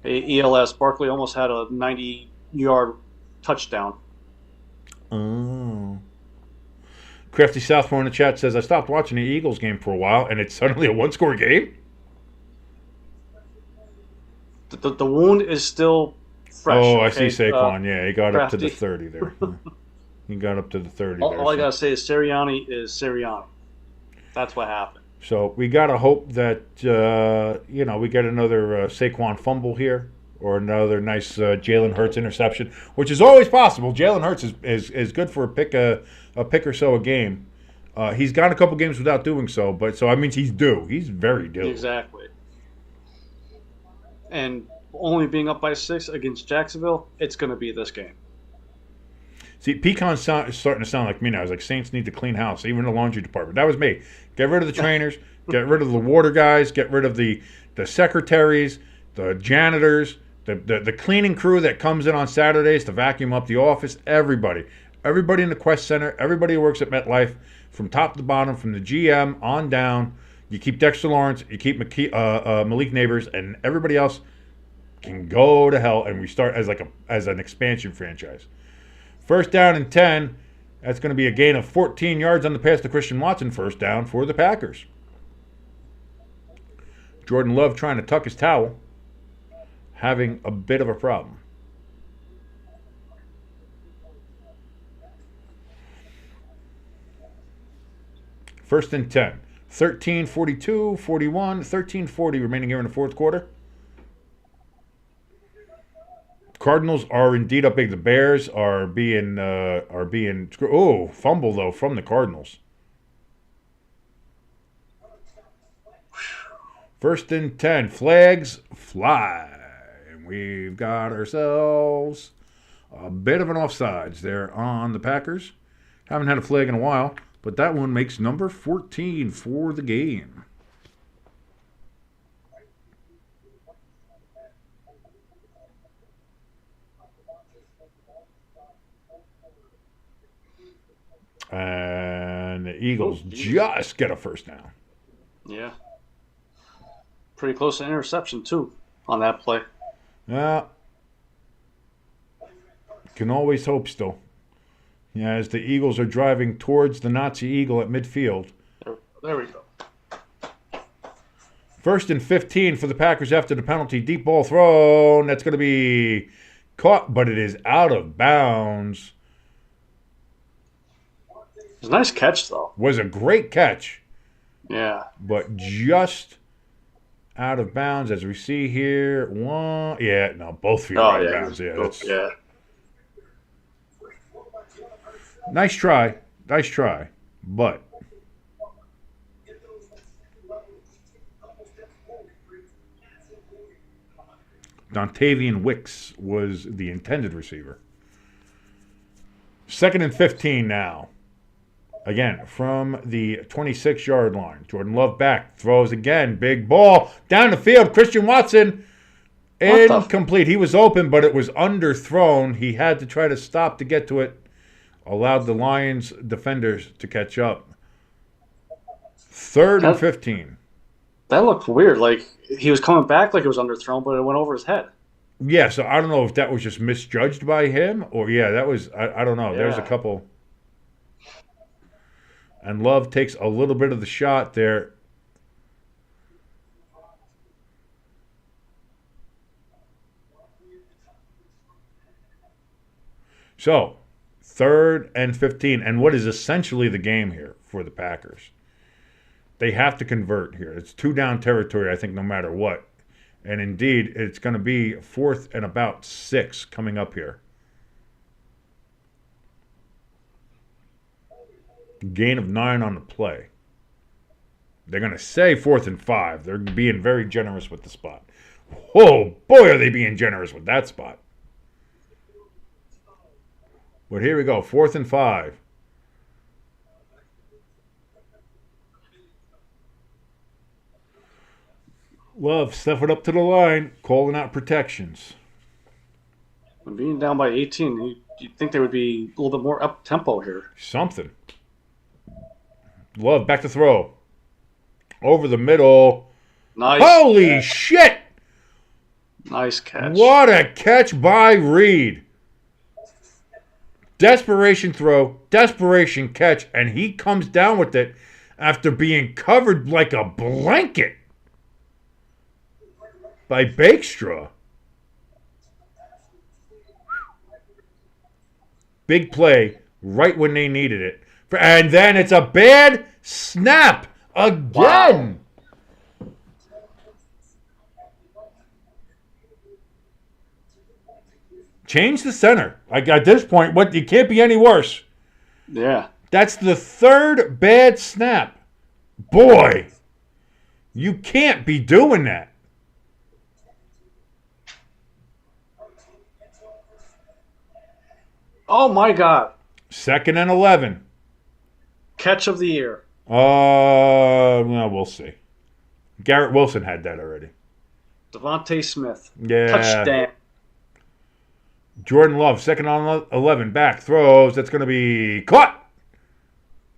ELS, Barkley almost had a 90-yard touchdown. Oh. Crafty Southmore in the chat says, I stopped watching the Eagles game for a while, and it's suddenly a one-score game? The wound is still fresh. Oh, I see Saquon. Yeah, he got Crafty. Up to the 30 there. He got up to the 30 all, there. All I got to say is Sirianni is Sirianni. That's what happened. So we got to hope that, we get another Saquon fumble here or another nice Jalen Hurts interception, which is always possible. Jalen Hurts is good for a pick or so a game. He's gone a couple games without doing so, but so that means he's due. He's very due. Exactly. And only being up by 6 against Jacksonville, it's going to be this game. See, Pecan's starting to sound like me now. I was like, Saints need to clean house, even the laundry department. That was me. Get rid of the trainers, get rid of the water guys, get rid of the secretaries, the janitors, the cleaning crew that comes in on Saturdays to vacuum up the office, everybody. Everybody in the Quest Center, everybody who works at MetLife, from top to bottom, from the GM on down. You keep Dexter Lawrence, you keep Malik Neighbors, and everybody else can go to hell, and we start as an expansion franchise. 1st down and 10. That's going to be a gain of 14 yards on the pass to Christian Watson. 1st down for the Packers. Jordan Love trying to tuck his towel. Having a bit of a problem. First and 10. 13:42, 41, 13:40 remaining here in the 4th quarter. Cardinals are indeed up big. The Bears are being fumble though from the Cardinals. 1st and 10. Flags fly. And we've got ourselves a bit of an offsides there on the Packers. Haven't had a flag in a while, but that one makes number 14 for the game. And the Eagles just get a first down. Yeah. Pretty close to interception, too, on that play. Yeah. Can always hope still. Yeah, as the Eagles are driving towards the Nazi Eagle at midfield. There we go. 1st and 15 for the Packers after the penalty. Deep ball thrown. That's going to be caught, but it is out of bounds. It was a nice catch, though. Was a great catch. Yeah. But just out of bounds, as we see here. Both feet are out of bounds. Yeah, nice try. But Dontavian Wicks was the intended receiver. 2nd and 15 now. Again, from the 26-yard line. Jordan Love back. Throws again. Big ball. Down the field. Christian Watson. Incomplete. He was open, but it was underthrown. He had to try to stop to get to it. Allowed the Lions defenders to catch up. 3rd and 15. That looked weird. Like, he was coming back like it was underthrown, but it went over his head. Yeah, so I don't know if that was just misjudged by him or, that was, I don't know. Yeah. There's a couple. And Love takes a little bit of the shot there. So, 3rd and 15. And what is essentially the game here for the Packers? They have to convert here. It's 2-down territory, I think, no matter what. And indeed, it's going to be 4th and about 6 coming up here. Gain of 9 on the play. They're going to say 4th and 5. They're being very generous with the spot. Oh, boy, are they being generous with that spot. But here we go. 4th and 5. Love stepping up to the line, calling out protections. When being down by 18, you'd think they would be a little bit more up-tempo here. Something. Love back to throw. Over the middle. Nice. Holy shit! Nice catch. What a catch by Reed. Desperation throw, desperation catch, and he comes down with it after being covered like a blanket by Bakestraw. Big play right when they needed it. And then it's a bad snap again. Wow. Change the center. At this point, you can't be any worse. Yeah. That's the 3rd bad snap. Boy, you can't be doing that. Oh, my God. 2nd and 11. Catch of the year. Well, we'll see. Garrett Wilson had that already. Devontae Smith. Yeah. Touchdown. Jordan Love, 2nd on 11. Back, throws. That's going to be caught.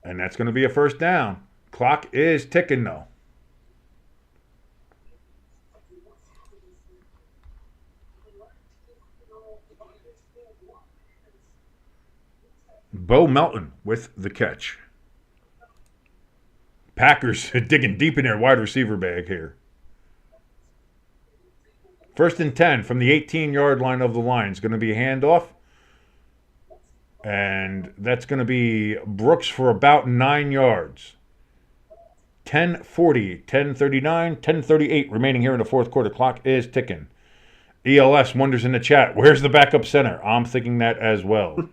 And that's going to be a first down. Clock is ticking, though. Bo Melton with the catch. Packers digging deep in their wide receiver bag here. 1st and 10 from the 18-yard line of the Lions. Going to be a handoff. And that's going to be Brooks for about 9 yards. 10:40, 10:39, 10:38 remaining here in the fourth quarter. Clock is ticking. ELS wonders in the chat, where's the backup center? I'm thinking that as well.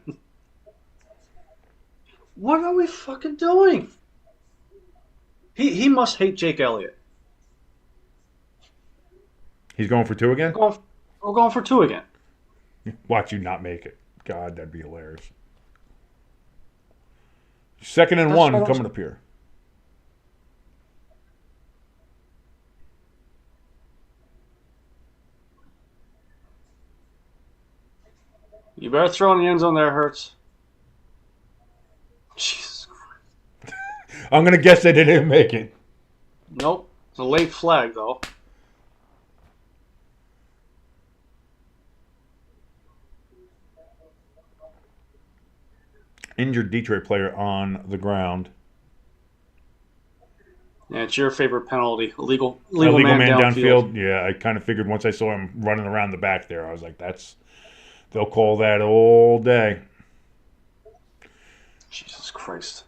What are we fucking doing? He must hate Jake Elliott. He's going for 2 again? We're going for 2 again. Watch you not make it. God, that'd be hilarious. 2nd and 1 coming up here. You better throw in the end zone there, Hurts. Jesus Christ. I'm going to guess they didn't make it. Nope. It's a late flag, though. Injured Detroit player on the ground. Yeah, it's your favorite penalty. Illegal Illegal man downfield. Yeah, I kind of figured once I saw him running around the back there, I was like, they'll call that all day. Jesus Christ.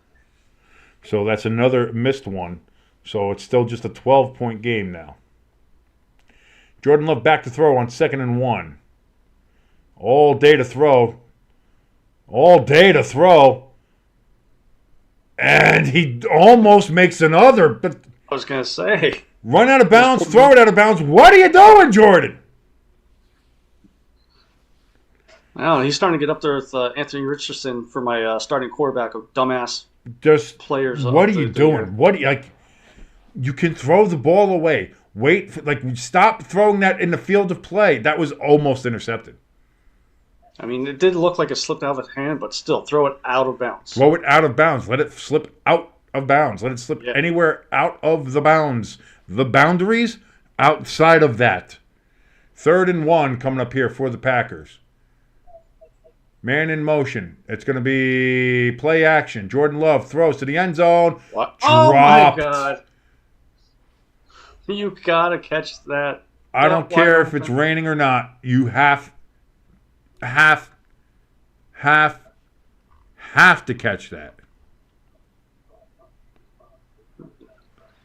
So that's another missed one. So it's still just a 12-point game now. Jordan Love back to throw on 2nd and 1. All day to throw. And he almost makes another. But I was going to say. Run out of bounds, throw it out of bounds. What are you doing, Jordan? I don't know. He's starting to get up there with Anthony Richardson for my starting quarterback of dumbass Just players. What are you doing? You can throw the ball away. Stop throwing that in the field of play. That was almost intercepted. I mean, it did look like it slipped out of his hand, but still, throw it out of bounds. Throw it out of bounds. Let it slip out of bounds. Let it slip anywhere out of the bounds. The boundaries outside of that. 3rd and 1 coming up here for the Packers. Man in motion. It's going to be play action. Jordan Love throws to the end zone. What? Dropped. Oh, my God. You got to catch that. I don't care if it's raining or not. You have to catch that.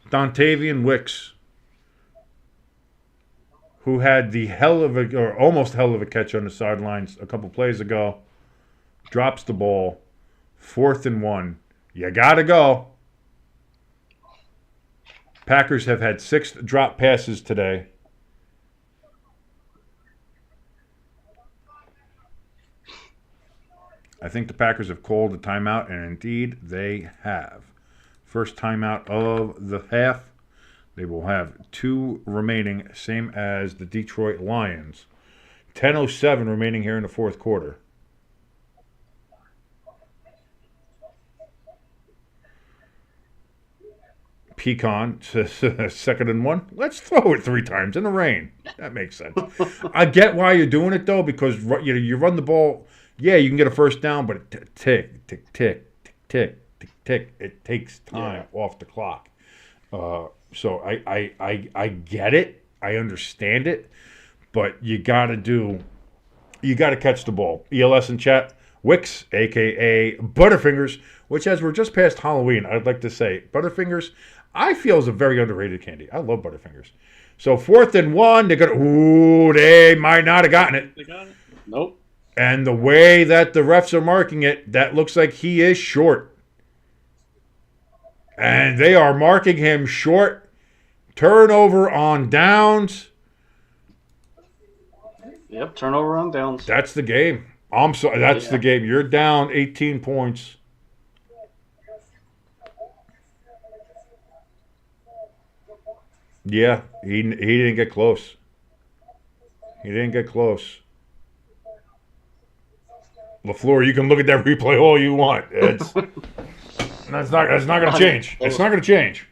Dontavian Wicks, who had the almost hell of a catch on the sidelines a couple plays ago, drops the ball. 4th and 1. You gotta go. Packers have had 6 drop passes today. I think the Packers have called a timeout, and indeed they have. First timeout of the half. They will have 2 remaining, same as the Detroit Lions. 10:07 remaining here in the 4th quarter. Pecan says 2nd and 1. Let's throw it 3 times in the rain. That makes sense. I get why you're doing it, though, because you run the ball. Yeah, you can get a first down, but tick, tick, tick, tick, tick, tick, tick. It takes time off the clock. So I get it. I understand it. But you got to catch the ball. ELS in chat. Wicks, a.k.a. Butterfingers, which as we're just past Halloween, I'd like to say, Butterfingers, I feel is a very underrated candy. I love Butterfingers. So 4th and 1, they might not have gotten it. They got it? Nope. And the way that the refs are marking it, that looks like he is short. And they are marking him short. Turnover on downs. Yep, turnover on downs. That's the game. I'm sorry, that's the game. You're down 18 points. Yeah, he didn't get close. He didn't get close. LaFleur, you can look at that replay all you want. That's not going to change. It's not going to change.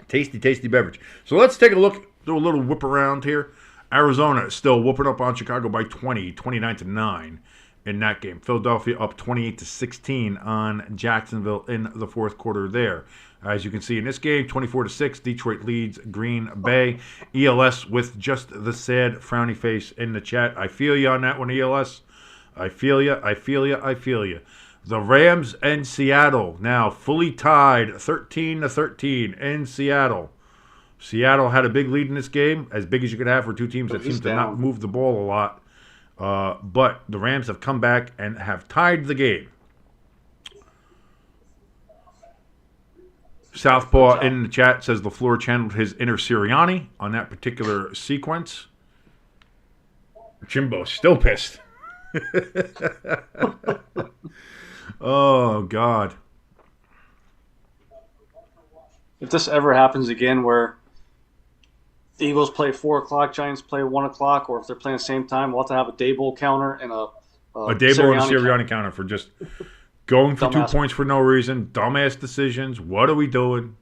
Tasty, tasty beverage. So let's take a look, do a little whip around here. Arizona is still whooping up on Chicago by 20, 29-9 in that game. Philadelphia up 28-16 on Jacksonville in the 4th quarter there. As you can see in this game, 24-6, Detroit leads Green Bay. ELS with just the sad frowny face in the chat. I feel you on that one, ELS. I feel you. The Rams and Seattle now fully tied 13-13 in Seattle. Seattle had a big lead in this game, as big as you could have for 2 teams that seem to not move the ball a lot. But the Rams have come back and have tied the game. Southpaw in the chat says LaFleur channeled his inner Sirianni on that particular sequence. Jimbo still pissed. Oh, God. if this ever happens again, where the Eagles play 4 o'clock, Giants play 1 o'clock, or if they're playing the same time, we'll have to have a Dable counter and a Dable and a Sirianni Sirianni counter for just going for 2 Dumbass. points for no reason, dumbass decisions. What are we doing?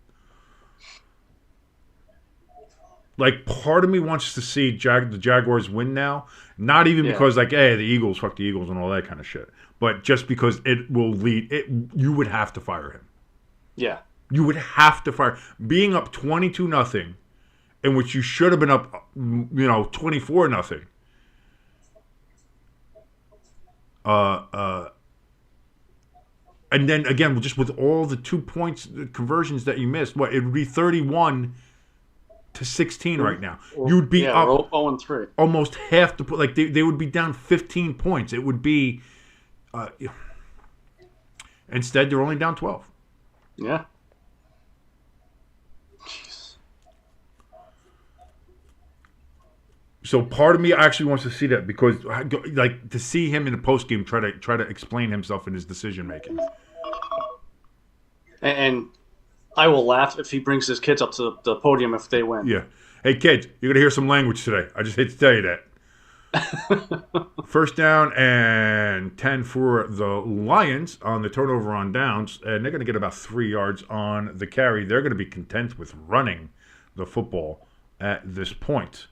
Like, part of me wants to see the Jaguars win now. Not even because, like, hey, the Eagles, fuck the Eagles and all that kind of shit. But just because it will lead. You would have to fire him. Yeah. You would have to fire. Being up 22-0, in which you should have been up, 24-0. And then, again, just with all the 2 points conversions that you missed, it would be 31-16 right now. You'd be up 0-3. almost half the point. Like, they would be down 15 points. It would be... instead, they're only down 12. Yeah. So part of me actually wants to see that because, like, to see him in the postgame try to explain himself in his decision making. And I will laugh if he brings his kids up to the podium if they win. Yeah. Hey, kids, you're going to hear some language today. I just hate to tell you that. First down and 10 for the Lions on the turnover on downs, and they're going to get about 3 yards on the carry. They're going to be content with running the football at this point.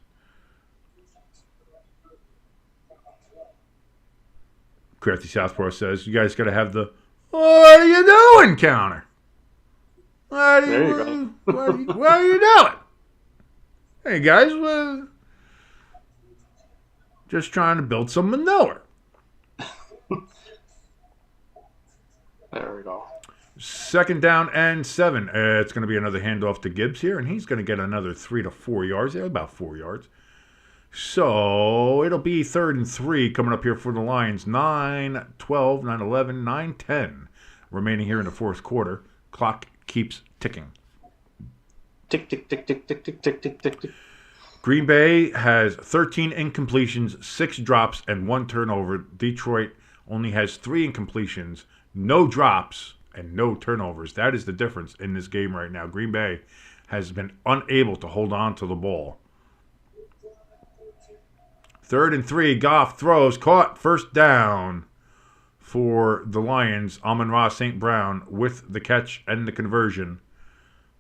Crafty Southpaw says, you guys got to have the, what are you doing counter? What There you go. what are you doing? Hey, guys, just trying to build some manure. There we go. Second down and 7. It's going to be another handoff to Gibbs here, and he's going to get another 3 to 4 yards. Yeah, about 4 yards. So it'll be 3rd and 3 coming up here for the Lions. 9-12, 9-11, 9-10 remaining here in the fourth quarter. Clock keeps ticking. Tick, tick, tick, tick, tick, tick, tick, tick, tick, tick. Green Bay has 13 incompletions, 6 drops, and 1 turnover. Detroit only has 3 incompletions, no drops, and no turnovers. That is the difference in this game right now. Green Bay has been unable to hold on to the ball. 3rd and 3, Goff throws, caught, first down for the Lions. Amon-Ra St. Brown with the catch and the conversion.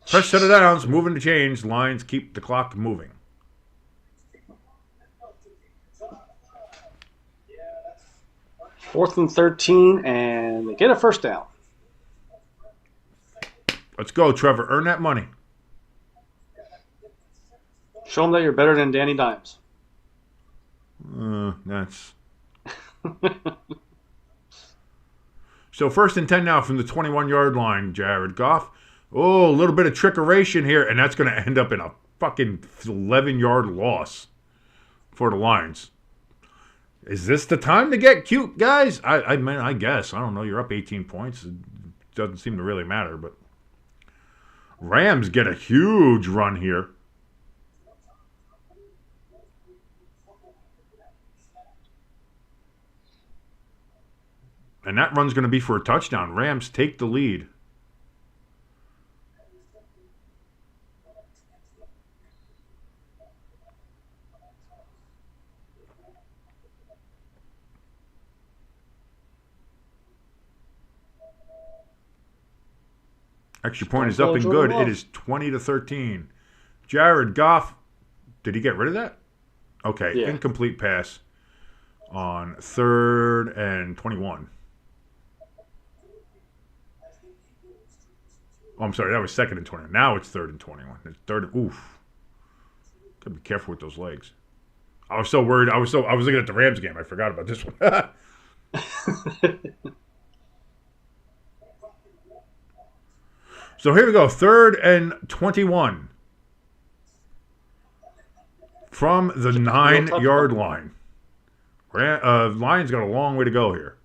Fresh set of downs, moving to change. Lions keep the clock moving. Fourth and 13, and they get a first down. Let's go, Trevor. Earn that money. Show them that you're better than Danny Dimes. That's... So 1st and 10 now from the 21-yard line, Jared Goff. Oh, a little bit of trickeration here, and that's going to end up in a fucking 11-yard loss for the Lions. Is this the time to get cute, guys? I mean, I guess. I don't know. You're up 18 points. It doesn't seem to really matter, but Rams get a huge run here. And that run's going to be for a touchdown. Rams take the lead. Extra point is up and good. It is 20-13. Jared Goff, did he get rid of that? Okay, Yeah. Incomplete pass on 3rd and 21. Oh, I'm sorry, that was 2nd and 21. Now it's 3rd and 21. It's 3rd. Oof. Gotta be careful with those legs. I was so worried. I was looking at the Rams game. I forgot about this one. So here we go. 3rd and 21 from the 9-yard line. Lions got a long way to go here.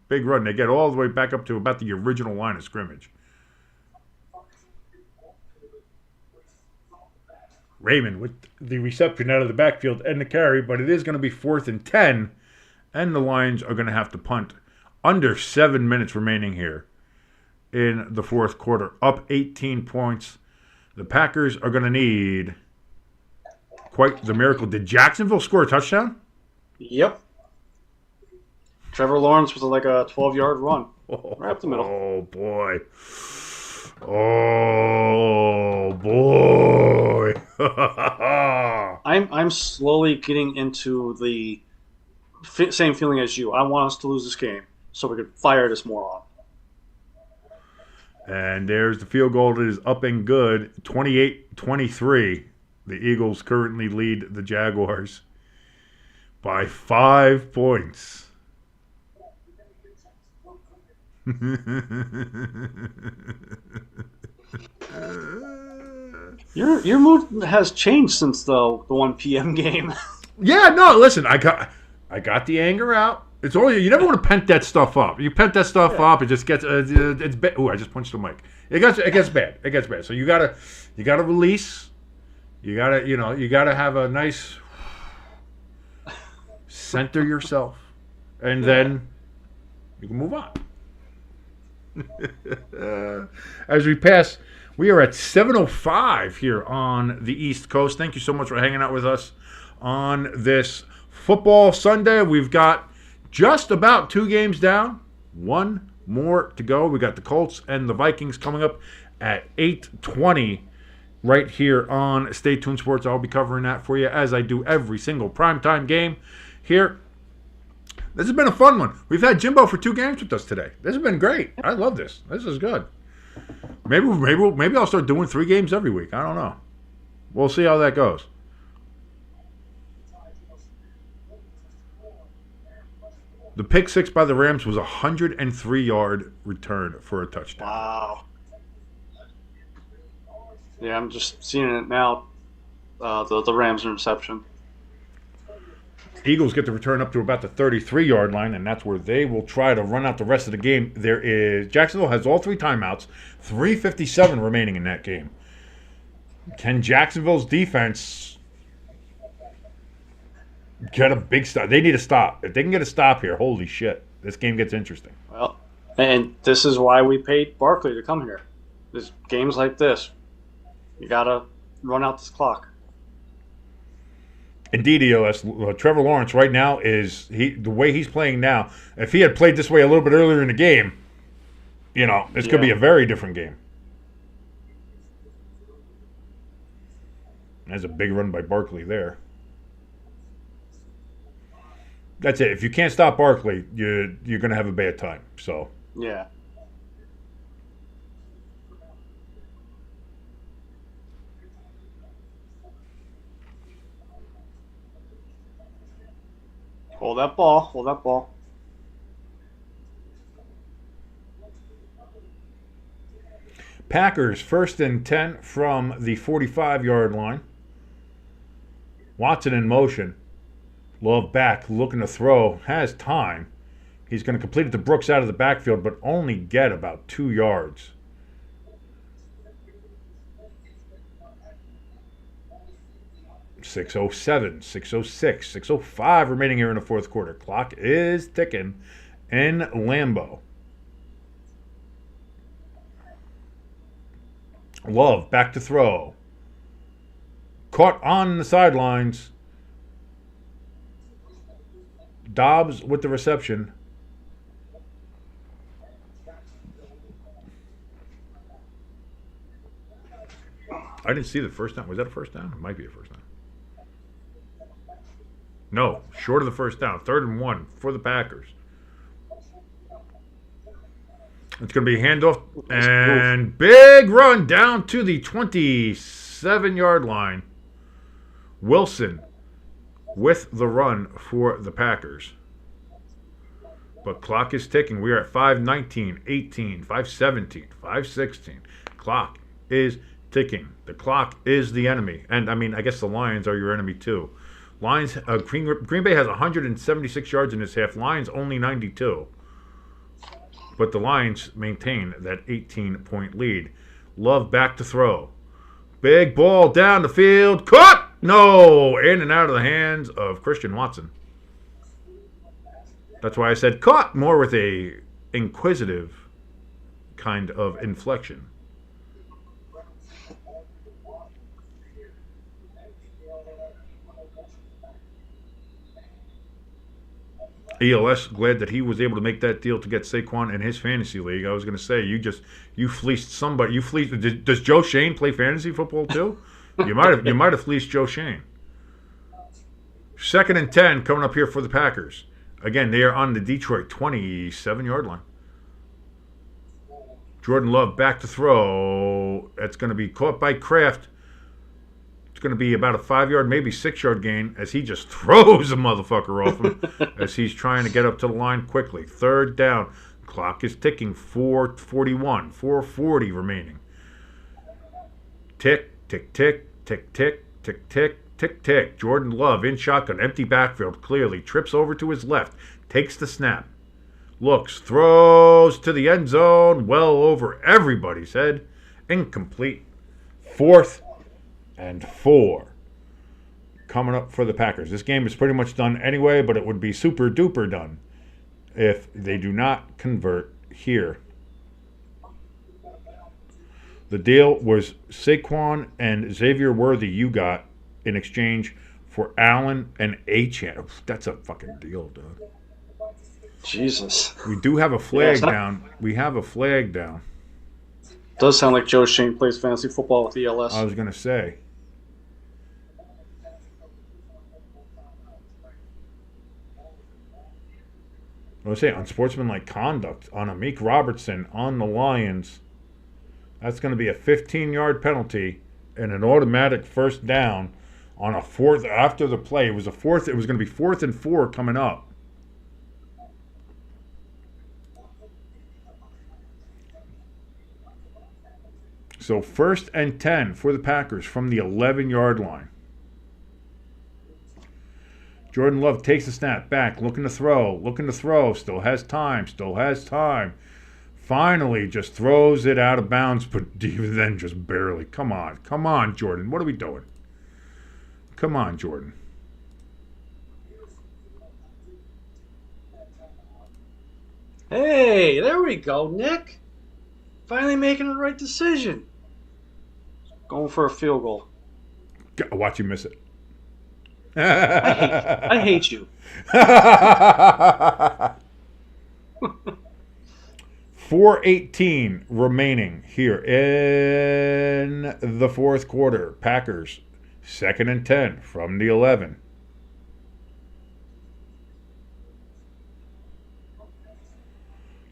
Big run. They get all the way back up to about the original line of scrimmage. Raymond with the reception out of the backfield and the carry, but it is going to be 4th and 10 And the Lions are going to have to punt under 7 minutes remaining here in the fourth quarter. Up 18 points. The Packers are going to need quite the miracle. Did Jacksonville score a touchdown? Yep. Trevor Lawrence was like a 12-yard run. Right up the middle. Oh, boy. Oh, boy. I'm slowly getting into the same feeling as you. I want us to lose this game so we could fire this moron. And there's the field goal that is up and good. 28-23. The Eagles currently lead the Jaguars by 5 points. Your mood has changed since the 1 p.m. game. Yeah, no, listen, I got the anger out. It's only you never want to pent that stuff up. You pent that stuff up, it just gets it's bad. Ooh, I just punched the mic. It gets bad. It gets bad. So you gotta release. You gotta have a nice center yourself, and then you can move on. As we pass, we are at 7:05 here on the East Coast. Thank you so much for hanging out with us on this football Sunday. We've got just about 2 games down. 1 more to go. We got the Colts and the Vikings coming up at 8:20 right here on Stay Tuned Sports. I'll be covering that for you as I do every single primetime game here. This has been a fun one. We've had Jimbo for 2 games with us today. This has been great. I love this. This is good. Maybe I'll start doing 3 games every week. I don't know. We'll see how that goes. The pick 6 by the Rams was a 103-yard return for a touchdown. Wow. Yeah, I'm just seeing it now. The Rams interception. Eagles get the return up to about the 33-yard line, and that's where they will try to run out the rest of the game. Jacksonville has all 3 timeouts, 3:57 remaining in that game. Can Jacksonville's defense get a big stop? They need a stop. If they can get a stop here, holy shit, this game gets interesting. Well, and this is why we paid Barkley to come here. There's games like this. You gotta run out this clock. Indeed, EOS. Trevor Lawrence right now the way he's playing now. If he had played this way a little bit earlier in the game, this could be a very different game. There's a big run by Barkley there. That's it. If you can't stop Barkley, you're going to have a bad time. So yeah. Hold that ball. Packers 1st and 10 from the 45-yard line. Watson in motion. Love back, looking to throw. Has time. He's going to complete it to Brooks out of the backfield, but only get about 2 yards. .607, 606, 6:05 remaining here in the fourth quarter. Clock is ticking in Lambeau. Love back to throw. Caught on the sidelines. Dobbs with the reception. I didn't see the first down. Was that a first down? It might be a first down. No, short of the first down. 3rd and 1 for the Packers. It's going to be a handoff and big run down to the 27-yard line. Wilson with the run for the Packers. But clock is ticking. We are at 5:19, 18, 5:17, 5:16. Clock is ticking. The clock is the enemy. And, I guess the Lions are your enemy too. Lions. Green Bay has 176 yards in this half. Lions only 92. But the Lions maintain that 18-point lead. Love back to throw. Big ball down the field. Caught! No! In and out of the hands of Christian Watson. That's why I said caught, more with a inquisitive kind of inflection. ELS glad that he was able to make that deal to get Saquon in his fantasy league. I was going to say you fleeced somebody. You fleeced. Does Joe Shane play fantasy football too? You might have fleeced Joe Shane. 2nd and 10 coming up here for the Packers. Again, they are on the Detroit 27-yard line. Jordan Love back to throw. That's going to be caught by Kraft. It's going to be about a 5-yard, maybe 6-yard gain as he just throws a motherfucker off him as he's trying to get up to the line quickly. 3rd down. Clock is ticking. 4:41. 4:40 remaining. Tick, tick, tick, tick, tick, tick, tick, tick, tick. Jordan Love in shotgun. Empty backfield clearly. Trips over to his left. Takes the snap. Looks. Throws to the end zone. Well over everybody's head. Incomplete. 4th and 4 coming up for the Packers. This game is pretty much done anyway, but it would be super duper done if they do not convert here. The deal was Saquon and Xavier Worthy you got in exchange for Allen and Achane. That's a fucking deal, dude. Jesus. We do have a flag down. We have a flag down. Does sound like Joe Shane plays fantasy football with ELS. I was going to say. Unsportsmanlike conduct on Amik Robertson on the Lions. That's going to be a 15-yard penalty and an automatic 1st down on a 4th after the play. It was a 4th. It was going to be 4th and 4 coming up. So 1st and 10 for the Packers from the 11-yard line. Jordan Love takes the snap back, looking to throw, still has time. Finally just throws it out of bounds, but even then just barely. Come on, Jordan. What are we doing? Come on, Jordan. Hey, there we go, Nick. Finally making the right decision. Going for a field goal. Watch you miss it. I hate you. 4:18 remaining here in the 4th quarter. Packers 2nd and 10 from the 11.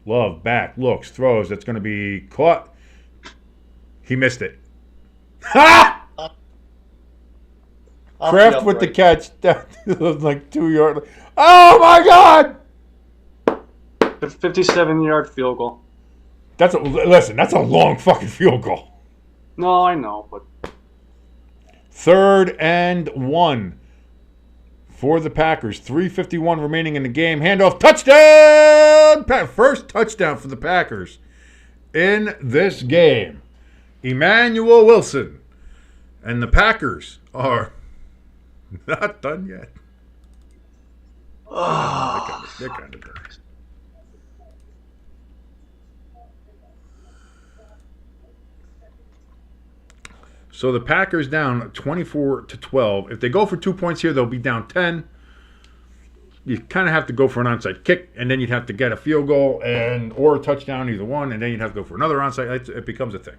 Love back, looks, throws. That's going to be caught. He missed it. Ha! Kraft with the catch. That was like 2 yards. Oh my God! 57-yard field goal. That's a long fucking field goal. No, I know, but 3rd and 1 for the Packers. 3:51 remaining in the game. Handoff, touchdown! First touchdown for the Packers in this game. Emmanuel Wilson. And the Packers are not done yet. They're kind of done. So the Packers down 24-12. If they go for 2 points here, they'll be down 10. You kind of have to go for an onside kick, and then you'd have to get a field goal or a touchdown, either one, and then you'd have to go for another onside. It becomes a thing.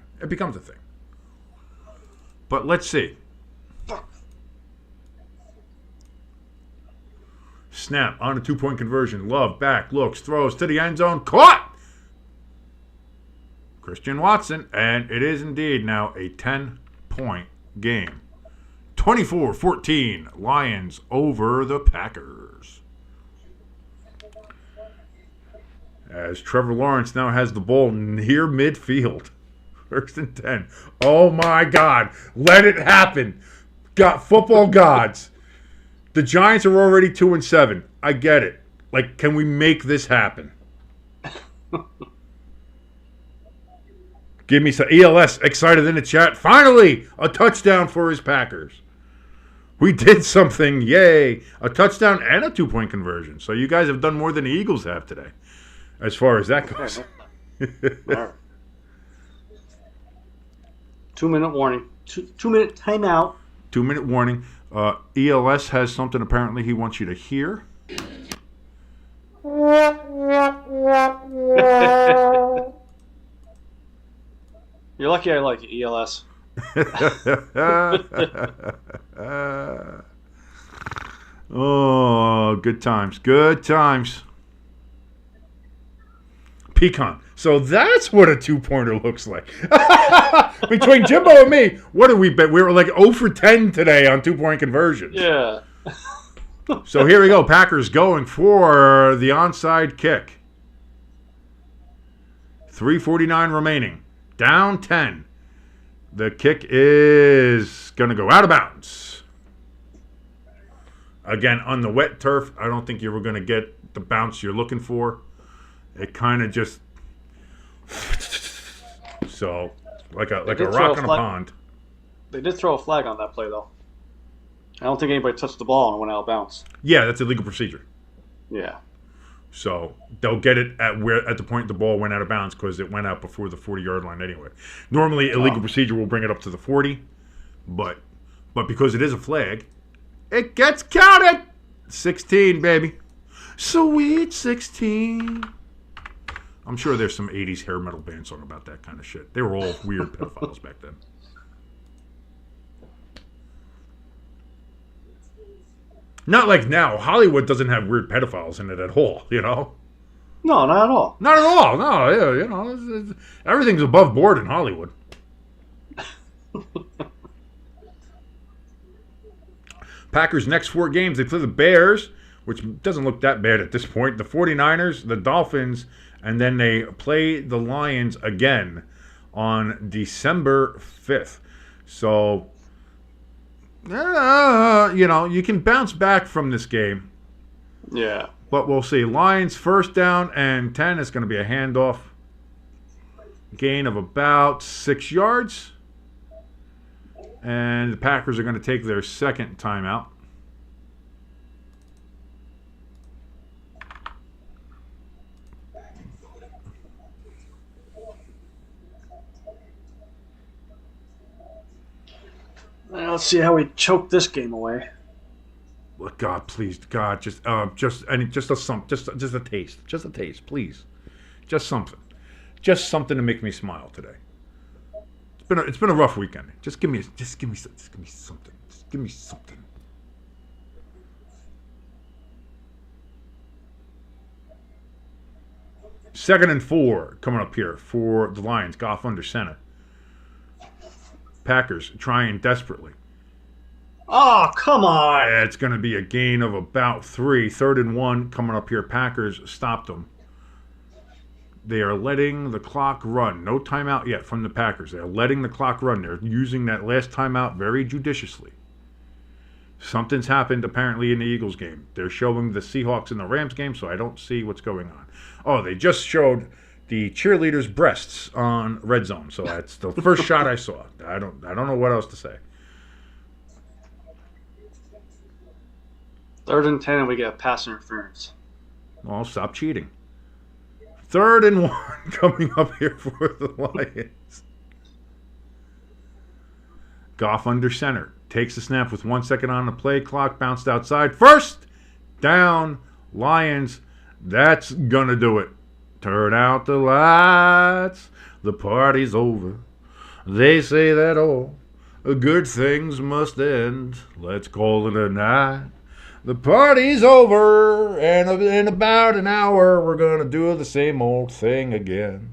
But let's see. Snap on a 2-point conversion. Love back, looks, throws to the end zone. Caught! Christian Watson. And it is indeed now a 10-point game. 24-14. Lions over the Packers. As Trevor Lawrence now has the ball near midfield. 1st and 10. Oh my God. Let it happen. Football gods. The Giants are already 2-7. I get it. Like, can we make this happen? Give me some ELS excited in the chat. Finally, a touchdown for his Packers. We did something. Yay. A touchdown and a 2-point conversion. So you guys have done more than the Eagles have today, as far as that goes. All right. 2-minute warning. 2-minute timeout. 2-minute warning. ELS has something apparently he wants you to hear. You're lucky I like it, ELS. Oh, good times. Good times. Pecan. So that's what a 2-pointer looks like. Between Jimbo and me, what did we bet? We were like 0 for 10 today on 2-point conversions. Yeah. So here we go. Packers going for the onside kick. 3:49 remaining. Down 10. The kick is going to go out of bounds. Again, on the wet turf, I don't think you were going to get the bounce you're looking for. It kind of just... So, like a rock in a pond. They did throw a flag on that play, though. I don't think anybody touched the ball and it went out of bounds. Yeah, that's illegal procedure. Yeah. So they'll get it at the point the ball went out of bounds because it went out before the 40-yard line anyway. Normally, illegal procedure will bring it up to the 40, but because it is a flag, it gets counted. 16, baby. Sweet 16. I'm sure there's some 80s hair metal band song about that kind of shit. They were all weird pedophiles back then. Not like now. Hollywood doesn't have weird pedophiles in it at all, you know? No, not at all. Not at all. No, yeah, you know, everything's above board in Hollywood. Packers' next 4 games, they play the Bears, which doesn't look that bad at this point, the 49ers, the Dolphins, and then they play the Lions again on December 5th. So, you know, you can bounce back from this game. Yeah. But we'll see. Lions first down and 10 is going to be a handoff. Gain of about 6 yards. And the Packers are going to take their second timeout. Let's see how we choke this game away. Look, God, please, God, just a taste, please, just something to make me smile today. It's been a rough weekend. Just give me something. Just give me something. Second and 4 coming up here for the Lions. Goff under center. Packers trying desperately. Oh, come on. It's going to be a gain of about 3. 3rd and 1 coming up here. Packers stopped them. They are letting the clock run. No timeout yet from the Packers. They are letting the clock run. They're using that last timeout very judiciously. Something's happened apparently in the Eagles game. They're showing the Seahawks and the Rams game, so I don't see what's going on. Oh, they just showed the cheerleaders' breasts on Red Zone. So that's the first shot I saw. I don't know what else to say. 3rd and 10, and we get pass interference. Well, stop cheating. 3rd and 1 coming up here for the Lions. Goff under center. Takes the snap with 1 second on the play clock. Bounced outside. First down, Lions. That's going to do it. Turn out the lights. The party's over. They say that all good things must end. Let's call it a night. The party's over, and in about an hour, we're going to do the same old thing again.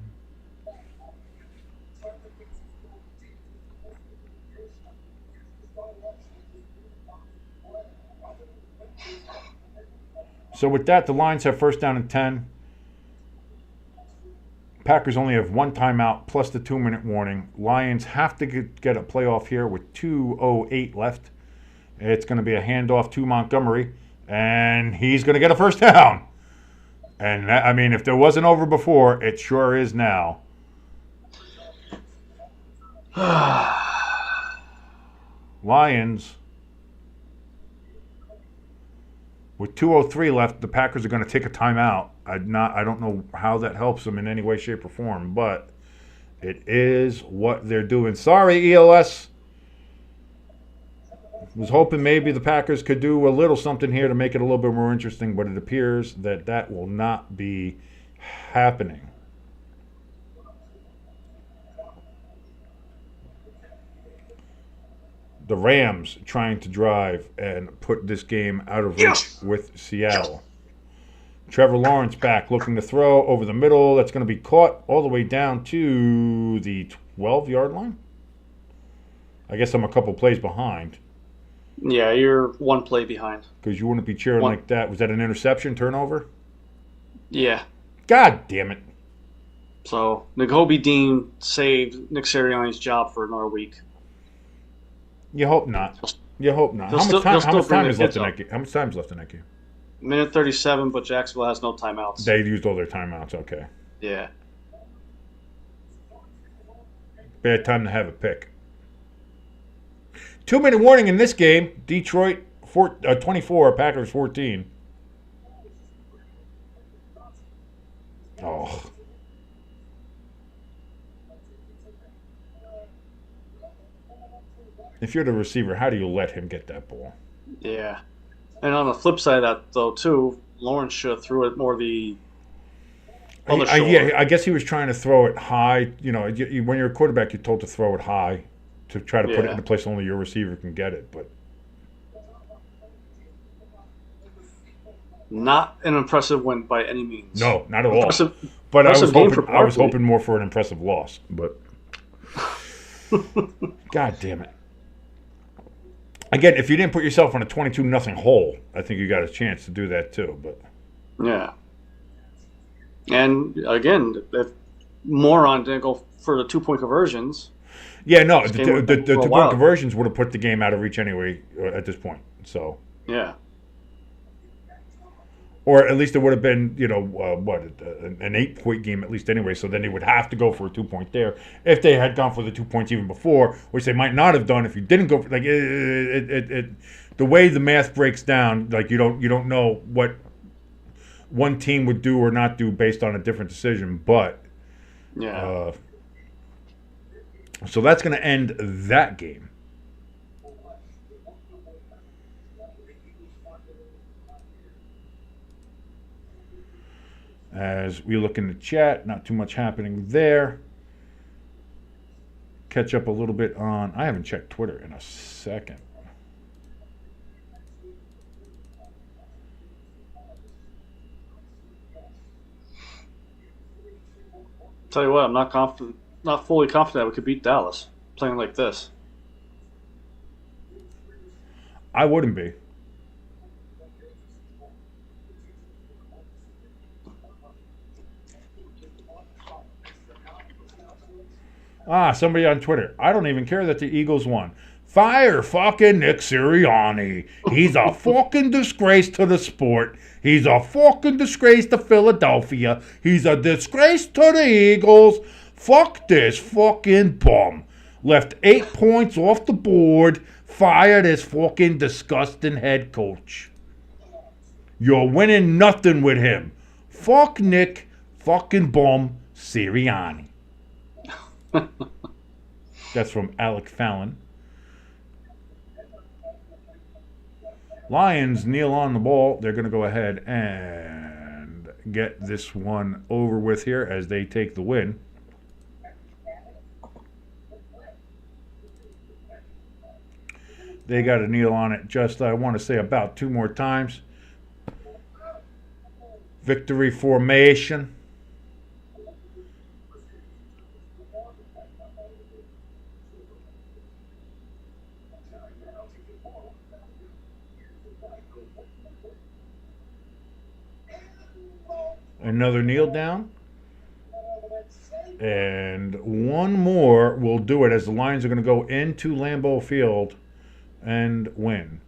So with that, the Lions have first down and 10. Packers only have 1 timeout plus the 2-minute warning. Lions have to get a playoff here with 2:08 left. It's going to be a handoff to Montgomery, and he's going to get a first down. And, that, I mean, if there wasn't over before, it sure is now. Lions With 2:03 left, the Packers are going to take a timeout. I don't know how that helps them in any way, shape, or form, but it is what they're doing. Sorry, ELS. Was hoping maybe the Packers could do a little something here to make it a little bit more interesting, but it appears that will not be happening. The Rams trying to drive and put this game out of reach with Seattle. Trevor Lawrence back looking to throw over the middle. That's going to be caught all the way down to the 12-yard line. I guess I'm a couple plays behind. Yeah, you're one play behind. Because you wouldn't be cheering like that. Was that an interception turnover? Yeah. God damn it. So, Nakobe Dean saved Nick Sirianni's job for another week. You hope not. You hope not. How much time is left in that game? How much time is left in that game? Minute 37, but Jacksonville has no timeouts. They used all their timeouts. Okay. Yeah. Bad time to have a pick. 2-minute warning in this game. Detroit 24, Packers 14. Oh. If you're the receiver, how do you let him get that ball? Yeah. And on the flip side of that, though, too, Lawrence should have threw it more the other shoulder. Yeah, I guess he was trying to throw it high. You know, when you're a quarterback, you're told to throw it high to try to put it in a place only your receiver can get it. But not an impressive win by any means. No, not at all. But I was hoping more for an impressive loss. But God damn it. Again, if you didn't put yourself on a 22-0 hole, I think you got a chance to do that too. But yeah. And again, if Moron didn't go for the 2-point conversions. Yeah, no, the 2-point conversions would have put the game out of reach anyway at this point. So yeah. Or at least it would have been, an 8-point game at least anyway. So then they would have to go for a 2-point there. If they had gone for the 2 points even before, which they might not have done if you didn't go for, like, the way the math breaks down, like, you don't know what one team would do or not do based on a different decision. But yeah. So that's going to end that game. As we look in the chat, not too much happening there. Catch up a little bit on... I haven't checked Twitter in a second. Tell you what, I'm not fully confident we could beat Dallas playing like this. I wouldn't be. Somebody on Twitter. I don't even care that the Eagles won. Fire fucking Nick Sirianni. He's a fucking disgrace to the sport. He's a fucking disgrace to Philadelphia. He's a disgrace to the Eagles. Fuck this fucking bum. Left 8 points off the board. Fire this fucking disgusting head coach. You're winning nothing with him. Fuck Nick fucking bum Sirianni. That's from Alec Fallon. Lions kneel on the ball. They're going to go ahead and get this one over with here as they take the win. They got to kneel on it just, I want to say, about 2 more times. Victory formation. Another kneel down. And one more will do it as the Lions are going to go into Lambeau Field and win.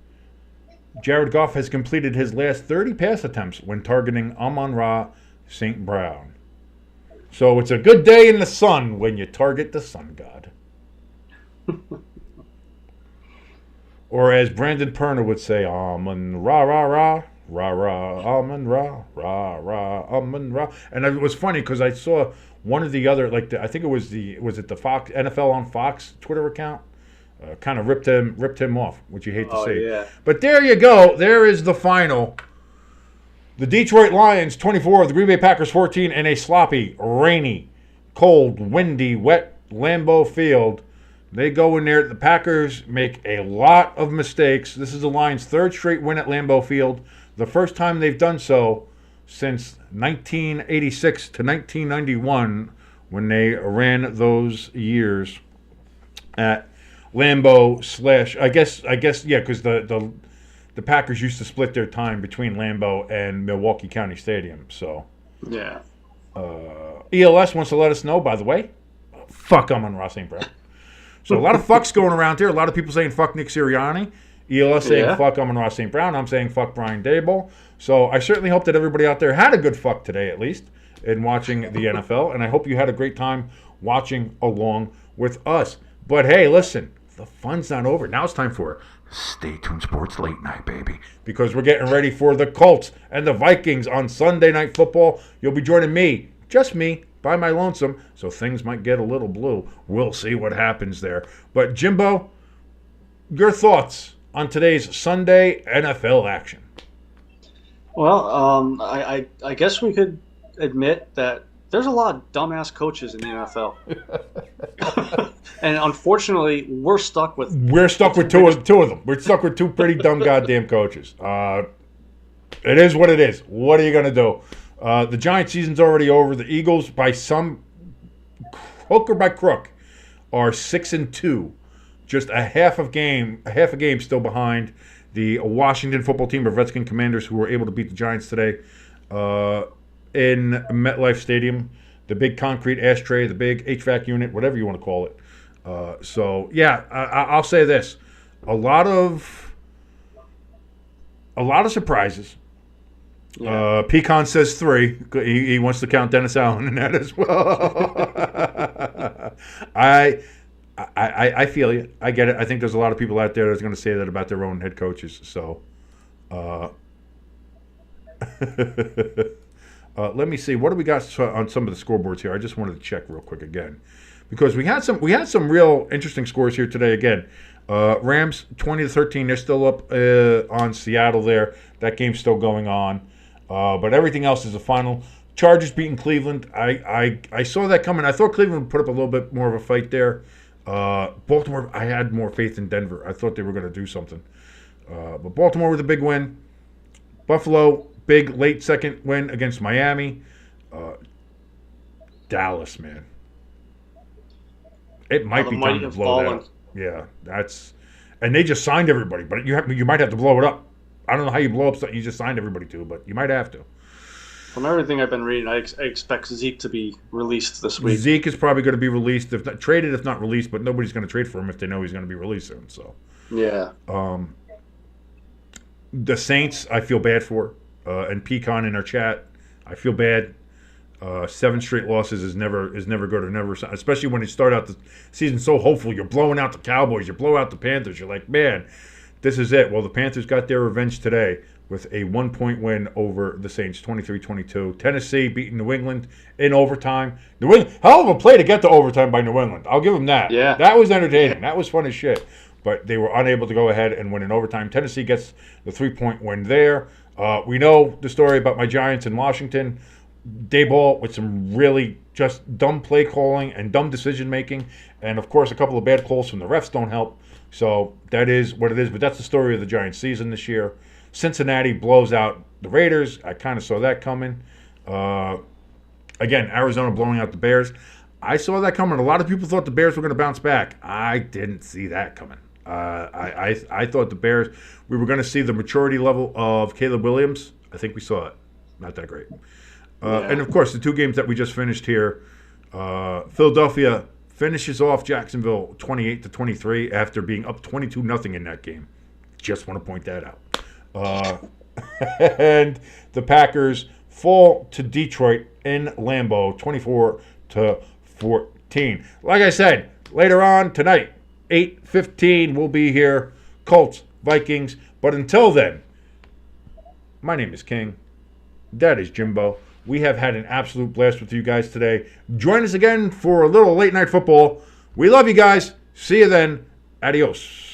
Jared Goff has completed his last 30 pass attempts when targeting Amon-Ra St. Brown. So it's a good day in the sun when you target the sun god. Or as Brandon Perna would say, Amon-Ra, rah, rah. Rah, rah, almond, rah, rah, rah, almond, rah. And it was funny because I saw one of the other, like, I think it was the Fox, NFL on Fox Twitter account, kind of ripped him off, which you hate to see. Yeah. But there you go. There is the final. The Detroit Lions 24, the Green Bay Packers 14, in a sloppy, rainy, cold, windy, wet Lambeau Field. They go in there. The Packers make a lot of mistakes. This is the Lions' third straight win at Lambeau Field. The first time they've done so since 1986 to 1991, when they ran those years at Lambeau / I guess yeah, because the Packers used to split their time between Lambeau and Milwaukee County Stadium. So Yeah. ELS wants to let us know, by the way, fuck, I'm on Ross St. Brown. So a lot of fucks going around here. A lot of people saying fuck Nick Sirianni. ELS saying fuck Amon Ross St. Brown. I'm saying fuck Brian Daboll. So I certainly hope that everybody out there had a good fuck today, at least, in watching the NFL. And I hope you had a great time watching along with us. But hey, listen, the fun's not over. Now it's time for Stay Tuned Sports Late Night, baby. Because we're getting ready for the Colts and the Vikings on Sunday Night Football. You'll be joining me, just me, by my lonesome, so things might get a little blue. We'll see what happens there. But Jimbo, your thoughts on today's Sunday NFL action? Well, I guess we could admit that there's a lot of dumbass coaches in the NFL, and unfortunately, we're stuck with two of them. We're stuck with two pretty dumb goddamn coaches. It is what it is. What are you gonna do? The Giants' season's already over. The Eagles, by some hook or by crook, are 6-2, just a half a game still behind the Washington football team of Redskin Commanders, who were able to beat the Giants today in MetLife Stadium. The big concrete ashtray, the big HVAC unit, whatever you want to call it. So yeah, I'll say this: a lot of surprises. Yeah. Pecan says 3. He wants to count Dennis Allen in that as well. I feel you. I get it. I think there's a lot of people out there that's going to say that about their own head coaches. So, let me see. What do we got on some of the scoreboards here? I just wanted to check real quick again, because we had some real interesting scores here today. Again, Rams 20-13. They're still up on Seattle there. That game's still going on. But everything else is a final. Chargers beating Cleveland. I saw that coming. I thought Cleveland would put up a little bit more of a fight there. Baltimore, I had more faith in Denver. I thought they were going to do something. But Baltimore with a big win. Buffalo, big late second win against Miami. Dallas, man. It might be time to blow that up. Yeah, and they just signed everybody, but you might have to blow it up. I don't know how you blow up something you just signed everybody to, but you might have to. From everything I've been reading, I expect Zeke to be released this week. Zeke is probably going to be released, if not traded, if not released, but nobody's going to trade for him if they know he's going to be released soon. So, yeah. The Saints, I feel bad for, and Pecan in our chat, I feel bad. 7 straight losses is never good, or never, especially when you start out the season so hopeful. You're blowing out the Cowboys, you blow out the Panthers. You're like, man, this is it. Well, the Panthers got their revenge today with a 1-point win over the Saints, 23-22. Tennessee beating New England in overtime. New England, hell of a play to get to overtime by New England. I'll give them that. Yeah. That was entertaining. That was fun as shit. But they were unable to go ahead and win in overtime. Tennessee gets the 3-point win there. We know the story about my Giants in Washington. Daboll with some really just dumb play calling and dumb decision making. And, of course, a couple of bad calls from the refs don't help. So that is what it is. But that's the story of the Giants season this year. Cincinnati blows out the Raiders. I kind of saw that coming. Again, Arizona blowing out the Bears. I saw that coming. A lot of people thought the Bears were going to bounce back. I didn't see that coming. I thought the Bears, we were going to see the maturity level of Caleb Williams. I think we saw it. Not that great. And, of course, the 2 games that we just finished here, Philadelphia finishes off Jacksonville 28-23 after being up 22-0 in that game. Just want to point that out. And the Packers fall to Detroit in Lambeau 24-14. Like I said, later on tonight, 8:15, we'll be here. Colts, Vikings. But until then, My name is King. That is Jimbo. We have had an absolute blast with you guys today. Join us again for a little late night football. We love you guys. See you then. Adios.